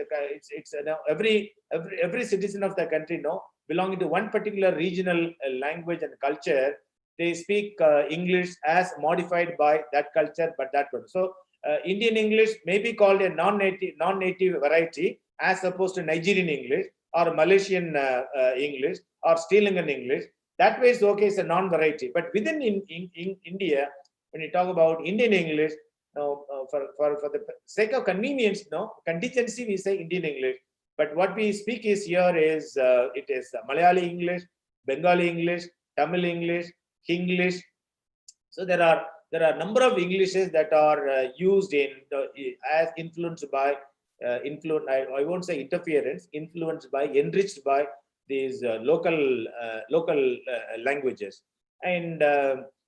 Speaker 8: every citizen of the country, no, belonging to one particular regional language and culture, they speak English as modified by that culture, but that one. So Indian English may be called a non-native variety, as opposed to Nigerian English or Malaysian English or Sri Lankan English. That way is okay, it's a non-variety. But within in India, when you talk about Indian English, for the sake of convenience, contingency, we say Indian English. But what we speak is here is it is Malayali English, Bengali English, Tamil English, English. So there are a number of Englishes that are used in as influenced by I won't say interference, influenced by, enriched by these local languages. And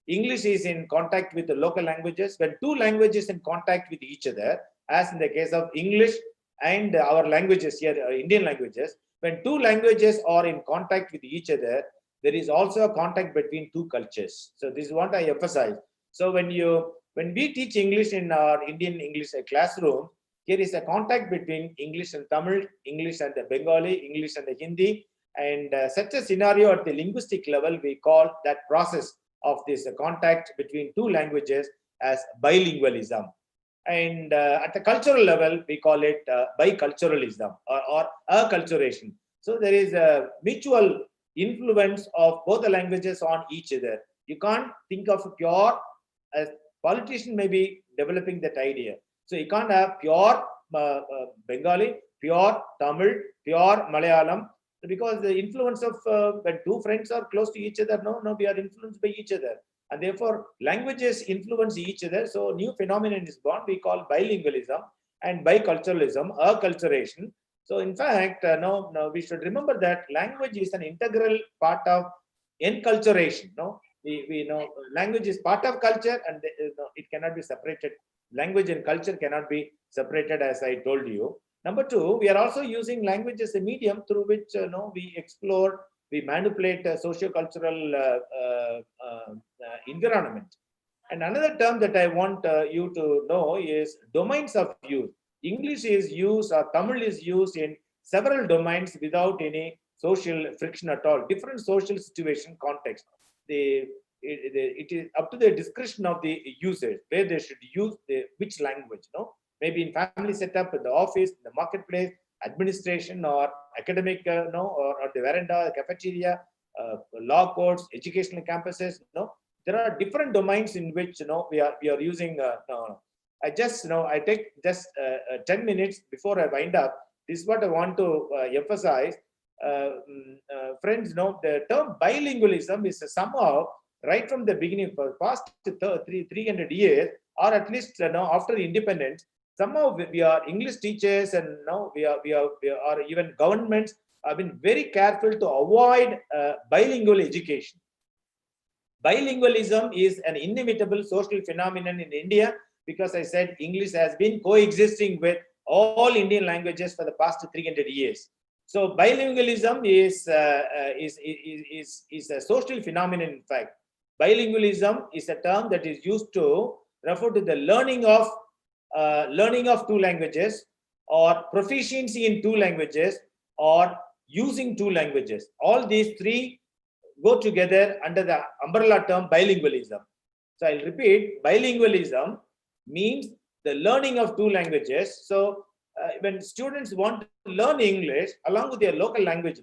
Speaker 8: English is in contact with the local languages. When two languages in contact with each other, as in the case of English and our languages here, Indian languages, when two languages are in contact with each other, there is also a contact between two cultures. So this is what I emphasize. So when we teach English in our Indian English classroom, here is a contact between English and Tamil, English and the Bengali, English and the Hindi. And such a scenario at the linguistic level, we call that process of this contact between two languages as bilingualism. And at the cultural level, we call it biculturalism or acculturation. So there is a mutual influence of both the languages on each other. You can't think of pure, as politician may be developing that idea. So you can't have pure Bengali, pure Tamil, pure Malayalam, because the influence of when two friends are close to each other, we are influenced by each other. And therefore, languages influence each other. So new phenomenon is born, we call bilingualism and biculturalism, acculturation. So in fact, we should remember that language is an integral part of enculturation. We know language is part of culture, and it cannot be separated. Language and culture cannot be separated, as I told you. Number two, we are also using language as a medium through which we explore, we manipulate socio-cultural environment. And another term that I want you to know is domains of use. English is used, or Tamil is used in several domains without any social friction at all. Different social situation context. It is up to the discretion of the users where they should use which language. Maybe in family setup, in the office, in the marketplace, administration, or academic, or the veranda, cafeteria, law courts, educational campuses. There are different domains in which we are using. I take just 10 minutes before I wind up. This is what I want to emphasize, friends. The term bilingualism is somehow right from the beginning, for past 300 years, or at least after independence. Somehow we are English teachers, and now we are even governments have been very careful to avoid bilingual education. Bilingualism is an inevitable social phenomenon in India, because I said English has been coexisting with all Indian languages for the past 300 years. So bilingualism is a social phenomenon. In fact, bilingualism is a term that is used to refer to the learning of two languages, or proficiency in two languages, or using two languages. All these three go together under the umbrella term bilingualism. So I'll repeat, bilingualism means the learning of two languages. So when students want to learn English along with their local language,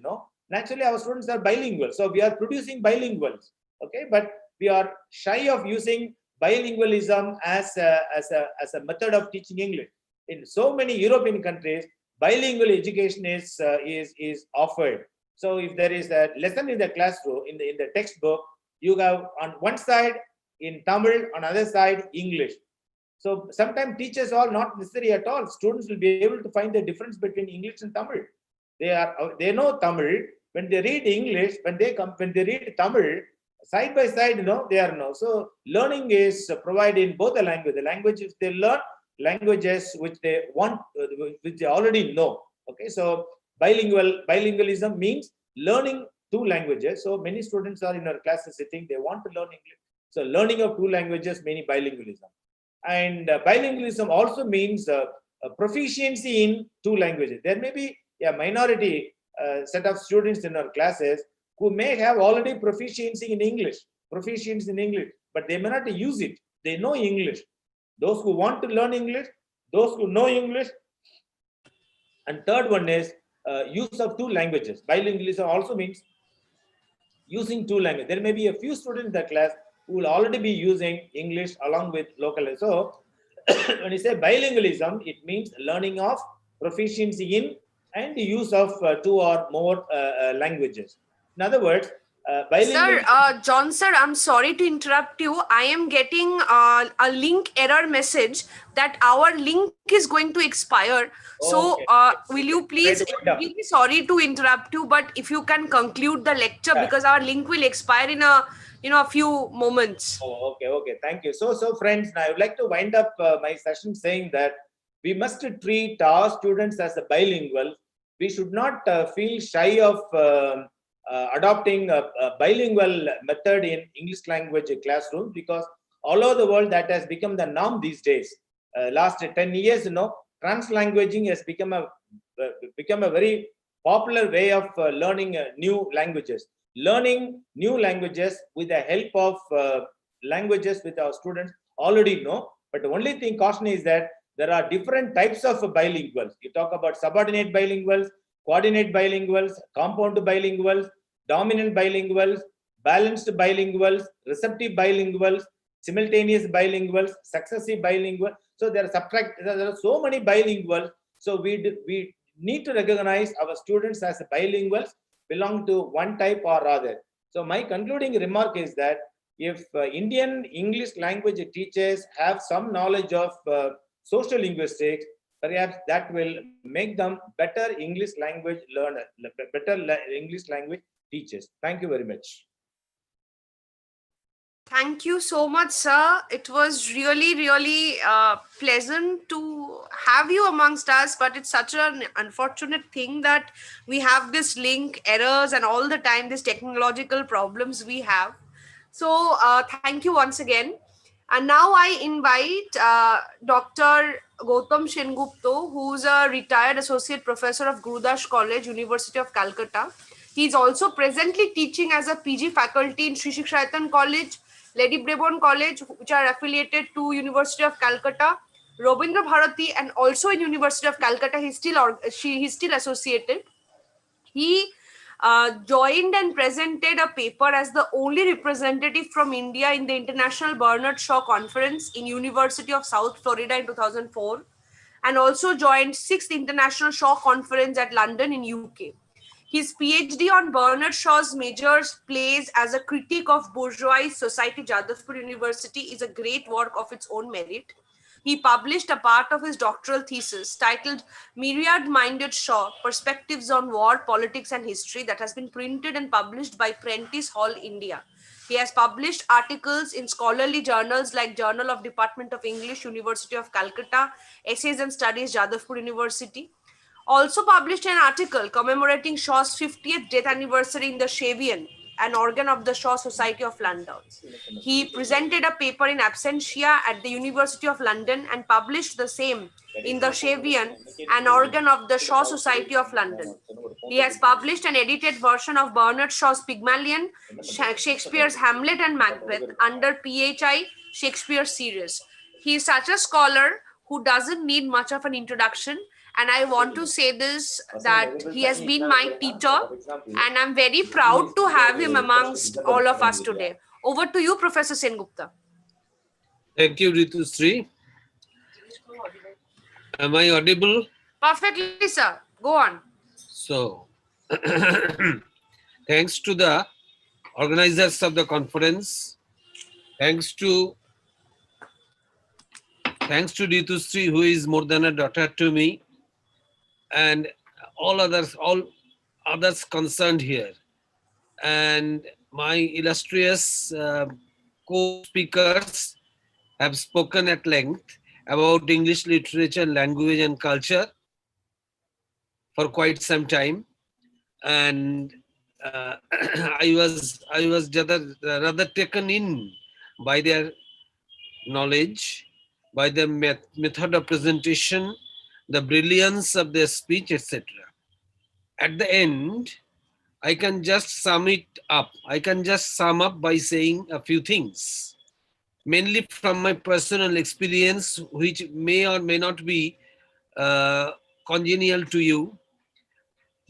Speaker 8: naturally our students are bilingual. So we are producing bilinguals, okay? But we are shy of using bilingualism as a method of teaching English. In so many European countries, bilingual education is offered. So if there is a lesson in the classroom, in the textbook, you have on one side in Tamil, on other side English. So sometimes teachers are not necessary at all. Students will be able to find the difference between English and Tamil. They know Tamil. When they read English, when they read Tamil, side by side, they are no. So learning is provided in both the language. The languages they learn, languages which they want, which they already know. Okay, so bilingualism means learning two languages. So many students are in our classes sitting, they want to learn English. So learning of two languages means bilingualism. And bilingualism also means proficiency in two languages. There may be a minority set of students in our classes who may have already proficiency in English, but they may not use it. They know English. Those who want to learn English, those who know English. And third one is use of two languages. Bilingualism also means using two languages. There may be a few students in the class who will already be using English along with local. So when you say bilingualism, it means learning of proficiency in and the use of two or more languages. In other words,
Speaker 1: Sir, John sir, I'm sorry to interrupt you. I am getting a link error message that our link is going to expire. So will you please, really sorry to interrupt you, but if you can conclude the lecture, because our link will expire in a few moments.
Speaker 8: Oh, okay, thank you. So friends, I would like to wind up my session saying that we must treat our students as a bilingual. We should not feel shy of adopting a bilingual method in English language classroom, because all over the world that has become the norm these days. Last 10 years, translanguaging has become a very popular way of learning new languages. Learning new languages with the help of languages with our students already know, but the only thing caution is that there are different types of bilinguals. You talk about subordinate bilinguals, coordinate bilinguals, compound bilinguals, dominant bilinguals, balanced bilinguals, receptive bilinguals, simultaneous bilinguals, successive bilingual. So there are so many bilinguals. So we need to recognize our students as bilinguals belong to one type or other. So my concluding remark is that if Indian English language teachers have some knowledge of social linguistics, perhaps that will make them better English language learner, better English language teachers. Thank you very much.
Speaker 1: Thank you so much, sir. It was really, really pleasant to have you amongst us, but it's such an unfortunate thing that we have this link errors and all the time these technological problems we have. So thank you once again. And now I invite Dr. Gautam Sengupta, who's a retired associate professor of Gurudas College, University of Calcutta. He's also presently teaching as a PG faculty in Sri Shikshayatan College, Lady Brabourne College, which are affiliated to University of Calcutta, Rabindra Bharati, and also in University of Calcutta, he's still associated. He joined and presented a paper as the only representative from India in the International Bernard Shaw Conference in University of South Florida in 2004, and also joined 6th International Shaw Conference at London in UK. His PhD on Bernard Shaw's major plays as a critique of bourgeois society, Jadavpur University, is a great work of its own merit. He published a part of his doctoral thesis titled Myriad-Minded Shaw, Perspectives on War, Politics and History, that has been printed and published by Prentice Hall, India. He has published articles in scholarly journals like Journal of Department of English, University of Calcutta, Essays and Studies, Jadavpur University. Also published an article commemorating Shaw's 50th death anniversary in the Shavian, an organ of the Shaw Society of London. He presented a paper in absentia at the University of London and published the same in the Shavian, an organ of the Shaw Society of London. He has published an edited version of Bernard Shaw's Pygmalion, Shakespeare's Hamlet and Macbeth under PHI Shakespeare series. He is such a scholar who doesn't need much of an introduction. And I want to say this, that he has been my teacher, and I'm very proud to have him amongst all of us today. Over to you, Professor Sengupta.
Speaker 9: Thank you, Ritusri. Am I audible?
Speaker 1: Perfectly, sir. Go on.
Speaker 9: So, thanks to the organizers of the conference, thanks to Ritusri, who is more than a daughter to me, and all others concerned here, and my illustrious co-speakers have spoken at length about English literature, language, and culture for quite some time, and I was rather taken in by their knowledge, by the method of presentation, the brilliance of their speech, etc. At the end, I can just sum it up. I can just sum up by saying a few things, mainly from my personal experience, which may or may not be congenial to you,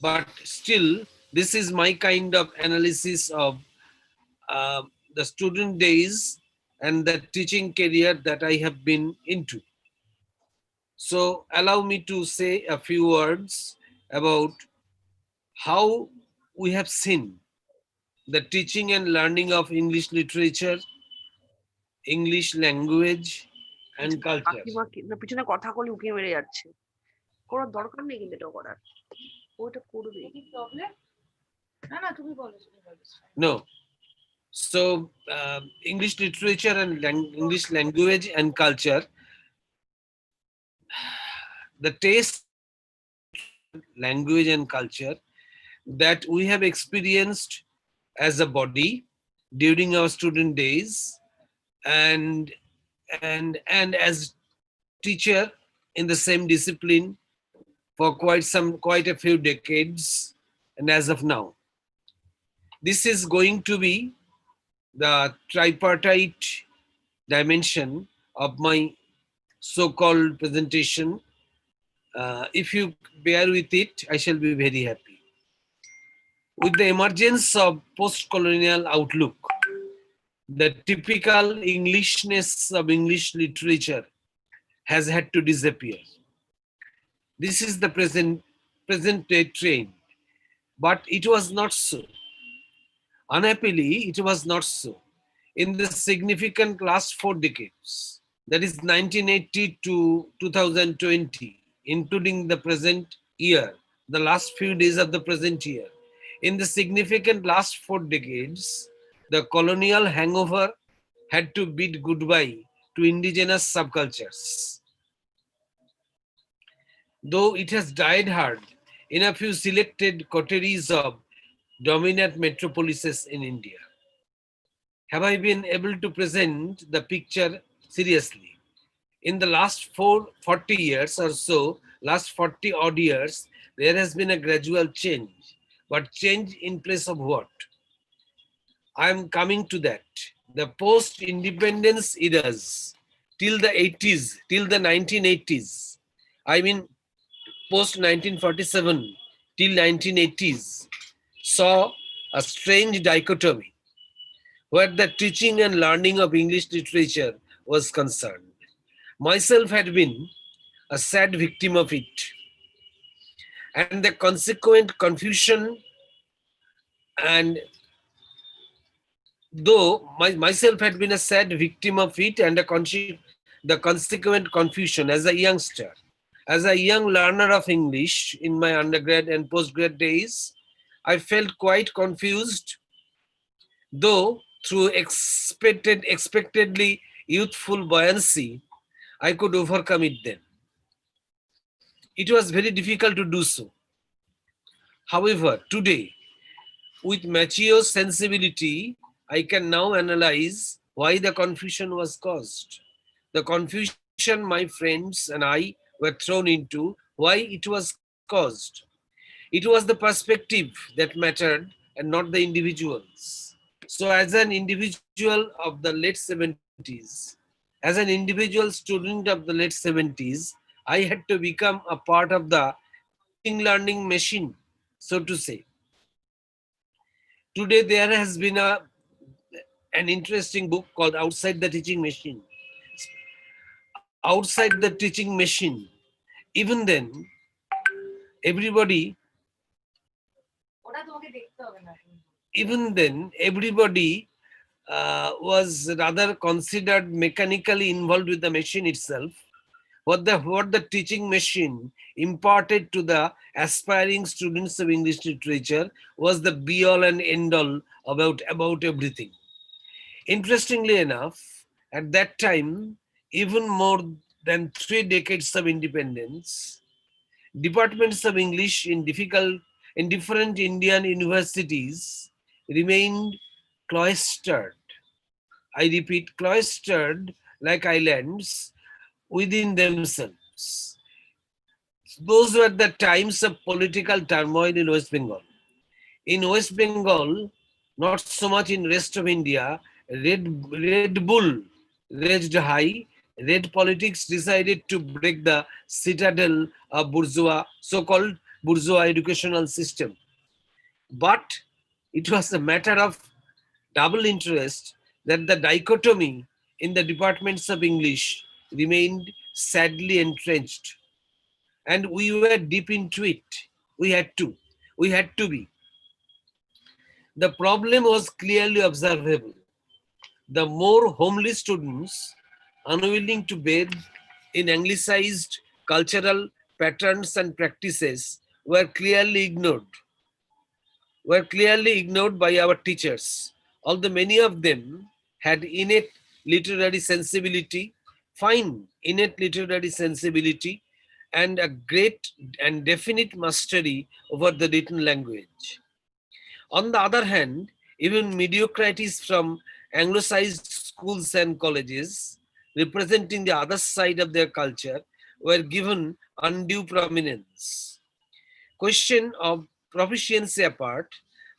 Speaker 9: but still, this is my kind of analysis of the student days and the teaching career that I have been into. So allow me to say a few words about how we have seen the teaching and learning of English literature, English language, and culture.
Speaker 1: কাকিমা পিছনে কথা বলে উকিয়ে মেরে যাচ্ছে, করার দরকার নেই কিন্তু এটা করার, ওটা করবে। কি প্রবলেম? না না তুমি বলো, তুমি বলো।
Speaker 9: No. So English literature and English language and culture, the taste language and culture that we have experienced as a body during our student days and as teacher in the same discipline for quite a few decades, and as of now, this is going to be the tripartite dimension of my so-called presentation. If you bear with it, I shall be very happy. With the emergence of post-colonial outlook, the typical Englishness of English literature has had to disappear. This is the present day trend, but it was not so. Unhappily, it was not so. In the significant last 4 decades, that is 1980 to 2020, including the present year, the last few days of the present year, in the significant last 4 decades, the colonial hangover had to bid goodbye to indigenous subcultures. Though it has died hard in a few selected coteries of dominant metropolises in India. Have I been able to present the picture seriously? In the last 40 years or so, last 40 odd years, there has been a gradual change. But change in place of what? I am coming to that. The post-independence eras till the 80s, till the 1980s, I mean post-1947 till 1980s, saw a strange dichotomy where the teaching and learning of English literature was concerned. Myself had been a sad victim of it, and the consequent confusion, and though myself had been a sad victim of it and the consequent confusion as a youngster, as a young learner of English in my undergrad and postgrad days, I felt quite confused, though through expectedly youthful buoyancy, I could overcome it then. It was very difficult to do so. However, today, with mature sensibility, I can now analyze why the confusion was caused. The confusion my friends and I were thrown into, why it was caused. It was the perspective that mattered and not the individuals. So as an individual of the late 70s, as an individual student of the late 70s, I had to become a part of the teaching learning machine, so to say. Today there has been an interesting book called Outside the Teaching Machine. Outside the teaching machine. Even then, everybody, even then, everybody was rather considered mechanically involved with the machine itself. What the teaching machine imparted to the aspiring students of English literature was the be all and end all about everything. Interestingly enough, at that time, even more than 3 decades of independence, departments of English in different Indian universities remained cloistered. I repeat, cloistered like islands within themselves. Those were the times of political turmoil in West Bengal. In West Bengal, not so much in rest of India, Red Bull raged high. Red politics decided to break the citadel of so-called bourgeois educational system. But it was a matter of double interest that the dichotomy in the departments of English remained sadly entrenched. And we were deep into it. We had to be. The problem was clearly observable. The more homely students, unwilling to bathe in anglicized cultural patterns and practices, were clearly ignored by our teachers. Although many of them had innate literary sensibility, fine innate literary sensibility, and a great and definite mastery over the written language. On the other hand, even mediocrities from anglicized schools and colleges, representing the other side of their culture, were given undue prominence. Question of proficiency apart,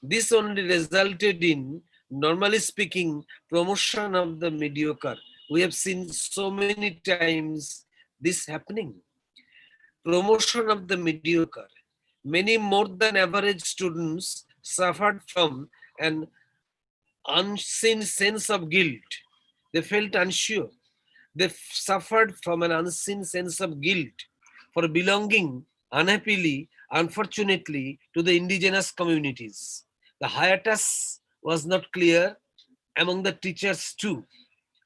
Speaker 9: this only resulted in, normally speaking, promotion of the mediocre. We have seen so many times this happening. Promotion of the mediocre. Many more than average students suffered from an unseen sense of guilt. They felt unsure. They suffered from an unseen sense of guilt for belonging unhappily, unfortunately, to the indigenous communities. The hiatus was not clear among the teachers too.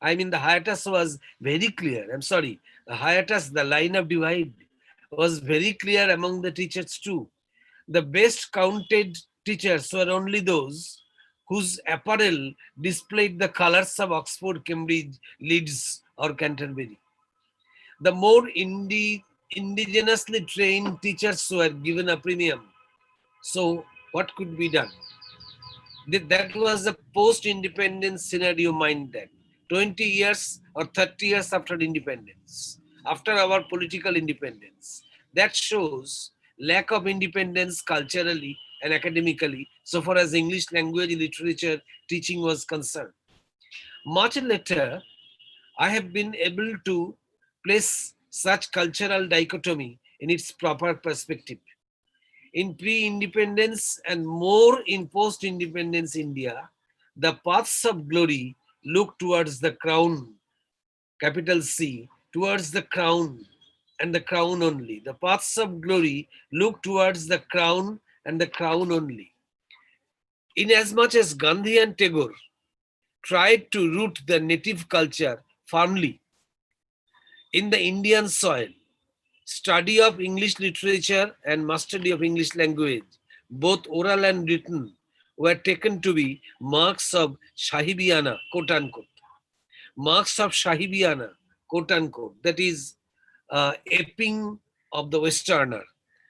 Speaker 9: I mean, the hiatus was very clear. I'm sorry. The hiatus, the line of divide, was very clear among the teachers too. The best counted teachers were only those whose apparel displayed the colors of Oxford, Cambridge, Leeds, or Canterbury. The more indigenously trained teachers were given a premium. So what could be done? That was a post-independence scenario, mind that. 20 years or 30 years after independence, after our political independence. That shows lack of independence culturally and academically, so far as English language literature teaching was concerned. Much later, I have been able to place such cultural dichotomy in its proper perspective. In pre-independence and more in post-independence India, the paths of glory look towards the crown, capital C, towards the crown and the crown only. The paths of glory look towards the crown and the crown only. Inasmuch as Gandhi and Tagore tried to root the native culture firmly in the Indian soil, study of English literature and mastery of English language, both oral and written, were taken to be marks of Sahibiana, quote unquote. Marks of Sahibiana, quote unquote, that is aping of the Westerner,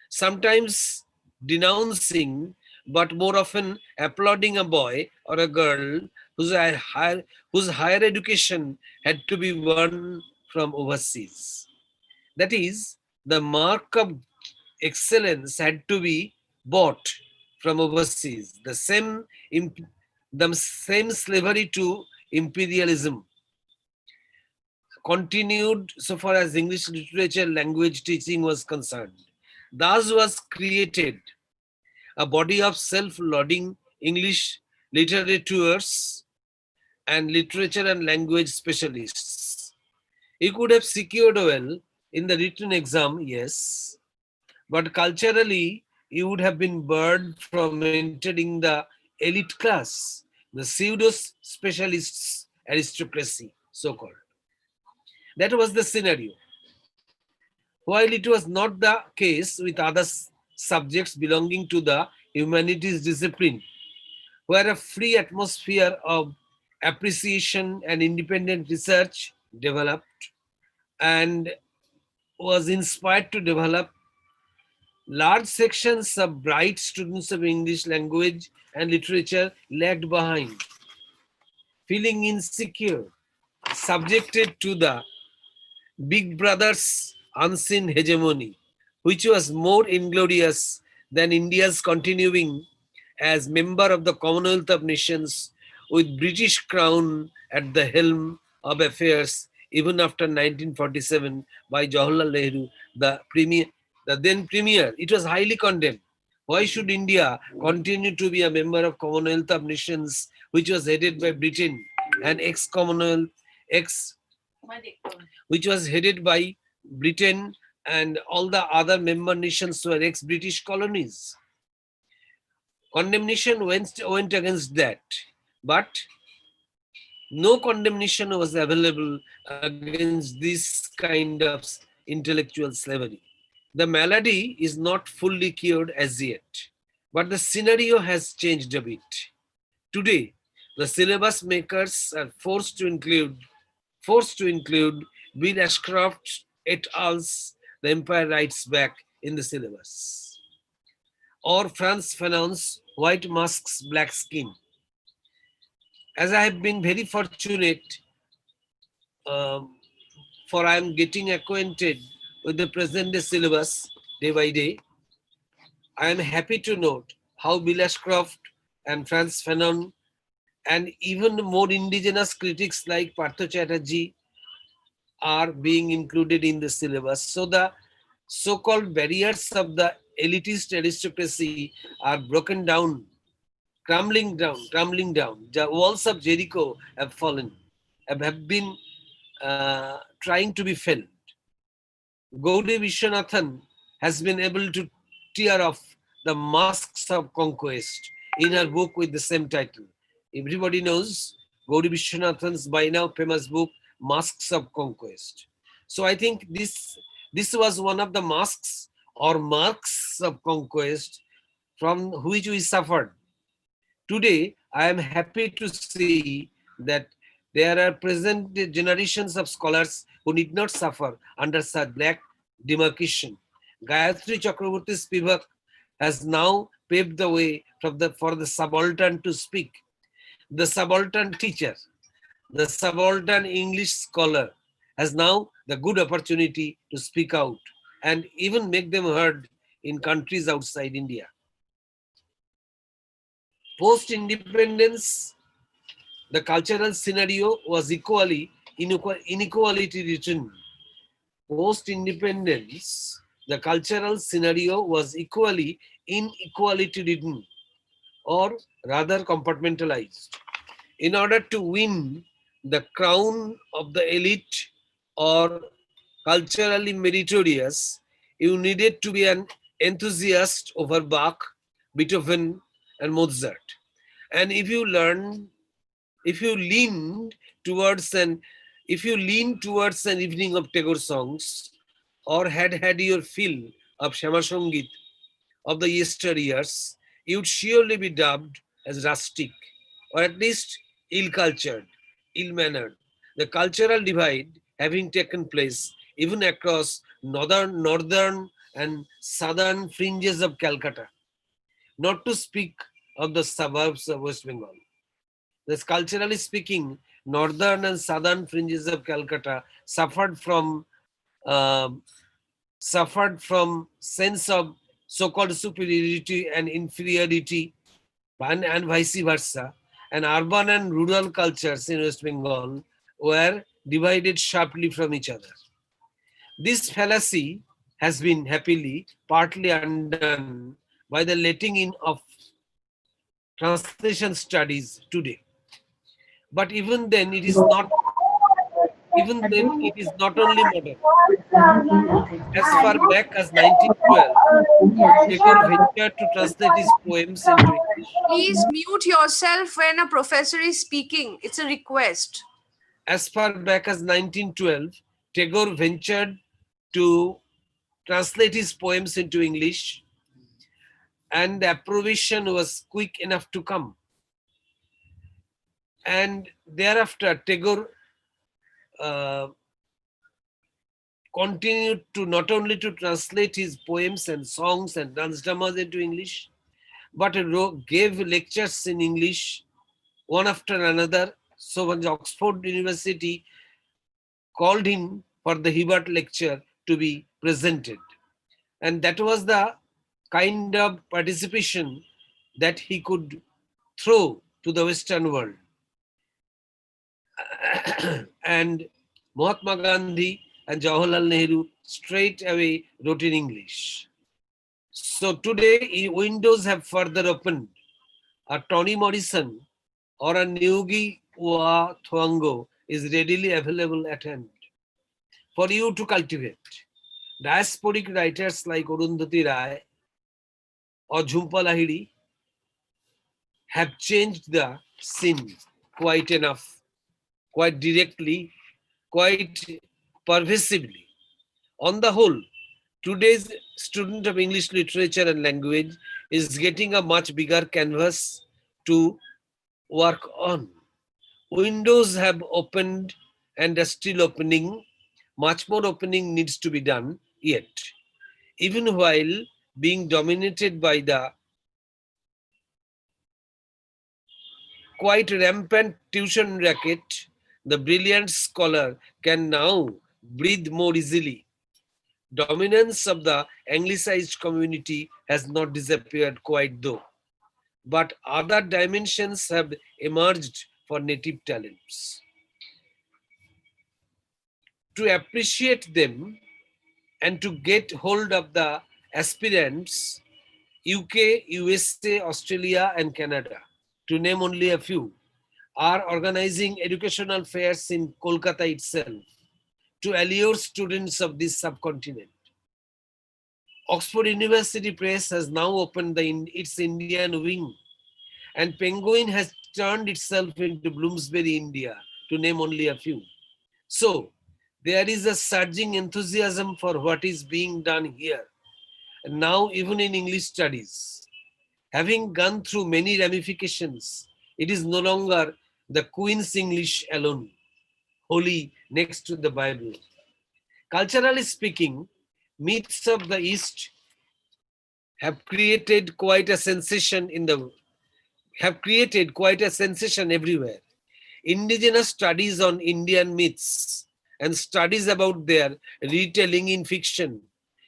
Speaker 9: sometimes denouncing, but more often applauding a boy or a girl whose higher education had to be won from overseas. That is, the mark of excellence had to be bought from overseas. The same slavery to imperialism continued so far as English literature language teaching was concerned. Thus was created a body of self-lauding English literateurs and literature and language specialists. He could have secured well in the written exam, yes, but culturally, you would have been barred from entering the elite class, the pseudo-specialists aristocracy, so-called. That was the scenario. While it was not the case with other subjects belonging to the humanities discipline, where a free atmosphere of appreciation and independent research developed and was inspired to develop, large sections of bright students of English language and literature lagged behind, feeling insecure, subjected to the Big Brother's unseen hegemony, which was more inglorious than India's continuing as member of the Commonwealth of Nations with British Crown at the helm of affairs even after 1947 by Jawaharlal Nehru, the then premier. It was highly condemned. Why should India continue to be a member of Commonwealth of Nations, which was headed by Britain, and ex-Commonwealth, which was headed by Britain, and all the other member nations were ex-British colonies? Condemnation went against that, but no condemnation was available against this kind of intellectual slavery. The malady is not fully cured as yet, but the scenario has changed a bit. Today, the syllabus makers are forced to include Bill Ashcroft et al.'s The Empire Writes Back in the syllabus, or Frantz Fanon's White Masks, Black Skin. As I have been very fortunate, for I am getting acquainted with the present day syllabus day by day, I am happy to note how Bill Ashcroft and Frantz Fanon and even more indigenous critics like Patrasayer are being included in the syllabus. So the so-called barriers of the elitist aristocracy are broken down, crumbling down. The walls of Jericho have fallen, have been trying to be felled. Gauri Vishwanathan has been able to tear off the masks of conquest in her book with the same title. Everybody knows Gauri Vishwanathan's by now famous book, Masks of Conquest. So I think this was one of the masks or marks of conquest from which we suffered. Today, I am happy to see that there are present generations of scholars who need not suffer under such black demarcation. Gayatri Chakraborty's Spivak has now paved the way for the subaltern to speak. The subaltern teacher, the subaltern English scholar has now the good opportunity to speak out and even make them heard in countries outside India. Post-independence, the cultural scenario was inequality ridden. Post-independence, the cultural scenario was equally inequality ridden, or rather compartmentalized. In order to win the crown of the elite or culturally meritorious, you needed to be an enthusiast over Bach, Beethoven, and Mozart. And if you lean towards an evening of Tagore songs, or had your fill of Shama Sangit of the yesteryears, you'd surely be dubbed as rustic, or at least ill-cultured, ill-mannered. The cultural divide having taken place even across northern and southern fringes of Calcutta, not to speak of the suburbs of West Bengal. Thus, culturally speaking, northern and southern fringes of Calcutta suffered from sense of so-called superiority and inferiority, and vice versa. And urban and rural cultures in West Bengal were divided sharply from each other. This fallacy has been happily partly undone by the letting in of translation studies today. But even then, it is not Even then, it is not only modern. As far back as 1912, Tagore ventured to translate his poems into English.
Speaker 1: Please mute yourself when a professor is speaking. It's a request.
Speaker 9: As far back as 1912, Tagore ventured to translate his poems into English, and the approbation was quick enough to come. And thereafter, Tagore continued to not only to translate his poems and songs and dance dramas into English, but gave lectures in English one after another. So when Oxford University called him for the Hibbert lecture to be presented. And that was the kind of participation that he could throw to the Western world. And Mahatma Gandhi and Jawaharlal Nehru straight away wrote in English. So today, windows have further opened. A Toni Morrison or a Ngugi wa Thiong'o is readily available at hand for you to cultivate. Diasporic writers like Arundhati Rai or Jhumpa Lahiri have changed the scene quite enough, quite directly, quite pervasively. On the whole, today's student of English literature and language is getting a much bigger canvas to work on. Windows have opened and are still opening. Much more opening needs to be done yet. Even while being dominated by the quite rampant tuition racket, the brilliant scholar can now breathe more easily. Dominance of the anglicized community has not disappeared quite though, but other dimensions have emerged for native talents. To appreciate them and to get hold of the aspirants, UK, USA, Australia, and Canada, to name only a few, are organizing educational fairs in Kolkata itself to allure students of this subcontinent. Oxford University Press has now opened its Indian wing, and Penguin has turned itself into Bloomsbury, India, to name only a few. So, there is a surging enthusiasm for what is being done here, and now even in English studies. Having gone through many ramifications, it is no longer the Queen's English alone, holy next to the Bible. Culturally speaking, myths of the East have created quite a sensation everywhere. Indigenous studies on Indian myths and studies about their retelling in fiction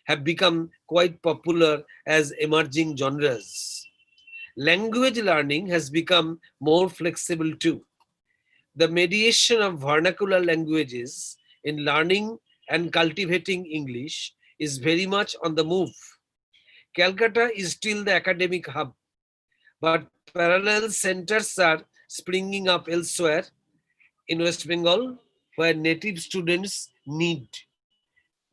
Speaker 9: have become quite popular as emerging genres. Language learning has become more flexible too. The mediation of vernacular languages in learning and cultivating English is very much on the move. Calcutta is still the academic hub, but parallel centers are springing up elsewhere in West Bengal, where native students need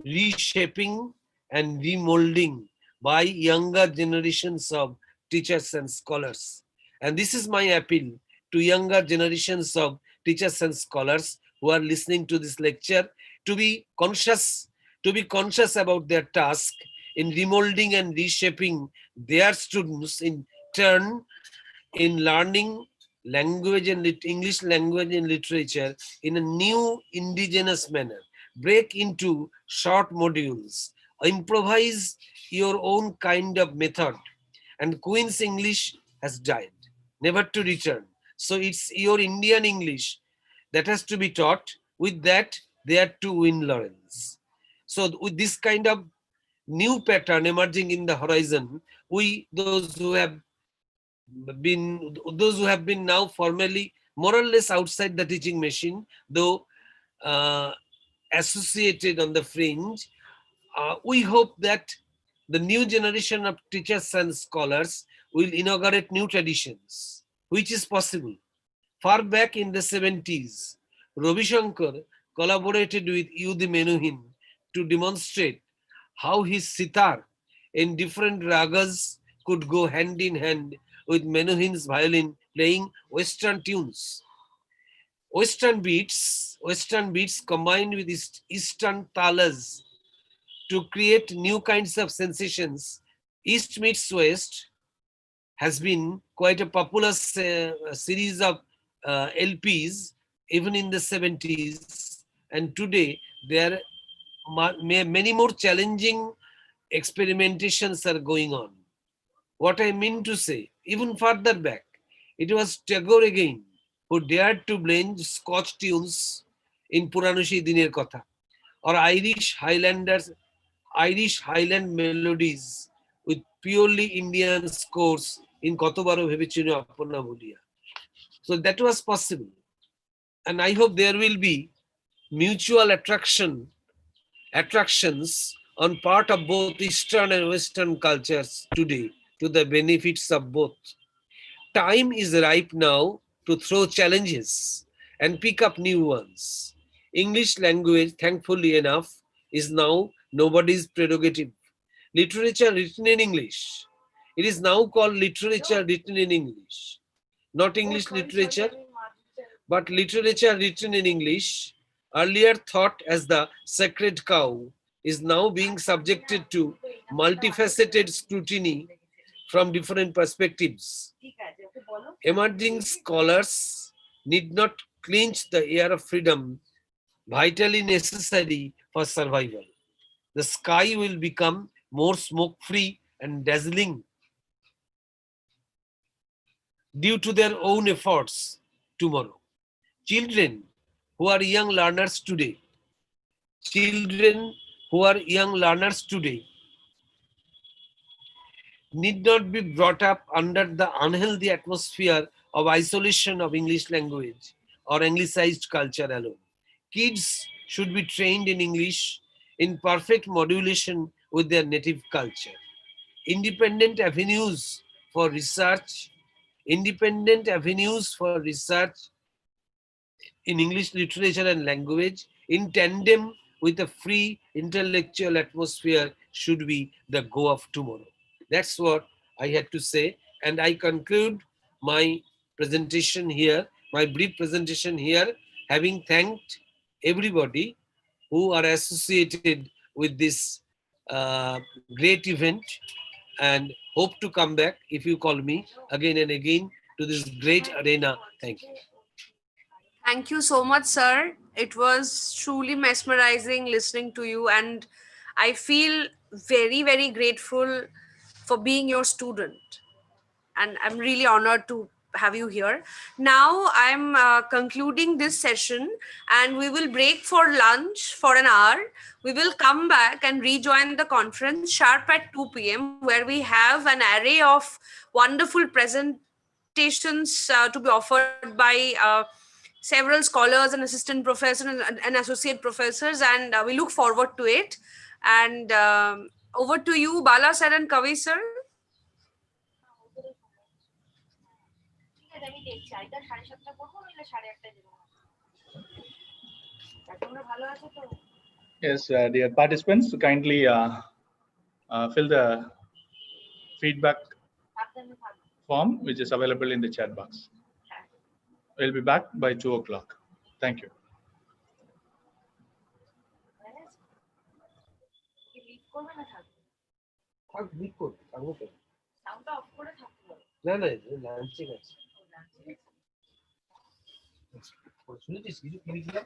Speaker 9: reshaping and remolding by younger generations of teachers and scholars. And this is my appeal to younger generations of teachers and scholars who are listening to this lecture to be conscious about their task in remolding and reshaping their students in turn in learning language and English language and literature in a new indigenous manner. Break into short modules, improvise your own kind of method. And Queen's English has died, never to return. So it's your Indian English that has to be taught. With that, they are to win laurels. So with this kind of new pattern emerging in the horizon, those who have been now formally more or less outside the teaching machine, though associated on the fringe, we hope that the new generation of teachers and scholars will inaugurate new traditions, which is possible. Far back in the 70s, Ravi Shankar collaborated with Yudi Menuhin to demonstrate how his sitar in different ragas could go hand in hand with Menuhin's violin playing Western tunes. Western beats combined with Eastern talas to create new kinds of sensations. East meets West has been quite a popular series of LPs even in the 70s, and today there are many more challenging experimentations are going on. What I mean to say, even further back, it was Tagore again who dared to blend Scotch tunes in Puranushi Diner Kotha, or Irish Highland melodies with purely Indian scores in Kotobaro Vebechino Apona Bhulia. So that was possible. And I hope there will be mutual attractions on part of both Eastern and Western cultures today to the benefits of both. Time is ripe now to throw challenges and pick up new ones. English language, thankfully enough, is now nobody's prerogative. Literature written in English. It is now called literature written in English. Not English literature, but literature written in English, earlier thought as the sacred cow, is now being subjected to multifaceted scrutiny from different perspectives. Emerging scholars need not clinch the air of freedom vitally necessary for survival. The sky will become more smoke-free and dazzling due to their own efforts tomorrow. Children who are young learners today, need not be brought up under the unhealthy atmosphere of isolation of English language or Anglicized culture alone. Kids should be trained in English in perfect modulation with their native culture. Independent avenues for research in English literature and language in tandem with a free intellectual atmosphere should be the go of tomorrow. That's what I had to say. And I conclude my presentation here, my brief presentation here, having thanked everybody who are associated with this great event, and hope to come back if you call me again and again to this great arena. Thank you.
Speaker 1: Thank you so much, sir. It was truly mesmerizing listening to you, and I feel very, very grateful for being your student. And I'm really honored to have you here. Now I'm concluding this session, and we will break for lunch for an hour. We will come back and rejoin the conference sharp at 2 p.m., where we have an array of wonderful presentations to be offered by several scholars and assistant professors and associate professors, and we look forward to it. And over to you, Bala sir and Kavi sir.
Speaker 4: Yes, dear participants, kindly fill the feedback form which is available in the chat box. We'll be back by 2 o'clock. Thank you.
Speaker 9: না না লাঞ্চে গেছে শুনেছিস কিছু কিনেছিলাম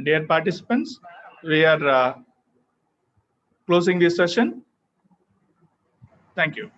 Speaker 4: Dear participants, we are closing this session. Thank you.